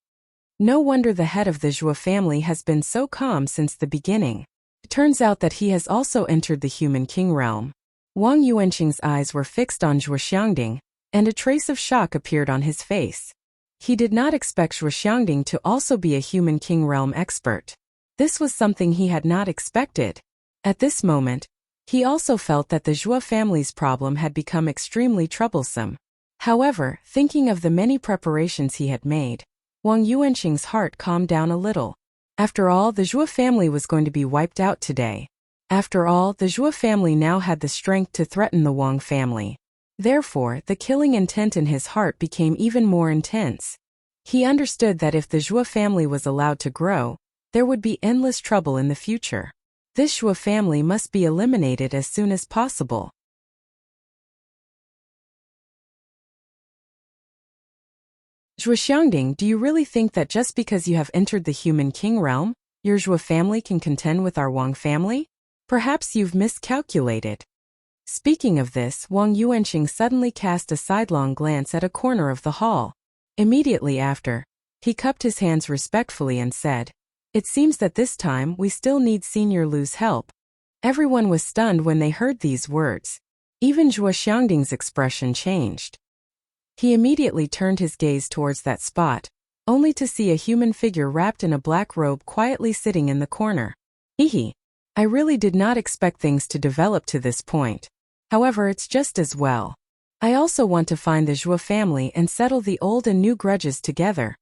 No wonder the head of the Zhuo family has been so calm since the beginning. It turns out that he has also entered the human king realm. Wang Yuanqing's eyes were fixed on Zhuo Xiangding, and a trace of shock appeared on his face. He did not expect Zhuo Xiangding to also be a human king realm expert. This was something he had not expected. At this moment, he also felt that the Zhuo family's problem had become extremely troublesome. However, thinking of the many preparations he had made, Wang Yuanqing's heart calmed down a little. After all, the Zhuo family was going to be wiped out today. After all, the Zhuo family now had the strength to threaten the Wang family. Therefore, the killing intent in his heart became even more intense. He understood that if the Zhuo family was allowed to grow, there would be endless trouble in the future. This Zhuo family must be eliminated as soon as possible. Zhuo Xiangding, do you really think that just because you have entered the human king realm, your Zhuo family can contend with our Wang family? Perhaps you've miscalculated. Speaking of this, Wang Yuanqing suddenly cast a sidelong glance at a corner of the hall. Immediately after, he cupped his hands respectfully and said, "It seems that this time we still need Senior Lu's help." Everyone was stunned when they heard these words. Even Zhuo Xiangding's expression changed. He immediately turned his gaze towards that spot, only to see a human figure wrapped in a black robe quietly sitting in the corner. Hehe. I really did not expect things to develop to this point. However, it's just as well. I also want to find the Zhuo family and settle the old and new grudges together.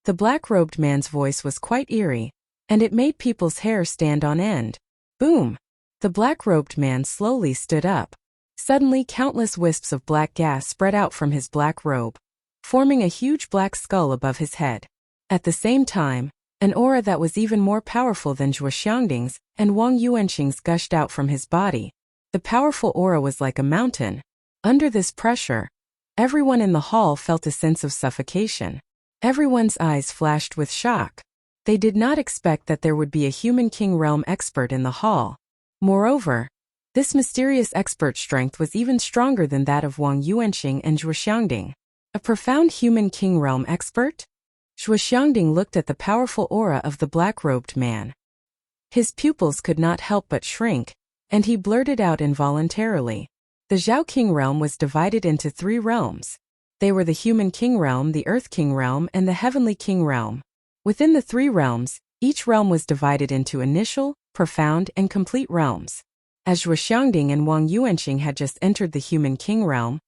The black-robed man's voice was quite eerie, and it made people's hair stand on end. Boom! The black-robed man slowly stood up. Suddenly, countless wisps of black gas spread out from his black robe, forming a huge black skull above his head. At the same time, an aura that was even more powerful than Zhuo Xiangding's and Wang Yuanqing's gushed out from his body. The powerful aura was like a mountain. Under this pressure, everyone in the hall felt a sense of suffocation. Everyone's eyes flashed with shock. They did not expect that there would be a human king realm expert in the hall. Moreover, this mysterious expert strength was even stronger than that of Wang Yuanqing and Zhuo Xiangding. A profound human king realm expert? Zhuo Xiangding looked at the powerful aura of the black-robed man. His pupils could not help but shrink, and he blurted out involuntarily. The Zhao King realm was divided into 3 realms. They were the human king realm, the earth king realm, and the heavenly king realm. Within the 3 realms, each realm was divided into initial, profound, and complete realms. As Zhuo Xiangding and Wang Yuanqing had just entered the human king realm,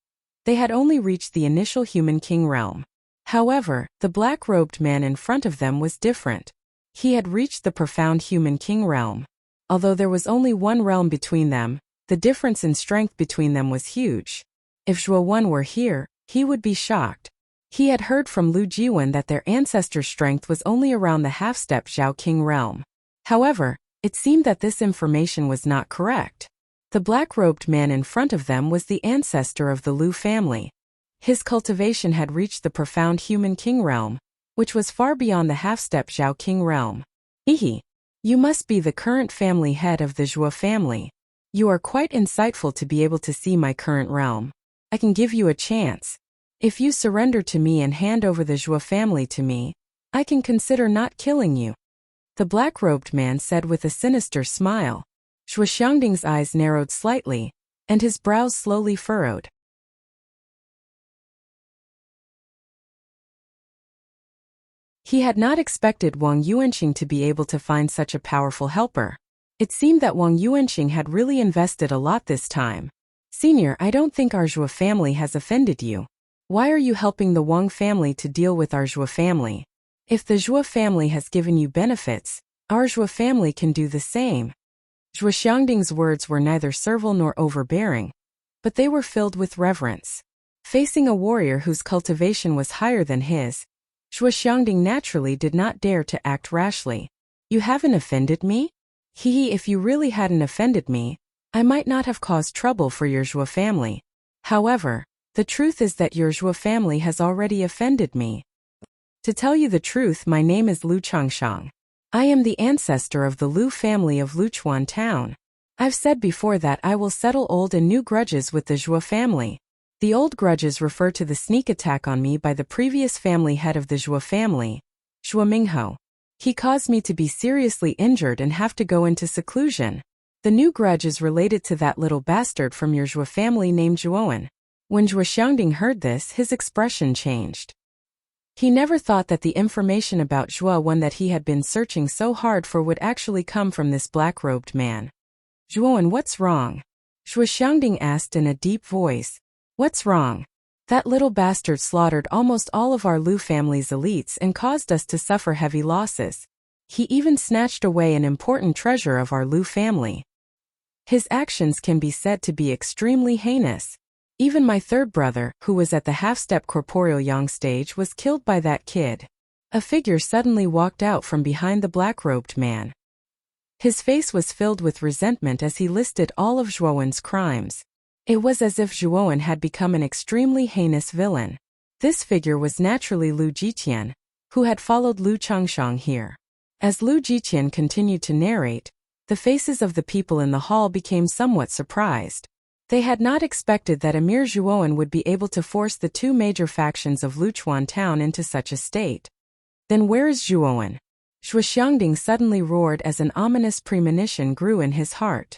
they had only reached the initial human king realm. However, the black-robed man in front of them was different. He had reached the profound human king realm. Although there was only 1 realm between them, the difference in strength between them was huge. If Zhuo Wen were here, he would be shocked. He had heard from Lu Jiwen that their ancestor's strength was only around the half-step Zhao King realm. However, it seemed that this information was not correct. The black-robed man in front of them was the ancestor of the Lu family. His cultivation had reached the profound human king realm, which was far beyond the half-step Zhao King realm. Hehe. You must be the current family head of the Zhuo family. You are quite insightful to be able to see my current realm. I can give you a chance. If you surrender to me and hand over the Zhuo family to me, I can consider not killing you. The black-robed man said with a sinister smile. Zhuo Xiangding's eyes narrowed slightly, and his brows slowly furrowed. He had not expected Wang Yuanqing to be able to find such a powerful helper. It seemed that Wang Yuanqing had really invested a lot this time. Senior, I don't think our Zhuo family has offended you. Why are you helping the Wang family to deal with our Zhuo family? If the Zhuo family has given you benefits, our Zhuo family can do the same. Zhuo Xiangding's words were neither servile nor overbearing, but they were filled with reverence. Facing a warrior whose cultivation was higher than his, Zhuo Xiangding naturally did not dare to act rashly. You haven't offended me? Hehe, if you really hadn't offended me, I might not have caused trouble for your Zhuo family. However, the truth is that your Zhuo family has already offended me. To tell you the truth, my name is Lu Changshang. I am the ancestor of the Lu family of Luchuan town. I've said before that I will settle old and new grudges with the Zhuo family. The old grudges refer to the sneak attack on me by the previous family head of the Zhuo family, Zhuo Mingho. He caused me to be seriously injured and have to go into seclusion. The new grudge is related to that little bastard from your Zhuo family named Zhuowen. When Zhuo Xiangding heard this, his expression changed. He never thought that the information about Zhuowen that he had been searching so hard for would actually come from this black-robed man. Zhuowen, what's wrong? Zhuo Xiangding asked in a deep voice. What's wrong? That little bastard slaughtered almost all of our Lu family's elites and caused us to suffer heavy losses. He even snatched away an important treasure of our Lu family. His actions can be said to be extremely heinous. Even my third brother, who was at the half-step corporeal yang stage, was killed by that kid. A figure suddenly walked out from behind the black-robed man. His face was filled with resentment as he listed all of Zhuowen's crimes. It was as if Zhuowen had become an extremely heinous villain. This figure was naturally Lu Jitian, who had followed Lu Changshang here. As Lu Jitian continued to narrate, the faces of the people in the hall became somewhat surprised. They had not expected that a mere Zhuowen would be able to force the two major factions of Luchuan town into such a state. Then where is Zhuowen? Zhuo Xiangding suddenly roared as an ominous premonition grew in his heart.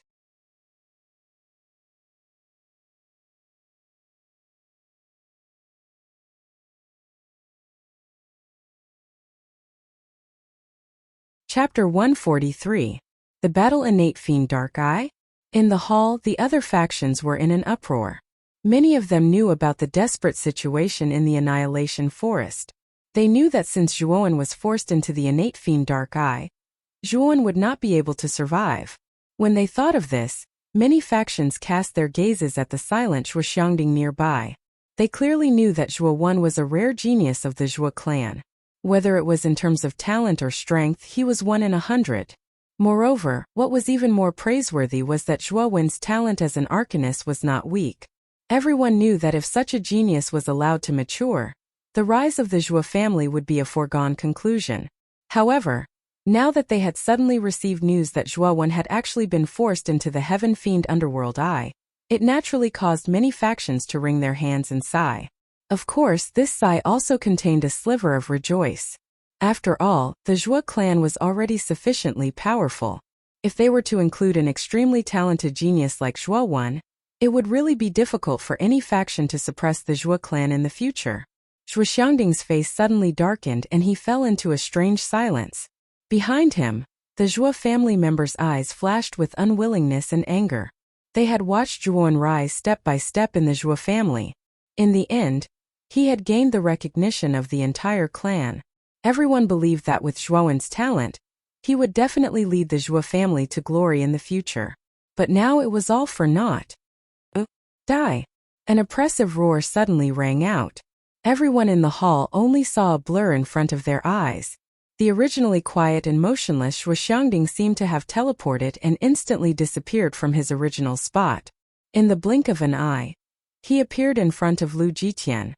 Chapter 143. The Battle Innate Fiend Dark Eye? In the hall, the other factions were in an uproar. Many of them knew about the desperate situation in the Annihilation Forest. They knew that since Zhuowen was forced into the Innate Fiend Dark Eye, Zhuowen would not be able to survive. When they thought of this, many factions cast their gazes at the silent Zhuo Xiangding nearby. They clearly knew that Zhuowen was a rare genius of the Zhuo clan. Whether it was in terms of talent or strength, he was 1 in 100. Moreover, what was even more praiseworthy was that Zhuowen's talent as an arcanist was not weak. Everyone knew that if such a genius was allowed to mature, the rise of the Zhuo family would be a foregone conclusion. However, now that they had suddenly received news that Zhuowen had actually been forced into the Heaven Fiend Underworld Eye, it naturally caused many factions to wring their hands and sigh. Of course, this sigh also contained a sliver of rejoice. After all, the Zhuo clan was already sufficiently powerful. If they were to include an extremely talented genius like Zhuowen, it would really be difficult for any faction to suppress the Zhuo clan in the future. Zhuo Xiangding's face suddenly darkened and he fell into a strange silence. Behind him, the Zhuo family members' eyes flashed with unwillingness and anger. They had watched Zhuowen rise step by step in the Zhuo family. In the end, he had gained the recognition of the entire clan. Everyone believed that with Zhuowen's talent, he would definitely lead the Zhuo family to glory in the future. But now it was all for naught. Die! An oppressive roar suddenly rang out. Everyone in the hall only saw a blur in front of their eyes. The originally quiet and motionless Zhuo Xiangding seemed to have teleported and instantly disappeared from his original spot. In the blink of an eye, he appeared in front of Lu Jitian.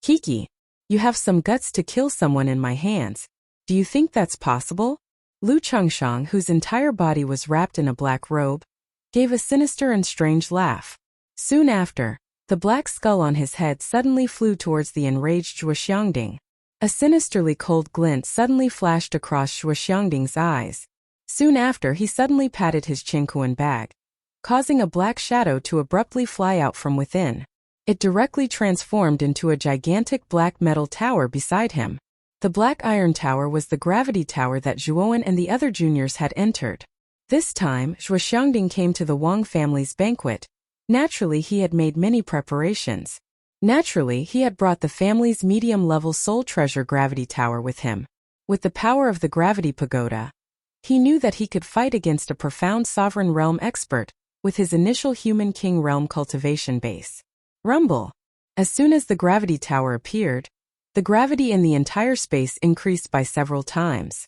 Kiki, you have some guts to kill someone in my hands. Do you think that's possible? Lu Changshang, whose entire body was wrapped in a black robe, gave a sinister and strange laugh. Soon after, the black skull on his head suddenly flew towards the enraged Zhuo Xiangding. A sinisterly cold glint suddenly flashed across Zhuo Xiangding's eyes. Soon after, he suddenly patted his Qingkuan bag, causing a black shadow to abruptly fly out from within. It directly transformed into a gigantic black metal tower beside him. The black iron tower was the gravity tower that Zhuowen and the other juniors had entered. This time, Zhuo Xiangding came to the Wang family's banquet. Naturally, he had made many preparations. Naturally, he had brought the family's medium-level soul treasure gravity tower with him. With the power of the gravity pagoda, he knew that he could fight against a profound sovereign realm expert with his initial human king realm cultivation base. Rumble! As soon as the gravity tower appeared, the gravity in the entire space increased by several times.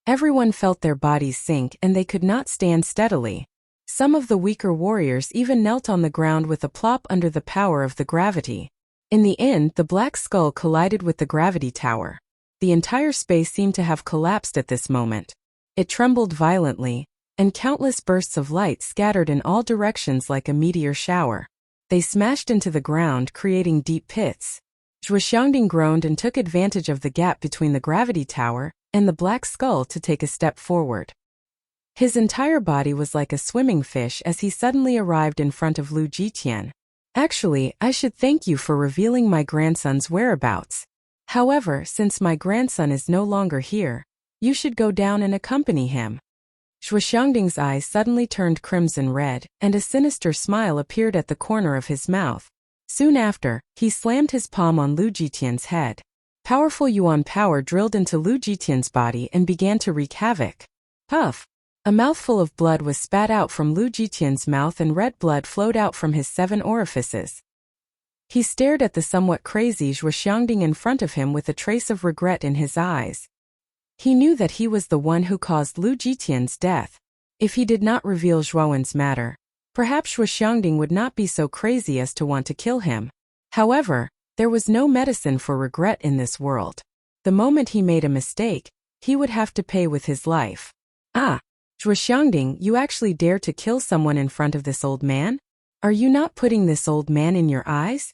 Everyone felt their bodies sink and they could not stand steadily. Some of the weaker warriors even knelt on the ground with a plop under the power of the gravity. In the end, the black skull collided with the gravity tower. The entire space seemed to have collapsed at this moment. It trembled violently, and countless bursts of light scattered in all directions like a meteor shower. They smashed into the ground, creating deep pits. Zhuo Xiangding groaned and took advantage of the gap between the gravity tower and the black skull to take a step forward. His entire body was like a swimming fish as he suddenly arrived in front of Lu Jitian. Actually, I should thank you for revealing my grandson's whereabouts. However, since my grandson is no longer here, you should go down and accompany him. Zhuo Xiangding's eyes suddenly turned crimson red, and a sinister smile appeared at the corner of his mouth. Soon after, he slammed his palm on Lu Jitian's head. Powerful yuan power drilled into Lu Jitian's body and began to wreak havoc. Puff! A mouthful of blood was spat out from Lu Jitian's mouth and red blood flowed out from his 7 orifices. He stared at the somewhat crazy Zhuo Xiangding in front of him with a trace of regret in his eyes. He knew that he was the one who caused Lu Jitian's death. If he did not reveal Zhuowen's matter, perhaps Zhuo Xiangding would not be so crazy as to want to kill him. However, there was no medicine for regret in this world. The moment he made a mistake, he would have to pay with his life. Ah! Zhuo Xiangding, you actually dare to kill someone in front of this old man? Are you not putting this old man in your eyes?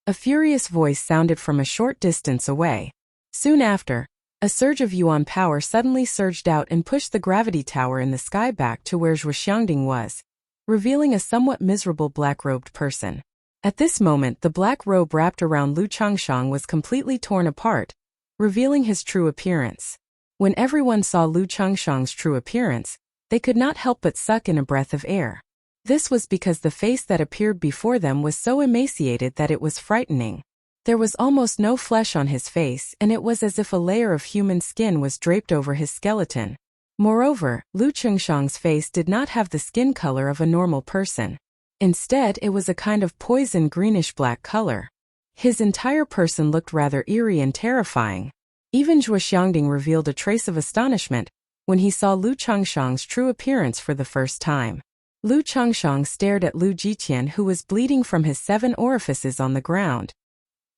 A furious voice sounded from a short distance away. Soon after, a surge of yuan power suddenly surged out and pushed the gravity tower in the sky back to where Zhuo Xiangding was, revealing a somewhat miserable black-robed person. At this moment, the black robe wrapped around Lu Changshang was completely torn apart, revealing his true appearance. When everyone saw Lu Changshang's true appearance, they could not help but suck in a breath of air. This was because the face that appeared before them was so emaciated that it was frightening. There was almost no flesh on his face, and it was as if a layer of human skin was draped over his skeleton. Moreover, Lu Changshang's face did not have the skin color of a normal person. Instead, it was a kind of poison greenish-black color. His entire person looked rather eerie and terrifying. Even Zhuo Xiangding revealed a trace of astonishment when he saw Lu Changshang's true appearance for the first time. Lu Changshang stared at Lu Jitian, who was bleeding from his 7 orifices on the ground.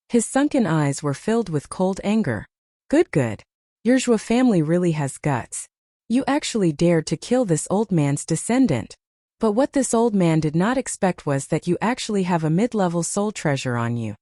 His sunken eyes were filled with cold anger. Good. Your Zhuo family really has guts. You actually dared to kill this old man's descendant. But what this old man did not expect was that you actually have a mid-level soul treasure on you.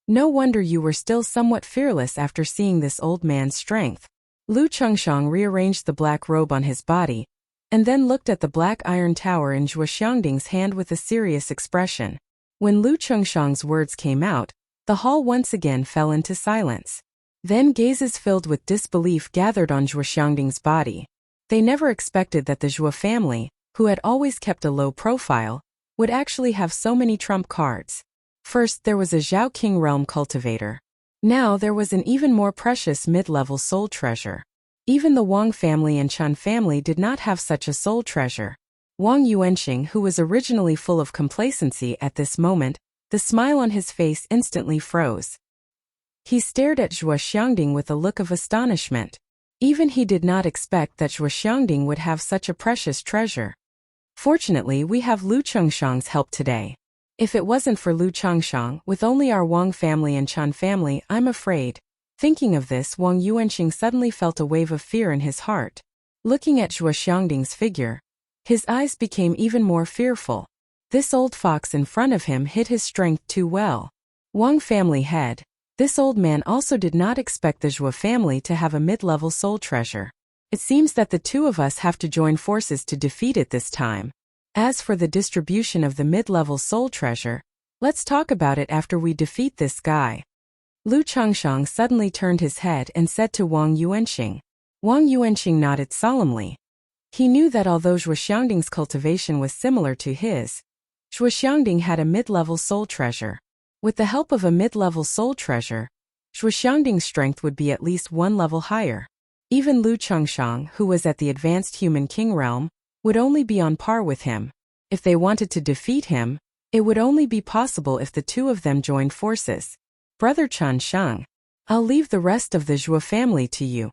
No wonder you were still somewhat fearless after seeing this old man's strength. Lu Changshang rearranged the black robe on his body, and then looked at the black iron tower in Zhuo Xiangding's hand with a serious expression. When Lu Changshang's words came out, the hall once again fell into silence. Then gazes filled with disbelief gathered on Zhuo Xiangding's body. They never expected that the Zhuo family, who had always kept a low profile, would actually have so many trump cards. First there was a Zhao King realm cultivator. Now there was an even more precious mid-level soul treasure. Even the Wang family and Chen family did not have such a soul treasure. Wang Yuanxing, who was originally full of complacency at this moment, the smile on his face instantly froze. He stared at Zhuo Xiangding with a look of astonishment. Even he did not expect that Zhuo Xiangding would have such a precious treasure. Fortunately, we have Lu Changshang's help today. If it wasn't for Lu Changshang, with only our Wang family and Chen family, I'm afraid. Thinking of this, Wang Yuanxing suddenly felt a wave of fear in his heart. Looking at Zhuo Xiangding's figure, his eyes became even more fearful. This old fox in front of him hid his strength too well. Wang family head. This old man also did not expect the Zhuo family to have a mid-level soul treasure. It seems that the two of us have to join forces to defeat it this time. As for the distribution of the mid-level soul treasure, let's talk about it after we defeat this guy. Lu Changshang suddenly turned his head and said to Wang Yuanxing. Wang Yuanxing nodded solemnly. He knew that although Zhuo Xiangding's cultivation was similar to his, Zhuo Xiangding had a mid-level soul treasure. With the help of a mid-level soul treasure, Zhuo Xiangding's strength would be at least 1 level higher. Even Lu Changshang, who was at the advanced human king realm, would only be on par with him. If they wanted to defeat him, it would only be possible if the two of them joined forces. Brother Chen Sheng, I'll leave the rest of the Zhuo family to you.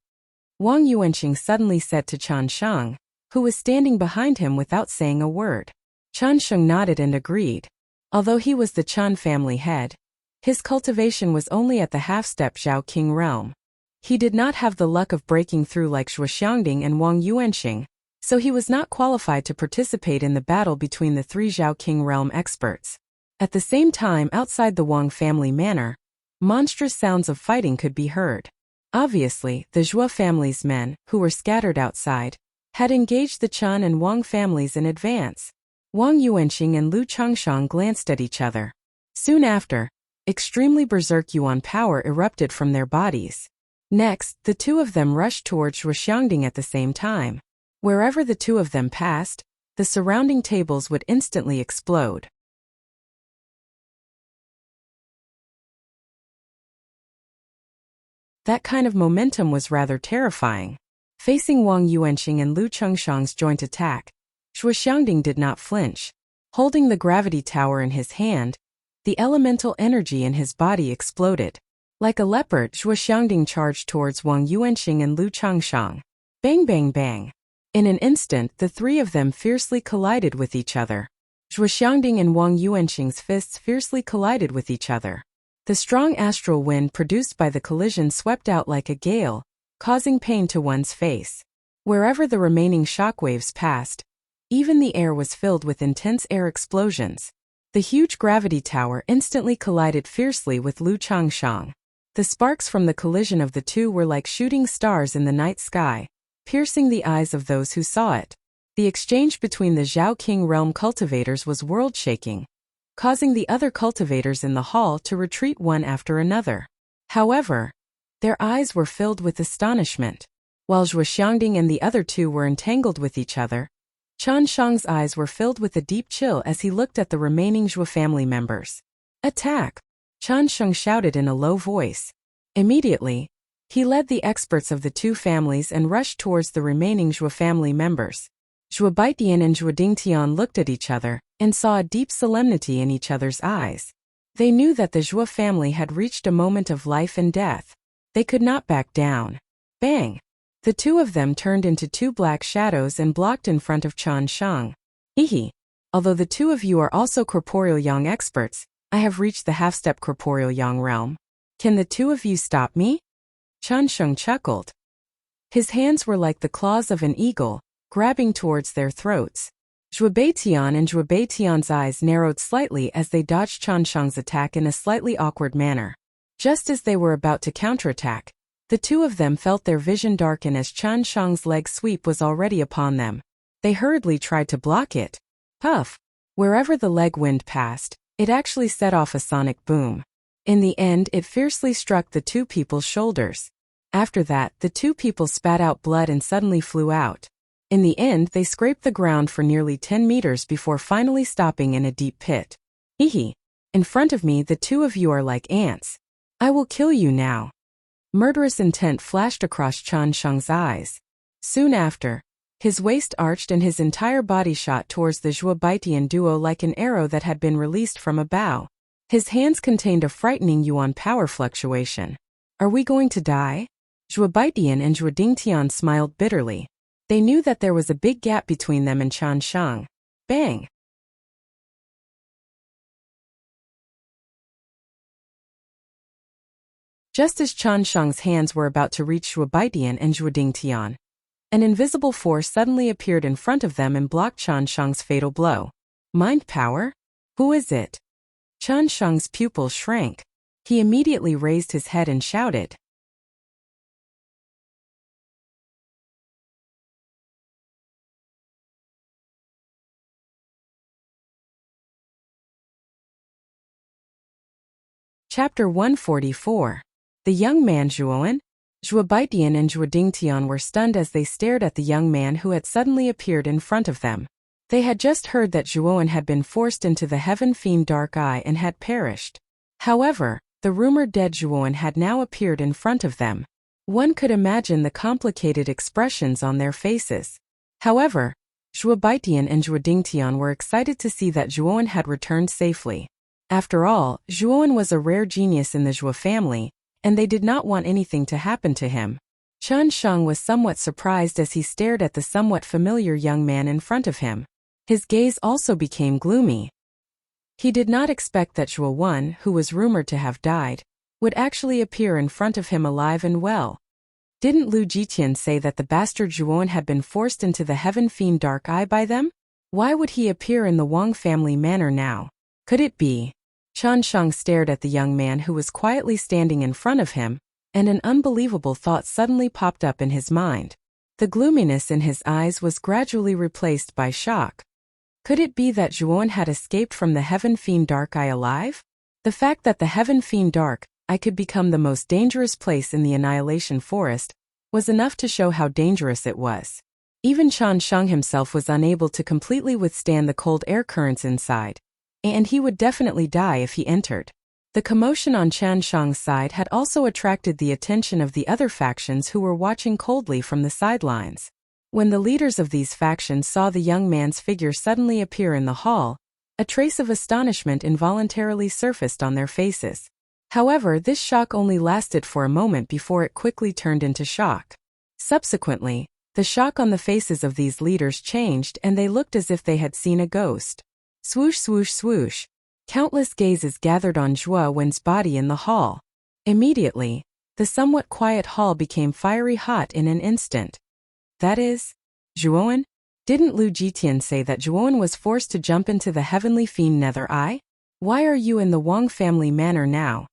Wang Yuanxing suddenly said to Chen Sheng, who was standing behind him without saying a word. Chen Sheng nodded and agreed. Although he was the Chan family head, his cultivation was only at the half-step Zhao King realm. He did not have the luck of breaking through like Zhuo Xiangding and Wang Yuanxing, so he was not qualified to participate in the battle between the three Zhao King realm experts. At the same time, outside the Wang family manor, monstrous sounds of fighting could be heard. Obviously, the Zhuo family's men, who were scattered outside, had engaged the Chan and Wang families in advance. Wang Yuanxing and Lu Changshang glanced at each other. Soon after, extremely berserk yuan power erupted from their bodies. Next, the two of them rushed towards Zhuo Xiangding at the same time. Wherever the two of them passed, the surrounding tables would instantly explode. That kind of momentum was rather terrifying. Facing Wang Yuanxing and Lu Chengshang's joint attack, Zhuo Xiangding did not flinch. Holding the gravity tower in his hand, the elemental energy in his body exploded. Like a leopard, Zhuo Xiangding charged towards Wang Yuanxing and Lu Chengshang. Bang bang bang. In an instant, the three of them fiercely collided with each other. Zhuo Xiangding and Wang Yuanxing's fists fiercely collided with each other. The strong astral wind produced by the collision swept out like a gale, causing pain to one's face. Wherever the remaining shockwaves passed, even the air was filled with intense air explosions. The huge gravity tower instantly collided fiercely with Lu Changshang. The sparks from the collision of the two were like shooting stars in the night sky, piercing the eyes of those who saw it. The exchange between the Zhao King realm cultivators was world-shaking, causing the other cultivators in the hall to retreat one after another. However, their eyes were filled with astonishment. While Zhuo Xiangding and the other two were entangled with each other, Chan Shang's eyes were filled with a deep chill as he looked at the remaining Zhuo family members. Attack! Chan Shang shouted in a low voice. Immediately, he led the experts of the two families and rushed towards the remaining Zhuo family members. Zhuo Baitian and Zhuo Dingtian looked at each other and saw a deep solemnity in each other's eyes. They knew that the Zhuo family had reached a moment of life and death. They could not back down. Bang! The two of them turned into two black shadows and blocked in front of Chan Shang. Hehe. Although the two of you are also corporeal yang experts, I have reached the half-step corporeal yang realm. Can the two of you stop me? Chan Shang chuckled. His hands were like the claws of an eagle, grabbing towards their throats. Zhuo Baitian and Zhuo Baitian's eyes narrowed slightly as they dodged Chan Shang's attack in a slightly awkward manner. Just as they were about to counterattack, the two of them felt their vision darken as Chan Shang's leg sweep was already upon them. They hurriedly tried to block it. Puff! Wherever the leg wind passed, it actually set off a sonic boom. In the end, it fiercely struck the two people's shoulders. After that, the two people spat out blood and suddenly flew out. In the end, they scraped the ground for nearly 10 meters before finally stopping in a deep pit. Hehe. In front of me, the two of you are like ants. I will kill you now. Murderous intent flashed across Chan Shang's eyes. Soon after, his waist arched and his entire body shot towards the Zhuo Baitian duo like an arrow that had been released from a bow. His hands contained a frightening yuan power fluctuation. Are we going to die? Zhuo Baitian and Zhuo Dingtian smiled bitterly. They knew that there was a big gap between them and Chan Shang. Bang! Just as Chan Shang's hands were about to reach Zhuo Baitian and Zhuo Dingtian, an invisible force suddenly appeared in front of them and blocked Chan Shang's fatal blow. Mind power? Who is it? Chan Shang's pupils shrank. He immediately raised his head and shouted. Chapter 144. The young man Zhuoan? Zhuo Baitian and Zhuo Dingtian were stunned as they stared at the young man who had suddenly appeared in front of them. They had just heard that Zhuoan had been forced into the Heaven Fiend Dark Eye and had perished. However, the rumored dead Zhuoan had now appeared in front of them. One could imagine the complicated expressions on their faces. However, Zhuo Baitian and Zhuo Dingtian were excited to see that Zhuoan had returned safely. After all, Zhuoan was a rare genius in the Zhuo family, and they did not want anything to happen to him. Chan Shang was somewhat surprised as he stared at the somewhat familiar young man in front of him. His gaze also became gloomy. He did not expect that Zhuo Wen, who was rumored to have died, would actually appear in front of him alive and well. Didn't Lu Jitian say that the bastard Zhuo Wen had been forced into the heaven fiend dark eye by them? Why would he appear in the Wang family manor now? Could it be? Qian Shang stared at the young man who was quietly standing in front of him, and an unbelievable thought suddenly popped up in his mind. The gloominess in his eyes was gradually replaced by shock. Could it be that Zhuo Wen had escaped from the heaven fiend dark eye alive? The fact that the heaven fiend dark eye could become the most dangerous place in the Annihilation Forest was enough to show how dangerous it was. Even Qian Shang himself was unable to completely withstand the cold air currents inside, and he would definitely die if he entered. The commotion on Qian Shang's side had also attracted the attention of the other factions who were watching coldly from the sidelines. When the leaders of these factions saw the young man's figure suddenly appear in the hall, a trace of astonishment involuntarily surfaced on their faces. However, this shock only lasted for a moment before it quickly turned into shock. Subsequently, the shock on the faces of these leaders changed and they looked as if they had seen a ghost. Swoosh swoosh swoosh. Countless gazes gathered on Zhuo Wen's body in the hall. Immediately, the somewhat quiet hall became fiery hot in an instant. That is, Zhuo Wen? Didn't Lu Jitian say that Zhuo Wen was forced to jump into the heavenly fiend nether eye? Why are you in the Wang family manor now?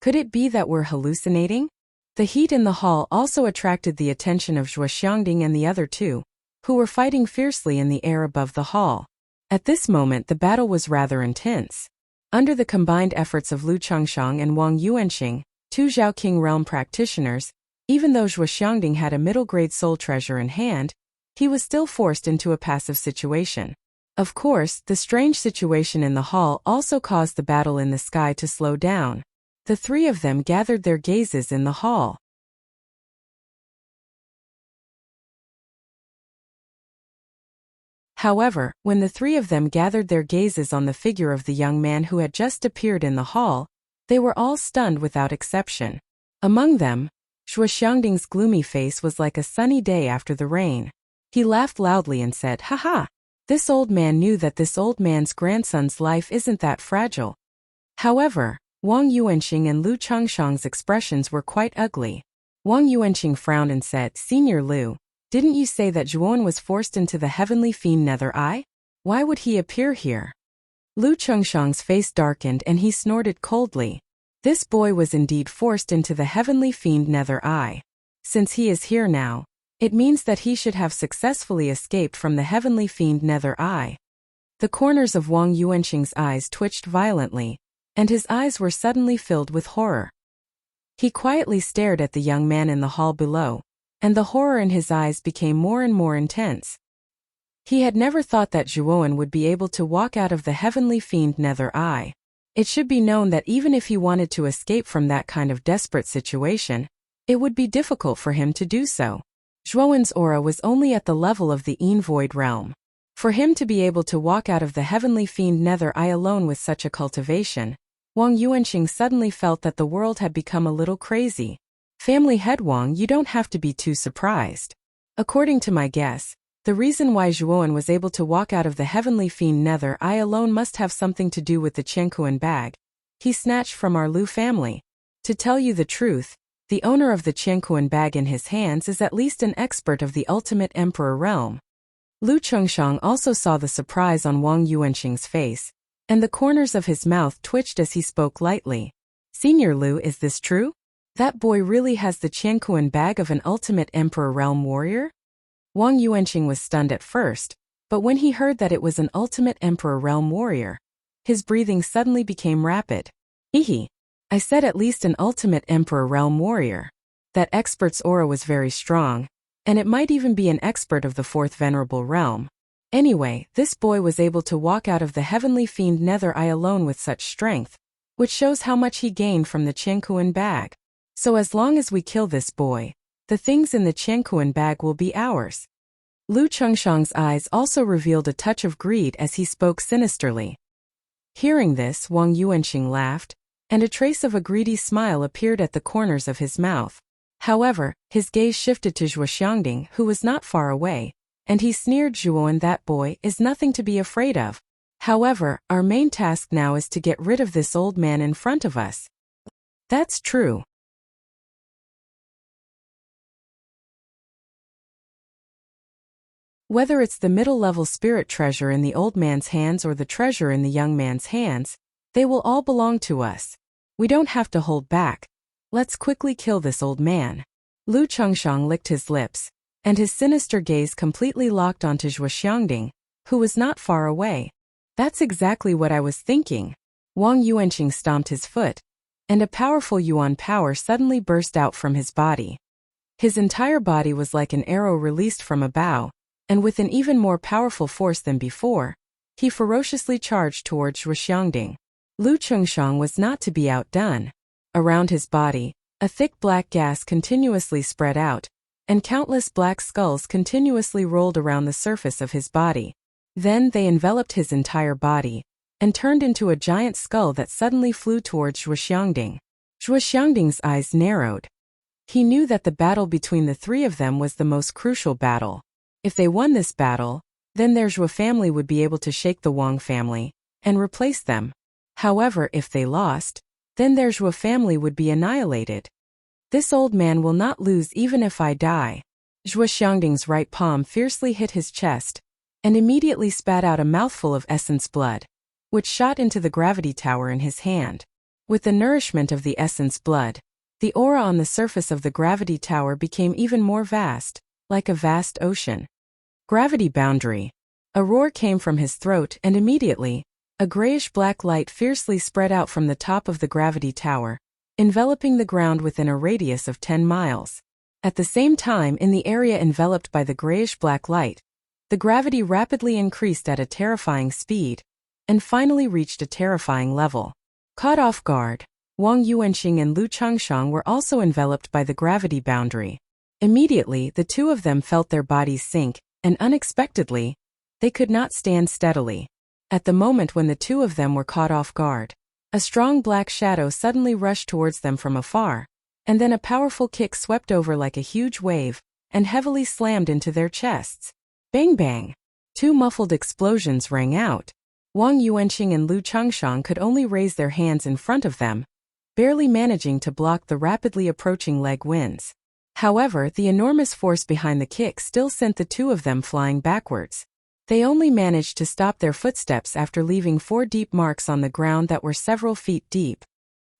Could it be that we're hallucinating? The heat in the hall also attracted the attention of Zhuo Xiangding and the other two, who were fighting fiercely in the air above the hall. At this moment the battle was rather intense. Under the combined efforts of Lu Chengshang and Wang Yuanxing, two Zhaoqing realm practitioners, even though Zhuo Xiangding had a middle-grade soul treasure in hand, he was still forced into a passive situation. Of course, the strange situation in the hall also caused the battle in the sky to slow down. The three of them gathered their gazes in the hall. However, when the three of them gathered their gazes on the figure of the young man who had just appeared in the hall, they were all stunned without exception. Among them, Zhuo Xiangding's gloomy face was like a sunny day after the rain. He laughed loudly and said, "Ha ha! This old man knew that this old man's grandson's life isn't that fragile." However, Wang Yuanxing and Lu Chengshang's expressions were quite ugly. Wang Yuanxing frowned and said, "Senior Lu, didn't you say that Zhuo Wen was forced into the heavenly fiend nether eye? Why would he appear here?" Lu Chengshang's face darkened and he snorted coldly. This boy was indeed forced into the heavenly fiend nether eye. Since he is here now, it means that he should have successfully escaped from the heavenly fiend nether eye. The corners of Wang Yuanxing's eyes twitched violently, and his eyes were suddenly filled with horror. He quietly stared at the young man in the hall below, and the horror in his eyes became more and more intense. He had never thought that Zhuo Wen would be able to walk out of the heavenly fiend nether eye. It should be known that even if he wanted to escape from that kind of desperate situation, it would be difficult for him to do so. Zhuo Wen's aura was only at the level of the Yin Void realm. For him to be able to walk out of the heavenly fiend nether eye alone with such a cultivation, Wang Yuanxing suddenly felt that the world had become a little crazy. Family head Wang, you don't have to be too surprised. According to my guess, the reason why Zhuo Wen was able to walk out of the heavenly fiend nether eye alone must have something to do with the Qiankuan bag he snatched from our Lu family. To tell you the truth, the owner of the Qiankuan bag in his hands is at least an expert of the ultimate emperor realm. Lu Chengshang also saw the surprise on Wang Yuanxing's face, and the corners of his mouth twitched as he spoke lightly. "Senior Lu, is this true? That boy really has the Qiankuan bag of an ultimate emperor realm warrior?" Wang Yuanxing was stunned at first, but when he heard that it was an ultimate emperor realm warrior, his breathing suddenly became rapid. "Hehe. I said at least an ultimate emperor realm warrior." That expert's aura was very strong, and it might even be an expert of the fourth venerable realm. Anyway, this boy was able to walk out of the heavenly fiend nether eye alone with such strength, which shows how much he gained from the Qiankuan bag. So as long as we kill this boy, the things in the Qiankuan bag will be ours. Lu Chengshang's eyes also revealed a touch of greed as he spoke sinisterly. Hearing this, Wang Yuanxing laughed, and a trace of a greedy smile appeared at the corners of his mouth. However, his gaze shifted to Zhuo Xiangding, who was not far away, and he sneered, "Zhuo Wen, that boy is nothing to be afraid of. However, our main task now is to get rid of this old man in front of us. That's true. Whether it's the middle-level spirit treasure in the old man's hands or the treasure in the young man's hands, they will all belong to us. We don't have to hold back. Let's quickly kill this old man. Lu Chengxiang licked his lips, and his sinister gaze completely locked onto Zhuo Xiangding, who was not far away. That's exactly what I was thinking. Wang Yuanqing stomped his foot, and a powerful yuan power suddenly burst out from his body. His entire body was like an arrow released from a bow, and with an even more powerful force than before, he ferociously charged towards Zhuo Xiangding. Lu Chengxiang was not to be outdone. Around his body, a thick black gas continuously spread out, and countless black skulls continuously rolled around the surface of his body. Then they enveloped his entire body, and turned into a giant skull that suddenly flew towards Zhuo Xiangding. Zhuo Xiangding's eyes narrowed. He knew that the battle between the three of them was the most crucial battle. If they won this battle, then their Zhuo family would be able to shake the Wang family and replace them. However, if they lost, then their Zhuo family would be annihilated. This old man will not lose even if I die. Zhuo Xiangding's right palm fiercely hit his chest, and immediately spat out a mouthful of essence blood, which shot into the gravity tower in his hand. With the nourishment of the essence blood, the aura on the surface of the gravity tower became even more vast, like a vast ocean. Gravity boundary. A roar came from his throat, and immediately, a grayish-black light fiercely spread out from the top of the gravity tower, enveloping the ground within a radius of 10 miles. At the same time, in the area enveloped by the grayish-black light, the gravity rapidly increased at a terrifying speed, and finally reached a terrifying level. Caught off guard, Wang Yuanqing and Lu Chengxiang were also enveloped by the gravity boundary. Immediately, the two of them felt their bodies sink, and unexpectedly, they could not stand steadily. At the moment when the two of them were caught off guard, a strong black shadow suddenly rushed towards them from afar, and then a powerful kick swept over like a huge wave, and heavily slammed into their chests. Bang bang! Two muffled explosions rang out. Wang Yuanqing and Lu Chengxiang could only raise their hands in front of them, barely managing to block the rapidly approaching leg winds. However, the enormous force behind the kick still sent the two of them flying backwards. They only managed to stop their footsteps after leaving 4 deep marks on the ground that were several feet deep.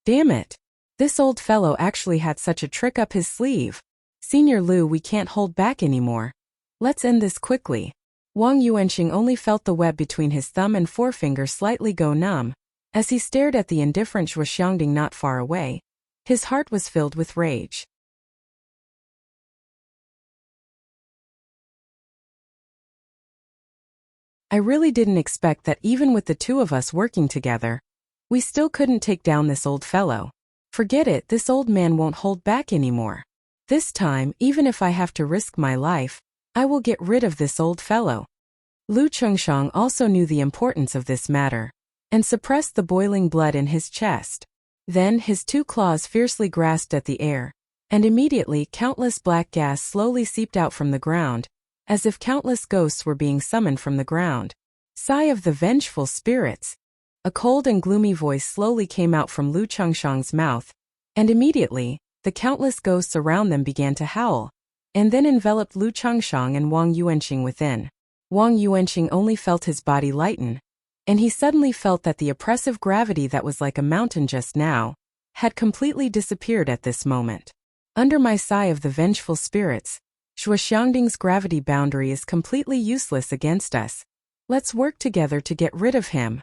Damn it! This old fellow actually had such a trick up his sleeve. Senior Lu, we can't hold back anymore. Let's end this quickly. Wang Yuanqing only felt the web between his thumb and forefinger slightly go numb, as he stared at the indifferent Zhuo Xiangding not far away. His heart was filled with rage. I really didn't expect that even with the two of us working together, we still couldn't take down this old fellow. Forget it, this old man won't hold back anymore. This time, even if I have to risk my life, I will get rid of this old fellow. Lu Chengxiang also knew the importance of this matter, and suppressed the boiling blood in his chest. Then his 2 claws fiercely grasped at the air, and immediately countless black gas slowly seeped out from the ground, as if countless ghosts were being summoned from the ground. Sigh of the vengeful spirits. A cold and gloomy voice slowly came out from Lu Chengxiang's mouth, and immediately, the countless ghosts around them began to howl, and then enveloped Lu Chengxiang and Wang Yuanqing within. Wang Yuanqing only felt his body lighten, and he suddenly felt that the oppressive gravity that was like a mountain just now had completely disappeared at this moment. Under my sigh of the vengeful spirits, Zhuo Xiangding's gravity boundary is completely useless against us. Let's work together to get rid of him.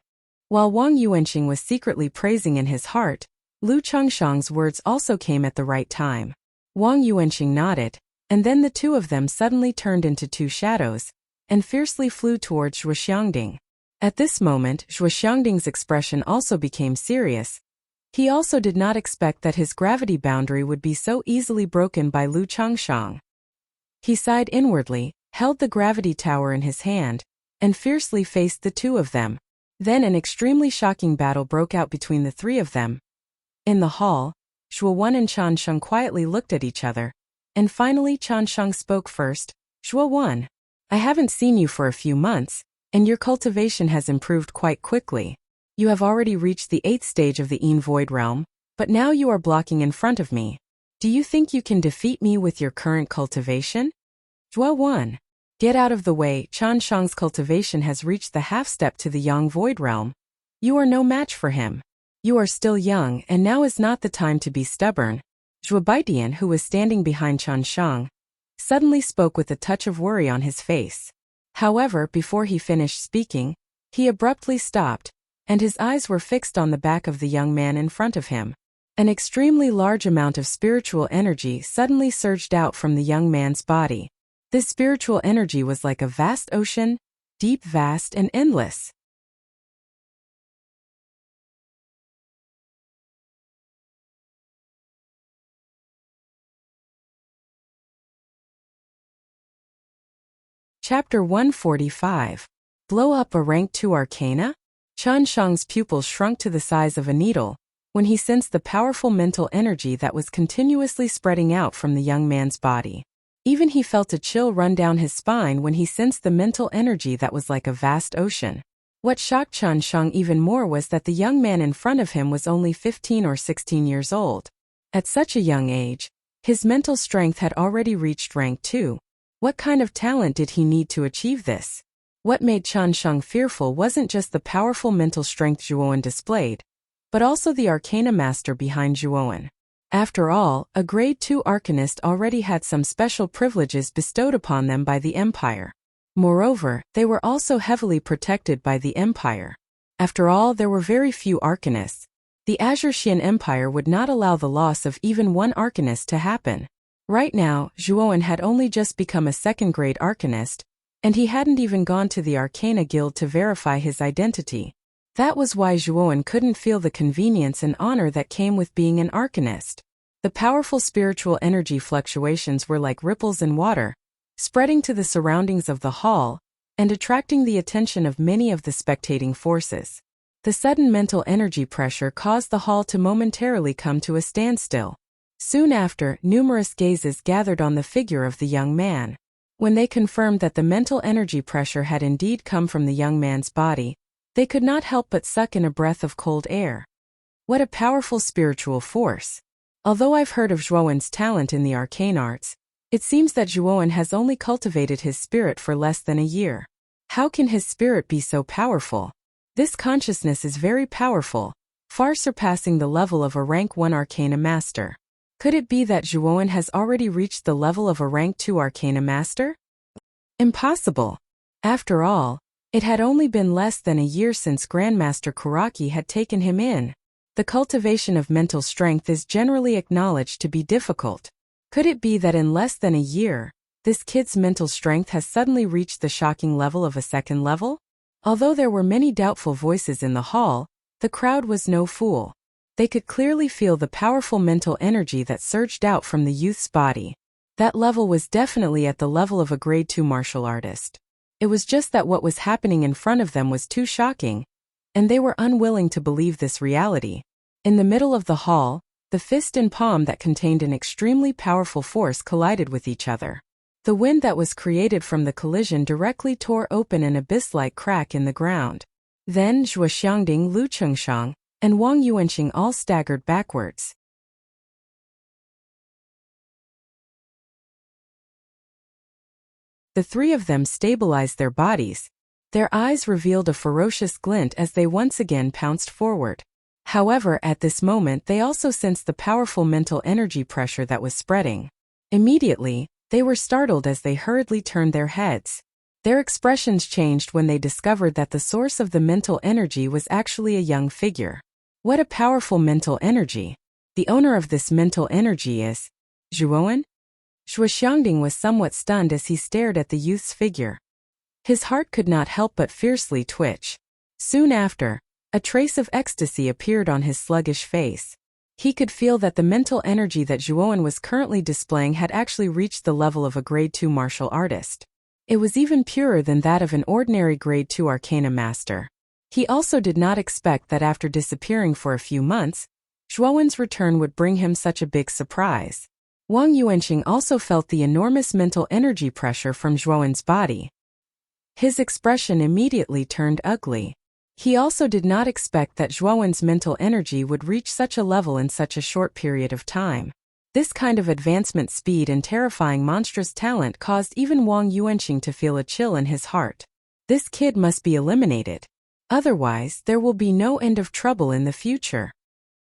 While Wang Yuanqing was secretly praising in his heart, Lu Chengxiang's words also came at the right time. Wang Yuanqing nodded, and then the two of them suddenly turned into 2 shadows, and fiercely flew towards Zhuo Xiangding. At this moment, Zhuo Xiangding's expression also became serious. He also did not expect that his gravity boundary would be so easily broken by Lu Chengxiang. He sighed inwardly, held the gravity tower in his hand, and fiercely faced the two of them. Then an extremely shocking battle broke out between the 3 of them. In the hall, Zhuo Wen and Chan Sheng quietly looked at each other, and finally Chan Sheng spoke first. Zhuo Wen, I haven't seen you for a few months. and your cultivation has improved quite quickly. You have already reached the 8th stage of the Yin Void Realm, but now you are blocking in front of me. Do you think you can defeat me with your current cultivation? Zhuo 1. Get out of the way, Chen Shang's cultivation has reached the half-step to the Yang Void Realm. You are no match for him. You are still young, and now is not the time to be stubborn. Zhuo Baidian, who was standing behind Chen Shang, suddenly spoke with a touch of worry on his face. However, before he finished speaking, he abruptly stopped, and his eyes were fixed on the back of the young man in front of him. An extremely large amount of spiritual energy suddenly surged out from the young man's body. This spiritual energy was like a vast ocean, deep, vast, and endless. Chapter 145. Blow up a rank 2 arcana? Chen Shang's pupils shrunk to the size of a needle when he sensed the powerful mental energy that was continuously spreading out from the young man's body. Even he felt a chill run down his spine when he sensed the mental energy that was like a vast ocean. What shocked Chen Shang even more was that the young man in front of him was only 15 or 16 years old. At such a young age, his mental strength had already reached rank 2. What kind of talent did he need to achieve this? What made Chen Shang fearful wasn't just the powerful mental strength Zhuowen displayed, but also the arcana master behind Zhuowen. After all, a grade 2 arcanist already had some special privileges bestowed upon them by the Empire. Moreover, they were also heavily protected by the Empire. After all, there were very few arcanists. The Azure Xian Empire would not allow the loss of even one arcanist to happen. Right now, Zhuowen had only just become a second-grade arcanist, and he hadn't even gone to the Arcana Guild to verify his identity. That was why Zhuowen couldn't feel the convenience and honor that came with being an arcanist. The powerful spiritual energy fluctuations were like ripples in water, spreading to the surroundings of the hall and attracting the attention of many of the spectating forces. The sudden mental energy pressure caused the hall to momentarily come to a standstill. Soon after, numerous gazes gathered on the figure of the young man. When they confirmed that the mental energy pressure had indeed come from the young man's body, they could not help but suck in a breath of cold air. What a powerful spiritual force! Although I've heard of Zhuowen's talent in the arcane arts, it seems that Zhuowen has only cultivated his spirit for less than a year. How can his spirit be so powerful? This consciousness is very powerful, far surpassing the level of a rank 1 arcana master. Could it be that Zhuowen has already reached the level of a rank 2 arcana master? Impossible. After all, it had only been less than a year since Grandmaster Kuraki had taken him in. The cultivation of mental strength is generally acknowledged to be difficult. Could it be that in less than a year, this kid's mental strength has suddenly reached the shocking level of a second level? Although there were many doubtful voices in the hall, the crowd was no fool. They could clearly feel the powerful mental energy that surged out from the youth's body. That level was definitely at the level of a grade 2 martial artist. It was just that what was happening in front of them was too shocking, and they were unwilling to believe this reality. In the middle of the hall, the fist and palm that contained an extremely powerful force collided with each other. The wind that was created from the collision directly tore open an abyss-like crack in the ground. Then Zhuo Xiangding, Lu Chengshang, and Wang Yuanqing all staggered backwards. The three of them stabilized their bodies. Their eyes revealed a ferocious glint as they once again pounced forward. However, at this moment they also sensed the powerful mental energy pressure that was spreading. Immediately, they were startled as they hurriedly turned their heads. Their expressions changed when they discovered that the source of the mental energy was actually a young figure. What a powerful mental energy! The owner of this mental energy is Zhuowen? Zhuo Xiangding was somewhat stunned as he stared at the youth's figure. His heart could not help but fiercely twitch. Soon after, a trace of ecstasy appeared on his sluggish face. He could feel that the mental energy that Zhuowen was currently displaying had actually reached the level of a grade 2 martial artist. It was even purer than that of an ordinary grade 2 arcana master. He also did not expect that after disappearing for a few months, Zhuowen's return would bring him such a big surprise. Wang Yuanqing also felt the enormous mental energy pressure from Zhuowen's body. His expression immediately turned ugly. He also did not expect that Zhuowen's mental energy would reach such a level in such a short period of time. This kind of advancement speed and terrifying monstrous talent caused even Wang Yuanxing to feel a chill in his heart. This kid must be eliminated. Otherwise, there will be no end of trouble in the future.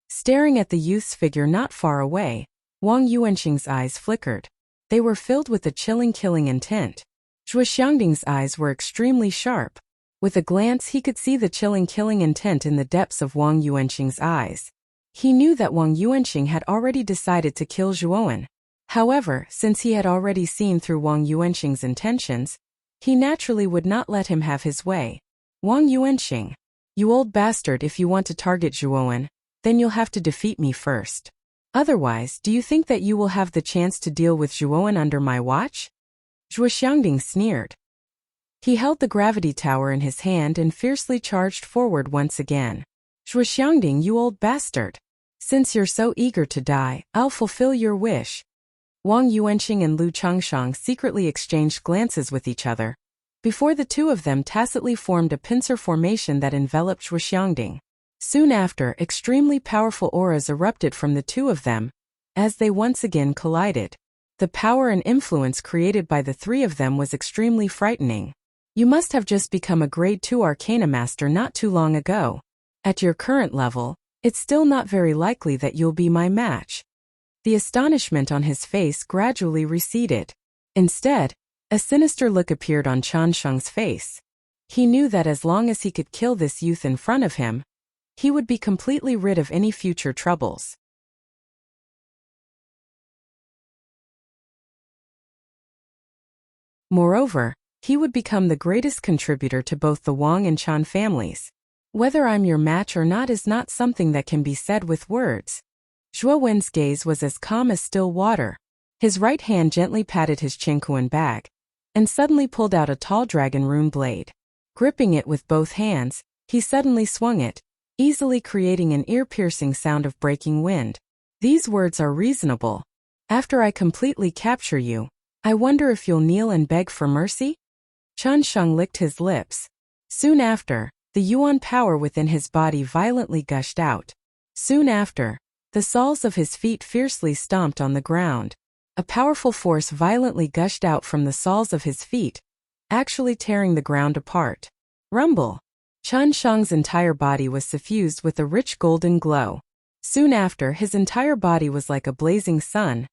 Staring at the youth's figure not far away, Wang Yuanxing's eyes flickered. They were filled with a chilling killing intent. Zhuo Xiangding's eyes were extremely sharp. With a glance he could see the chilling killing intent in the depths of Wang Yuanxing's eyes. He knew that Wang Yuanxing had already decided to kill Zhuowen. However, since he had already seen through Wang Yuanxing's intentions, he naturally would not let him have his way. Wang Yuanxing, you old bastard, if you want to target Zhuowen, then you'll have to defeat me first. Otherwise, do you think that you will have the chance to deal with Zhuowen under my watch? Zhuo Xiangding sneered. He held the gravity tower in his hand and fiercely charged forward once again. Zhuo Xiangding, you old bastard. Since you're so eager to die, I'll fulfill your wish. Wang Yuanxing and Lu Changshang secretly exchanged glances with each other. Before the two of them tacitly formed a pincer formation that enveloped Zhuo Xiangding. Soon after, extremely powerful auras erupted from the two of them, as they once again collided. The power and influence created by the three of them was extremely frightening. You must have just become a grade 2 Arcana Master not too long ago. At your current level, it's still not very likely that you'll be my match. The astonishment on his face gradually receded. Instead, a sinister look appeared on Changsheng's face. He knew that as long as he could kill this youth in front of him, he would be completely rid of any future troubles. Moreover, he would become the greatest contributor to both the Wang and Chan families. Whether I'm your match or not is not something that can be said with words. Zhuo Wen's gaze was as calm as still water. His right hand gently patted his Qingkuan bag, and suddenly pulled out a tall dragon rune blade. Gripping it with both hands, he suddenly swung it, easily creating an ear-piercing sound of breaking wind. These words are reasonable. After I completely capture you, I wonder if you'll kneel and beg for mercy? Changsheng licked his lips. Soon after, the yuan power within his body violently gushed out. Soon after, the soles of his feet fiercely stomped on the ground. A powerful force violently gushed out from the soles of his feet, actually tearing the ground apart. Rumble! Changsheng's entire body was suffused with a rich golden glow. Soon after, his entire body was like a blazing sun,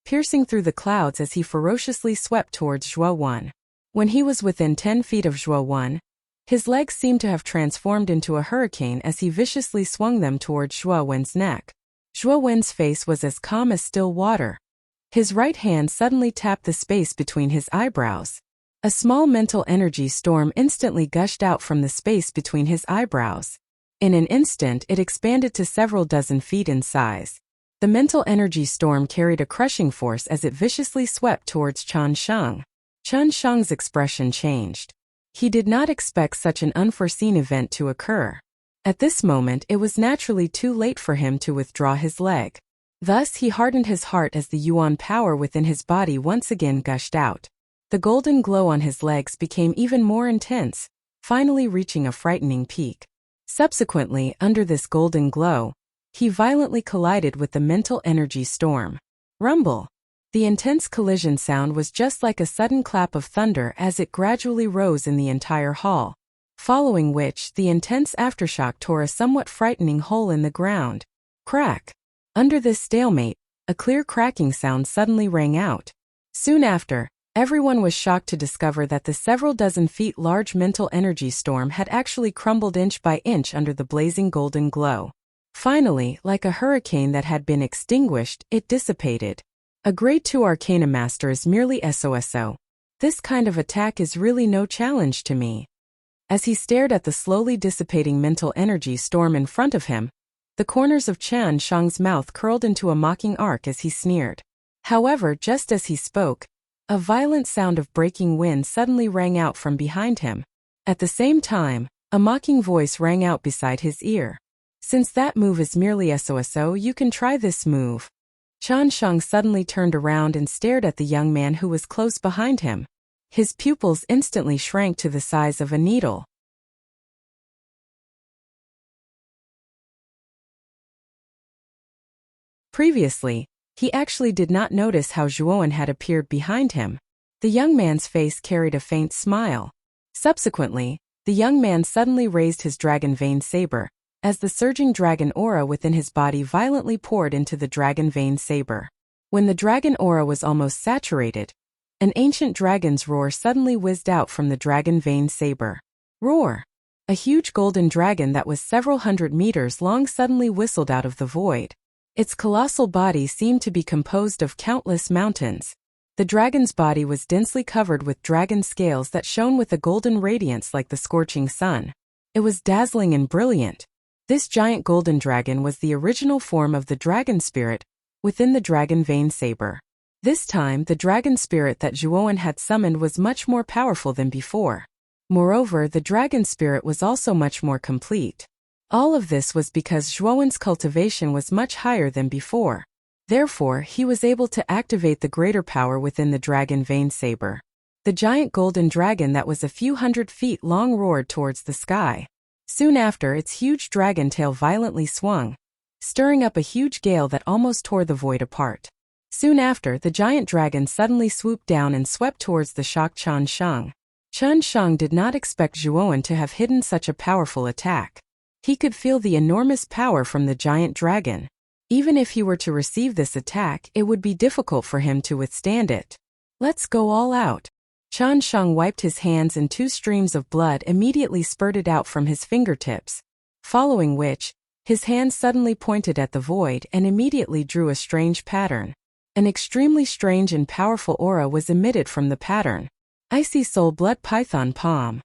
piercing through the clouds as he ferociously swept towards Zhuo Wen. When he was within 10 feet of Zhuo Wen, his legs seemed to have transformed into a hurricane as he viciously swung them towards Zhuo Wen's neck. Zhuo Wen's face was as calm as still water. His right hand suddenly tapped the space between his eyebrows. A small mental energy storm instantly gushed out from the space between his eyebrows. In an instant, it expanded to several dozen feet in size. The mental energy storm carried a crushing force as it viciously swept towards Changsheng. Changsheng's expression changed. He did not expect such an unforeseen event to occur. At this moment, it was naturally too late for him to withdraw his leg. Thus, he hardened his heart as the yuan power within his body once again gushed out. The golden glow on his legs became even more intense, finally reaching a frightening peak. Subsequently, under this golden glow, he violently collided with the mental energy storm. Rumble! The intense collision sound was just like a sudden clap of thunder as it gradually rose in the entire hall, following which the intense aftershock tore a somewhat frightening hole in the ground. Crack! Under this stalemate, a clear cracking sound suddenly rang out. Soon after, everyone was shocked to discover that the several dozen feet large mental energy storm had actually crumbled inch by inch under the blazing golden glow. Finally, like a hurricane that had been extinguished, it dissipated. A grade 2 Arcana Master is merely SOSO. This kind of attack is really no challenge to me. As he stared at the slowly dissipating mental energy storm in front of him, the corners of Changsheng's mouth curled into a mocking arc as he sneered. However, just as he spoke, a violent sound of breaking wind suddenly rang out from behind him. At the same time, a mocking voice rang out beside his ear. Since that move is merely SOSO, you can try this move. Changsheng suddenly turned around and stared at the young man who was close behind him. His pupils instantly shrank to the size of a needle. Previously, he actually did not notice how Zhuowen had appeared behind him. The young man's face carried a faint smile. Subsequently, the young man suddenly raised his dragon vein saber, as the surging dragon aura within his body violently poured into the dragon vein saber. When the dragon aura was almost saturated, an ancient dragon's roar suddenly whizzed out from the dragon vein saber. Roar! A huge golden dragon that was several hundred meters long suddenly whistled out of the void. Its colossal body seemed to be composed of countless mountains. The dragon's body was densely covered with dragon scales that shone with a golden radiance like the scorching sun. It was dazzling and brilliant. This giant golden dragon was the original form of the dragon spirit within the dragon vein saber. This time, the dragon spirit that Zhuowen had summoned was much more powerful than before. Moreover, the dragon spirit was also much more complete. All of this was because Zhuowen's cultivation was much higher than before. Therefore, he was able to activate the greater power within the dragon vein saber. The giant golden dragon that was a few hundred feet long roared towards the sky. Soon after, its huge dragon tail violently swung, stirring up a huge gale that almost tore the void apart. Soon after, the giant dragon suddenly swooped down and swept towards the shocked Chen Sheng. Chen Sheng did not expect Zhuowen to have hidden such a powerful attack. He could feel the enormous power from the giant dragon. Even if he were to receive this attack, it would be difficult for him to withstand it. Let's go all out. Chen Sheng wiped his hands and 2 streams of blood immediately spurted out from his fingertips, following which, his hand suddenly pointed at the void and immediately drew a strange pattern. An extremely strange and powerful aura was emitted from the pattern. Icy soul blood python palm.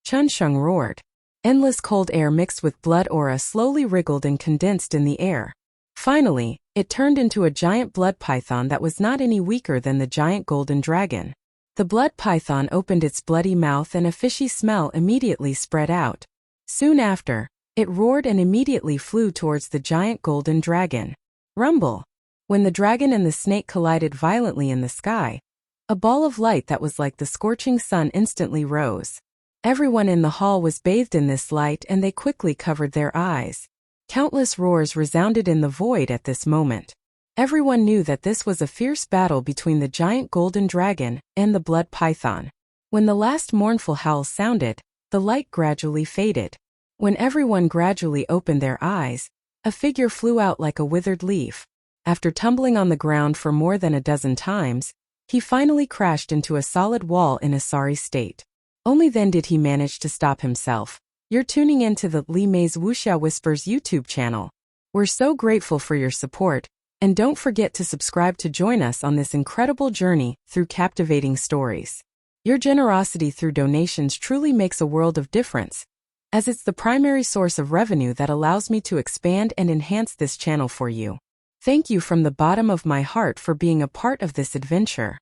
Chen Sheng roared. Endless cold air mixed with blood aura slowly wriggled and condensed in the air. Finally, it turned into a giant blood python that was not any weaker than the giant golden dragon. The blood python opened its bloody mouth and a fishy smell immediately spread out. Soon after, it roared and immediately flew towards the giant golden dragon. Rumble! When the dragon and the snake collided violently in the sky, a ball of light that was like the scorching sun instantly rose. Everyone in the hall was bathed in this light and they quickly covered their eyes. Countless roars resounded in the void at this moment. Everyone knew that this was a fierce battle between the giant golden dragon and the blood python. When the last mournful howl sounded, the light gradually faded. When everyone gradually opened their eyes, a figure flew out like a withered leaf. After tumbling on the ground for more than a dozen times, he finally crashed into a solid wall in a sorry state. Only then did he manage to stop himself. You're tuning into the Li Mei's Wuxia Whispers YouTube channel. We're so grateful for your support, and don't forget to subscribe to join us on this incredible journey through captivating stories. Your generosity through donations truly makes a world of difference, as it's the primary source of revenue that allows me to expand and enhance this channel for you. Thank you from the bottom of my heart for being a part of this adventure.